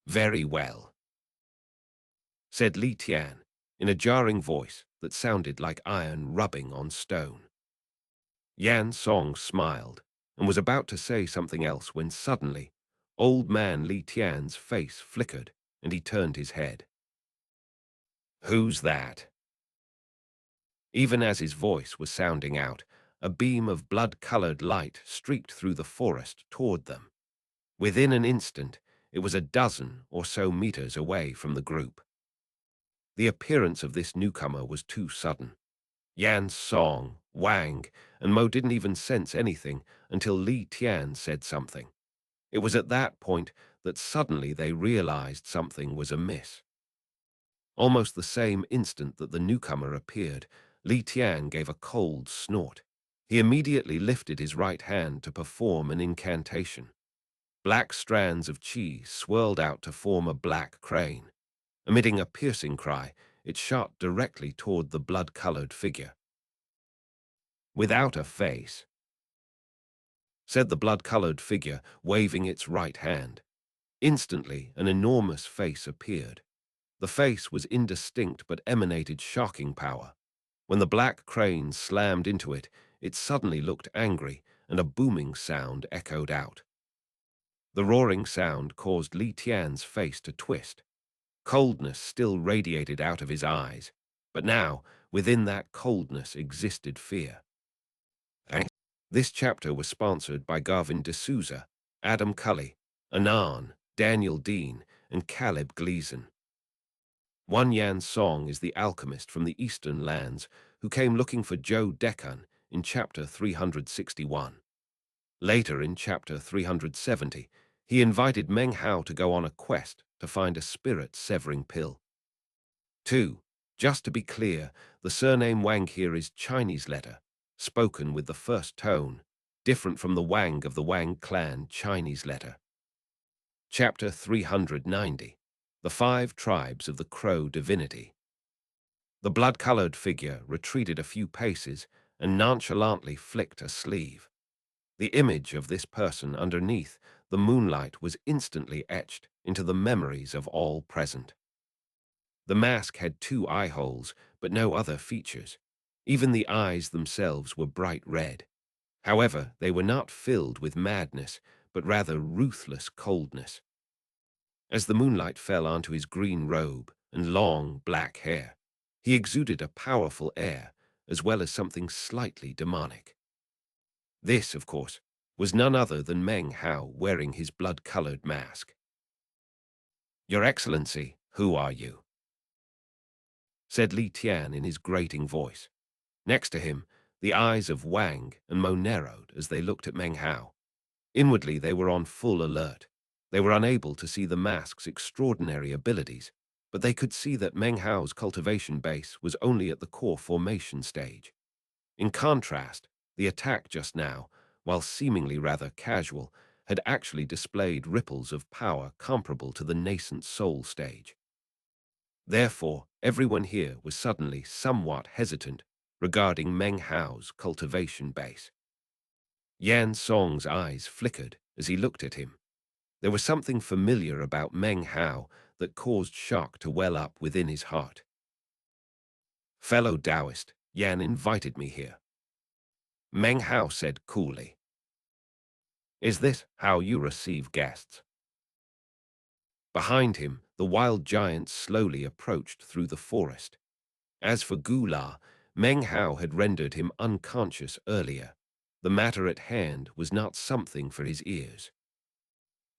Very well, said Li Tian in a jarring voice that sounded like iron rubbing on stone. Yan Song smiled and was about to say something else when suddenly, old man Li Tian's face flickered and he turned his head. Who's that? Even as his voice was sounding out, a beam of blood-colored light streaked through the forest toward them. Within an instant, it was a dozen or so meters away from the group. The appearance of this newcomer was too sudden. Yan Song, Wang, and Mo didn't even sense anything until Li Tian said something. It was at that point that suddenly they realized something was amiss. Almost the same instant that the newcomer appeared, Li Tian gave a cold snort. He immediately lifted his right hand to perform an incantation. Black strands of qi swirled out to form a black crane. Emitting a piercing cry, it shot directly toward the blood-colored figure. Without a face, said the blood-colored figure, waving its right hand. Instantly, an enormous face appeared. The face was indistinct but emanated shocking power. When the black crane slammed into it, it suddenly looked angry, and a booming sound echoed out. The roaring sound caused Li Tian's face to twist. Coldness still radiated out of his eyes, but now, within that coldness existed fear. This chapter was sponsored by Garvin D'Souza, Adam Cully, Anan, Daniel Dean, and Caleb Gleason. One Yan Song is the alchemist from the eastern lands who came looking for Zhou Dekan in chapter 361. Later, in chapter 370, he invited Meng Hao to go on a quest to find a spirit-severing pill. 2. Just to be clear, the surname Wang here is Chinese letter, spoken with the first tone, different from the Wang of the Wang clan Chinese letter. Chapter 390. The Five Tribes of the Crow Divinity. The blood-colored figure retreated a few paces and nonchalantly flicked a sleeve. The image of this person underneath the moonlight was instantly etched into the memories of all present. The mask had two eye holes, but no other features. Even the eyes themselves were bright red. However, they were not filled with madness, but rather ruthless coldness. As the moonlight fell onto his green robe and long black hair, he exuded a powerful air, as well as something slightly demonic. This, of course, was none other than Meng Hao wearing his blood-colored mask. "Your Excellency, who are you?" said Li Tian in his grating voice. Next to him, the eyes of Wang and Mo narrowed as they looked at Meng Hao. Inwardly, they were on full alert. They were unable to see the mask's extraordinary abilities, but they could see that Meng Hao's cultivation base was only at the core formation stage. In contrast, the attack just now, while seemingly rather casual, had actually displayed ripples of power comparable to the nascent soul stage. Therefore, everyone here was suddenly somewhat hesitant regarding Meng Hao's cultivation base. Yan Song's eyes flickered as he looked at him. There was something familiar about Meng Hao that caused shock to well up within his heart. "Fellow Taoist, Yan invited me here," Meng Hao said coolly. "Is this how you receive guests?" Behind him, the wild giant slowly approached through the forest. As for Gu La, Meng Hao had rendered him unconscious earlier. The matter at hand was not something for his ears.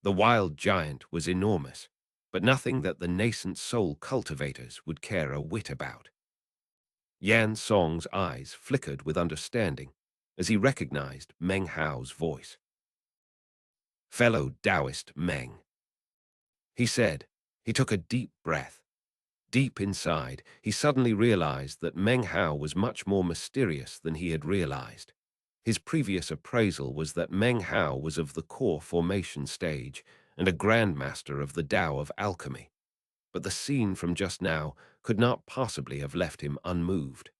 The wild giant was enormous, but nothing that the nascent soul cultivators would care a whit about. Yan Song's eyes flickered with understanding as he recognized Meng Hao's voice. "Fellow Taoist Meng," he said. He took a deep breath. Deep inside, he suddenly realized that Meng Hao was much more mysterious than he had realized. His previous appraisal was that Meng Hao was of the core formation stage and a grandmaster of the Tao of alchemy. But the scene from just now could not possibly have left him unmoved.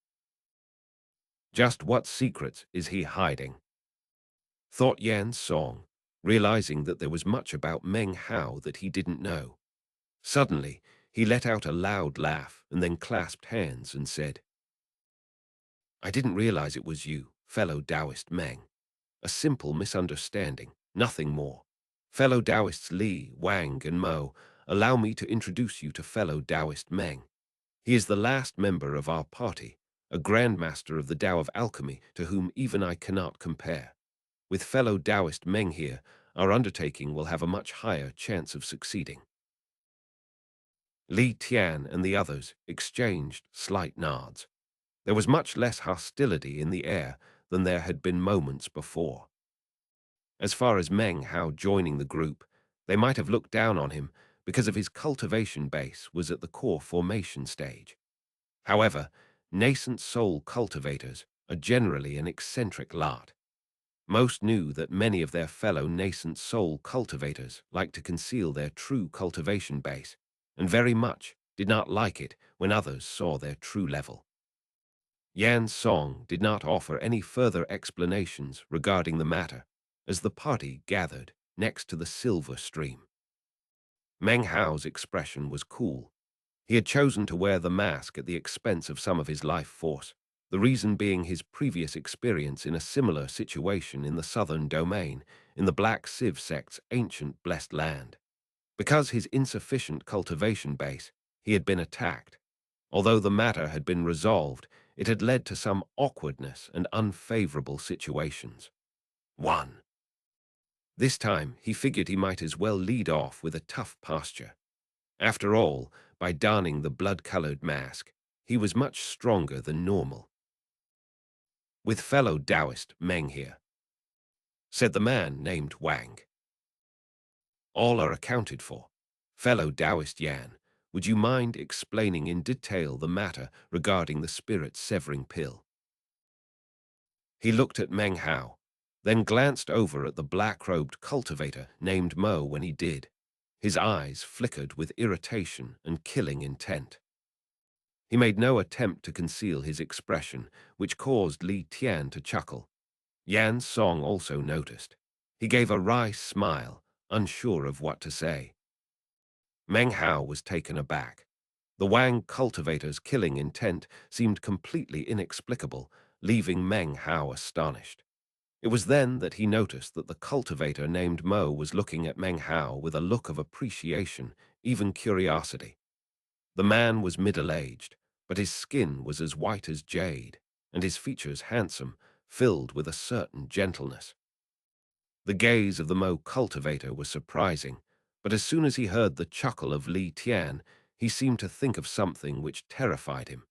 Just what secrets is he hiding? Thought Yan Song, realizing that there was much about Meng Hao that he didn't know. Suddenly, he let out a loud laugh and then clasped hands and said, "I didn't realize it was you, fellow Taoist Meng. A simple misunderstanding, nothing more. Fellow Taoists Li, Wang, and Mo, allow me to introduce you to fellow Taoist Meng. He is the last member of our party, a grandmaster of the Tao of alchemy to whom even I cannot compare. With fellow Taoist Meng here, our undertaking will have a much higher chance of succeeding." Li Tian and the others exchanged slight nods. There was much less hostility in the air than there had been moments before. As far as Meng Hao joining the group, they might have looked down on him because of his cultivation base was at the core formation stage. However, nascent soul cultivators are generally an eccentric lot. Most knew that many of their fellow nascent soul cultivators like to conceal their true cultivation base, and very much did not like it when others saw their true level. Yan Song did not offer any further explanations regarding the matter as the party gathered next to the silver stream. Meng Hao's expression was cool. He had chosen to wear the mask at the expense of some of his life force, the reason being his previous experience in a similar situation in the southern domain, in the Black Civ sect's ancient blessed land. Because his insufficient cultivation base, he had been attacked. Although the matter had been resolved, it had led to some awkwardness and unfavorable situations. 1. This time, he figured he might as well lead off with a tough posture. After all, by donning the blood-colored mask, he was much stronger than normal. "With fellow Taoist Meng here," said the man named Wang. "All are accounted for. Fellow Taoist Yan, would you mind explaining in detail the matter regarding the spirit-severing pill?" He looked at Meng Hao, then glanced over at the black-robed cultivator named Mo when he did. His eyes flickered with irritation and killing intent. He made no attempt to conceal his expression, which caused Li Tian to chuckle. Yan Song also noticed. He gave a wry smile, unsure of what to say. Meng Hao was taken aback. The Wang cultivator's killing intent seemed completely inexplicable, leaving Meng Hao astonished. It was then that he noticed that the cultivator named Mo was looking at Meng Hao with a look of appreciation, even curiosity. The man was middle-aged, but his skin was as white as jade, and his features handsome, filled with a certain gentleness. The gaze of the Mo cultivator was surprising, but as soon as he heard the chuckle of Li Tian, he seemed to think of something which terrified him.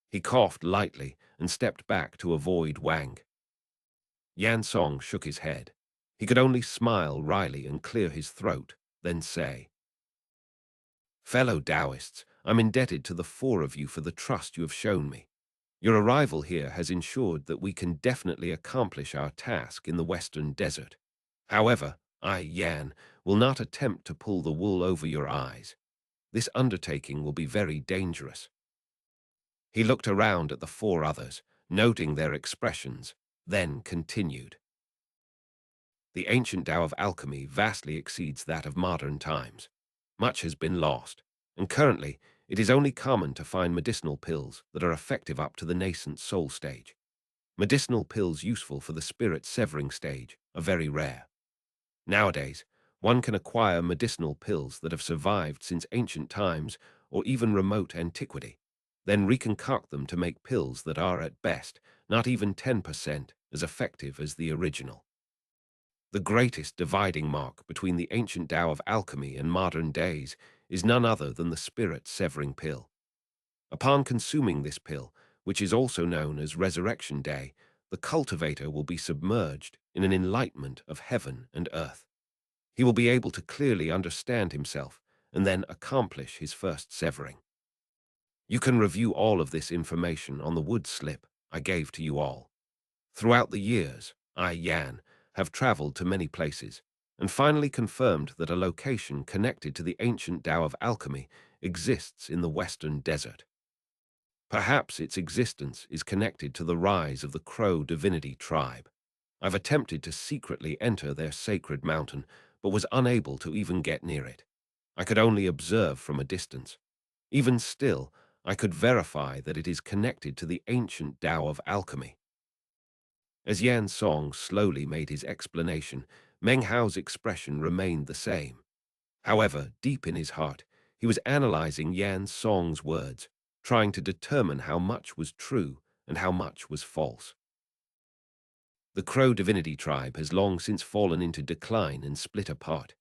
He coughed lightly and stepped back to avoid Wang. Yan Song shook his head. He could only smile wryly and clear his throat, then say, "Fellow Taoists, I'm indebted to the four of you for the trust you have shown me. Your arrival here has ensured that we can definitely accomplish our task in the Western Desert. However, I, Yan, will not attempt to pull the wool over your eyes. This undertaking will be very dangerous." He looked around at the four others, noting their expressions, then continued. "The ancient Tao of alchemy vastly exceeds that of modern times. Much has been lost, and currently it is only common to find medicinal pills that are effective up to the nascent soul stage. Medicinal pills useful for the spirit-severing stage are very rare. Nowadays, one can acquire medicinal pills that have survived since ancient times or even remote antiquity, then reconcoct them to make pills that are, at best, not even 10% as effective as the original. The greatest dividing mark between the ancient Tao of alchemy and modern days is none other than the spirit-severing pill. Upon consuming this pill, which is also known as Resurrection Day, the cultivator will be submerged in an enlightenment of heaven and earth. He will be able to clearly understand himself and then accomplish his first severing. You can review all of this information on the wood slip I gave to you all. Throughout the years, I, Yan, have traveled to many places and finally confirmed that a location connected to the ancient Tao of alchemy exists in the Western Desert. Perhaps its existence is connected to the rise of the Crow divinity tribe. I've attempted to secretly enter their sacred mountain, but was unable to even get near it. I could only observe from a distance. Even still, I could verify that it is connected to the ancient Tao of alchemy. As Yan Song slowly made his explanation, Meng Hao's expression remained the same. However, deep in his heart, he was analyzing Yan Song's words, trying to determine how much was true and how much was false. The Crow divinity tribe has long since fallen into decline and split apart.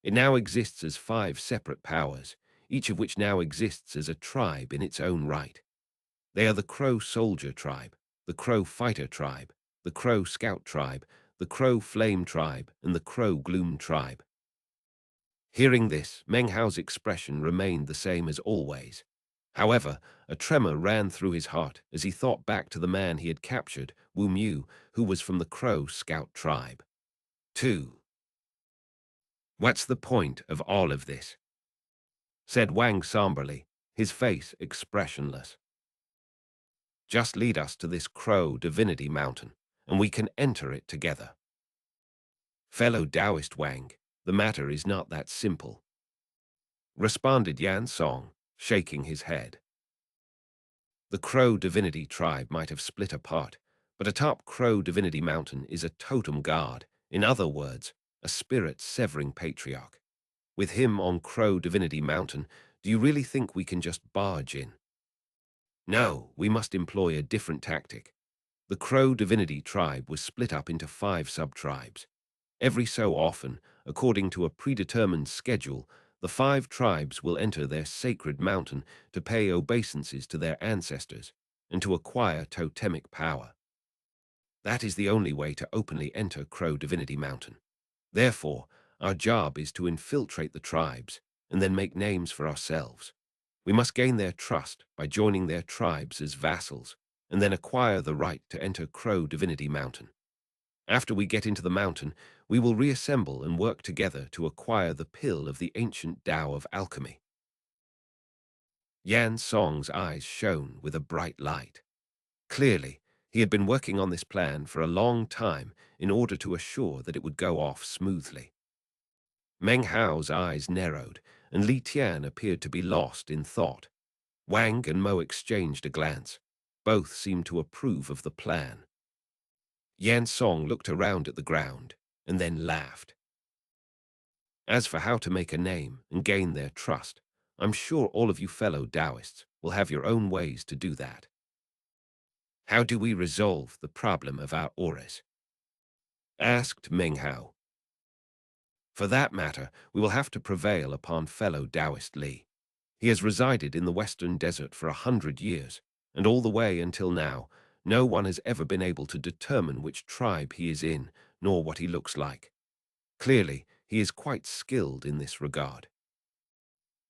It now exists as 5 separate powers, each of which now exists as a tribe in its own right. They are the Crow soldier tribe, the Crow fighter tribe, the Crow scout tribe, the Crow flame tribe, and the Crow gloom tribe. Hearing this, Meng Hao's expression remained the same as always. However, a tremor ran through his heart as he thought back to the man he had captured, Wu Mu, who was from the Crow scout tribe. 2. "What's the point of all of this?" said Wang somberly, his face expressionless. "Just lead us to this Crow divinity mountain, and we can enter it together." "Fellow Taoist Wang, the matter is not that simple," responded Yan Song, shaking his head. The Crow divinity tribe might have split apart, but atop Crow divinity mountain is a totem god, in other words, a spirit-severing patriarch. With him on Crow divinity mountain, do you really think we can just barge in? No, we must employ a different tactic. The Crow divinity tribe was split up into 5 sub-tribes. Every so often, according to a predetermined schedule, the 5 tribes will enter their sacred mountain to pay obeisances to their ancestors and to acquire totemic power. That is the only way to openly enter Crow Divinity Mountain. Therefore, our job is to infiltrate the tribes and then make names for ourselves. We must gain their trust by joining their tribes as vassals and then acquire the right to enter Crow Divinity Mountain. After we get into the mountain, we will reassemble and work together to acquire the pill of the ancient Tao of alchemy. Yan Song's eyes shone with a bright light. Clearly, he had been working on this plan for a long time in order to assure that it would go off smoothly. Meng Hao's eyes narrowed, and Li Tian appeared to be lost in thought. Wang and Mo exchanged a glance. Both seemed to approve of the plan. Yan Song looked around at the ground and then laughed. As for how to make a name and gain their trust, I'm sure all of you fellow Taoists will have your own ways to do that. How do we resolve the problem of our auras? Asked Meng Hao. For that matter, we will have to prevail upon fellow Taoist Li. He has resided in the Western Desert for 100 years, and all the way until now, no one has ever been able to determine which tribe he is in, nor what he looks like. Clearly, he is quite skilled in this regard.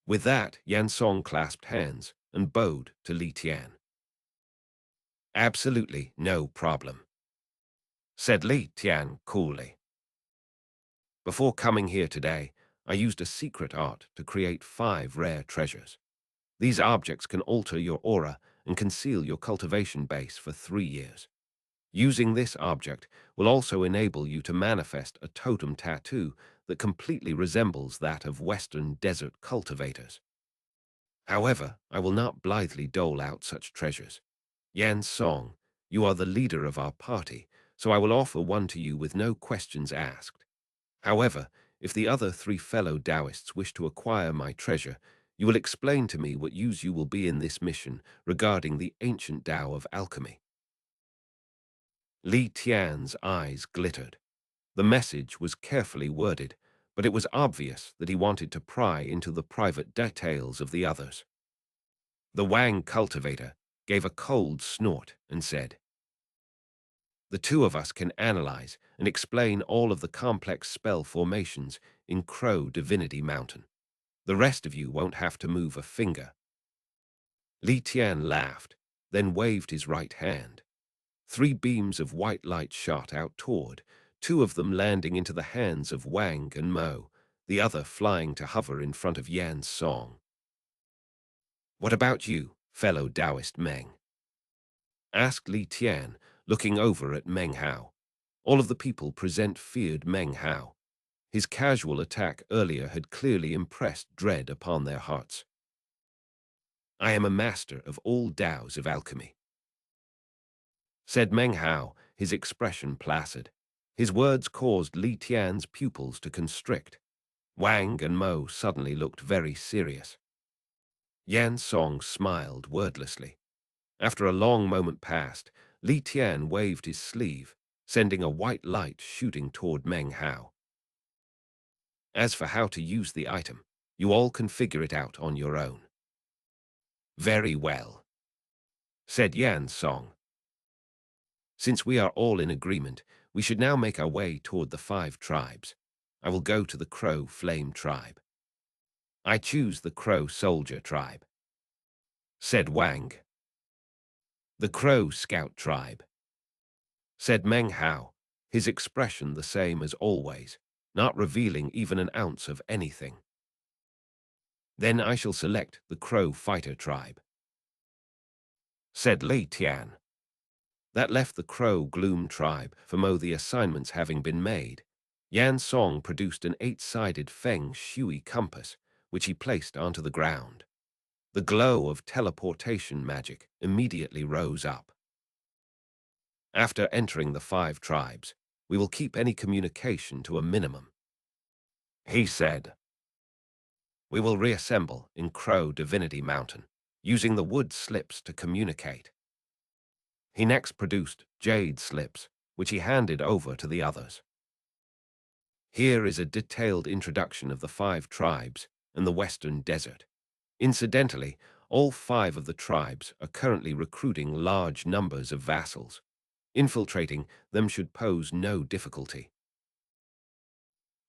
With that, Yan Song clasped hands and bowed to Li Tian. Absolutely no problem, said Li Tian coolly. Before coming here today, I used a secret art to create 5 rare treasures. These objects can alter your aura and conceal your cultivation base for 3 years. Using this object will also enable you to manifest a totem tattoo that completely resembles that of Western desert cultivators. However, I will not blithely dole out such treasures. Yan Song, you are the leader of our party, so I will offer one to you with no questions asked. However, if the other 3 fellow Taoists wish to acquire my treasure, you will explain to me what use you will be in this mission regarding the ancient Tao of alchemy. Li Tian's eyes glittered. The message was carefully worded, but it was obvious that he wanted to pry into the private details of the others. The Wang cultivator gave a cold snort and said, "The 2 of us can analyze and explain all of the complex spell formations in Crow Divinity Mountain. The rest of you won't have to move a finger." Li Tian laughed, then waved his right hand. 3 beams of white light shot out toward, 2 of them landing into the hands of Wang and Mo, the other flying to hover in front of Yan Song. "What about you, fellow Taoist Meng?" asked Li Tian, looking over at Meng Hao. All of the people present feared Meng Hao. His casual attack earlier had clearly impressed dread upon their hearts. "I am a master of all Taos of alchemy," said Meng Hao, his expression placid. His words caused Li Tian's pupils to constrict. Wang and Mo suddenly looked very serious. Yan Song smiled wordlessly. After a long moment passed, Li Tian waved his sleeve, sending a white light shooting toward Meng Hao. "As for how to use the item, you all can figure it out on your own." "Very well," said Yan Song. "Since we are all in agreement, we should now make our way toward the 5 tribes. I will go to the Crow Flame tribe." "I choose the Crow Soldier tribe," said Wang. "The Crow Scout tribe," said Meng Hao, his expression the same as always, not revealing even an ounce of anything. "Then I shall select the Crow Fighter tribe," said Li Tian. That left the Crow Gloom tribe, for Mo the assignments having been made. Yan Song produced an 8-sided feng shui compass, which he placed onto the ground. The glow of teleportation magic immediately rose up. "After entering the 5 tribes, we will keep any communication to a minimum," he said. "We will reassemble in Crow Divinity Mountain, using the wood slips to communicate." He next produced jade slips, which he handed over to the others. "Here is a detailed introduction of the 5 tribes and the Western Desert. Incidentally, all 5 of the tribes are currently recruiting large numbers of vassals. Infiltrating them should pose no difficulty.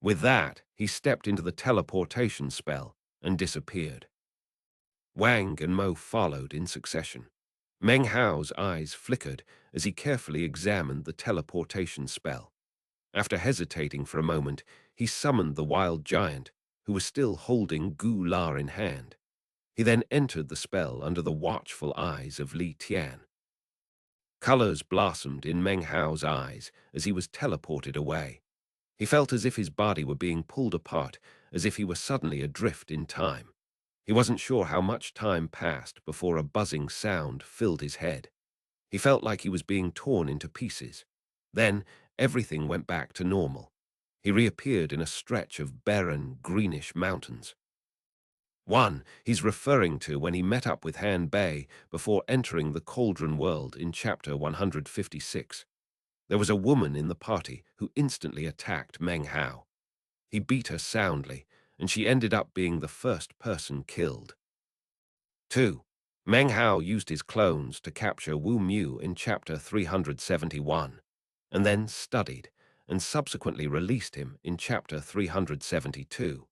With that, he stepped into the teleportation spell and disappeared. Wang and Mo followed in succession. Meng Hao's eyes flickered as he carefully examined the teleportation spell. After hesitating for a moment, he summoned the wild giant, who was still holding Gu La in hand. He then entered the spell under the watchful eyes of Li Tian. Colors blossomed in Meng Hao's eyes as he was teleported away. He felt as if his body were being pulled apart, as if he were suddenly adrift in time. He wasn't sure how much time passed before a buzzing sound filled his head. He felt like he was being torn into pieces. Then everything went back to normal. He reappeared in a stretch of barren, greenish mountains. One he's referring to when he met up with Han Bei before entering the Cauldron World in chapter 156. There was a woman in the party who instantly attacked Meng Hao. He beat her soundly, and she ended up being the first person killed. 2. Meng Hao used his clones to capture Wu Mu in chapter 371, and then studied and subsequently released him in chapter 372.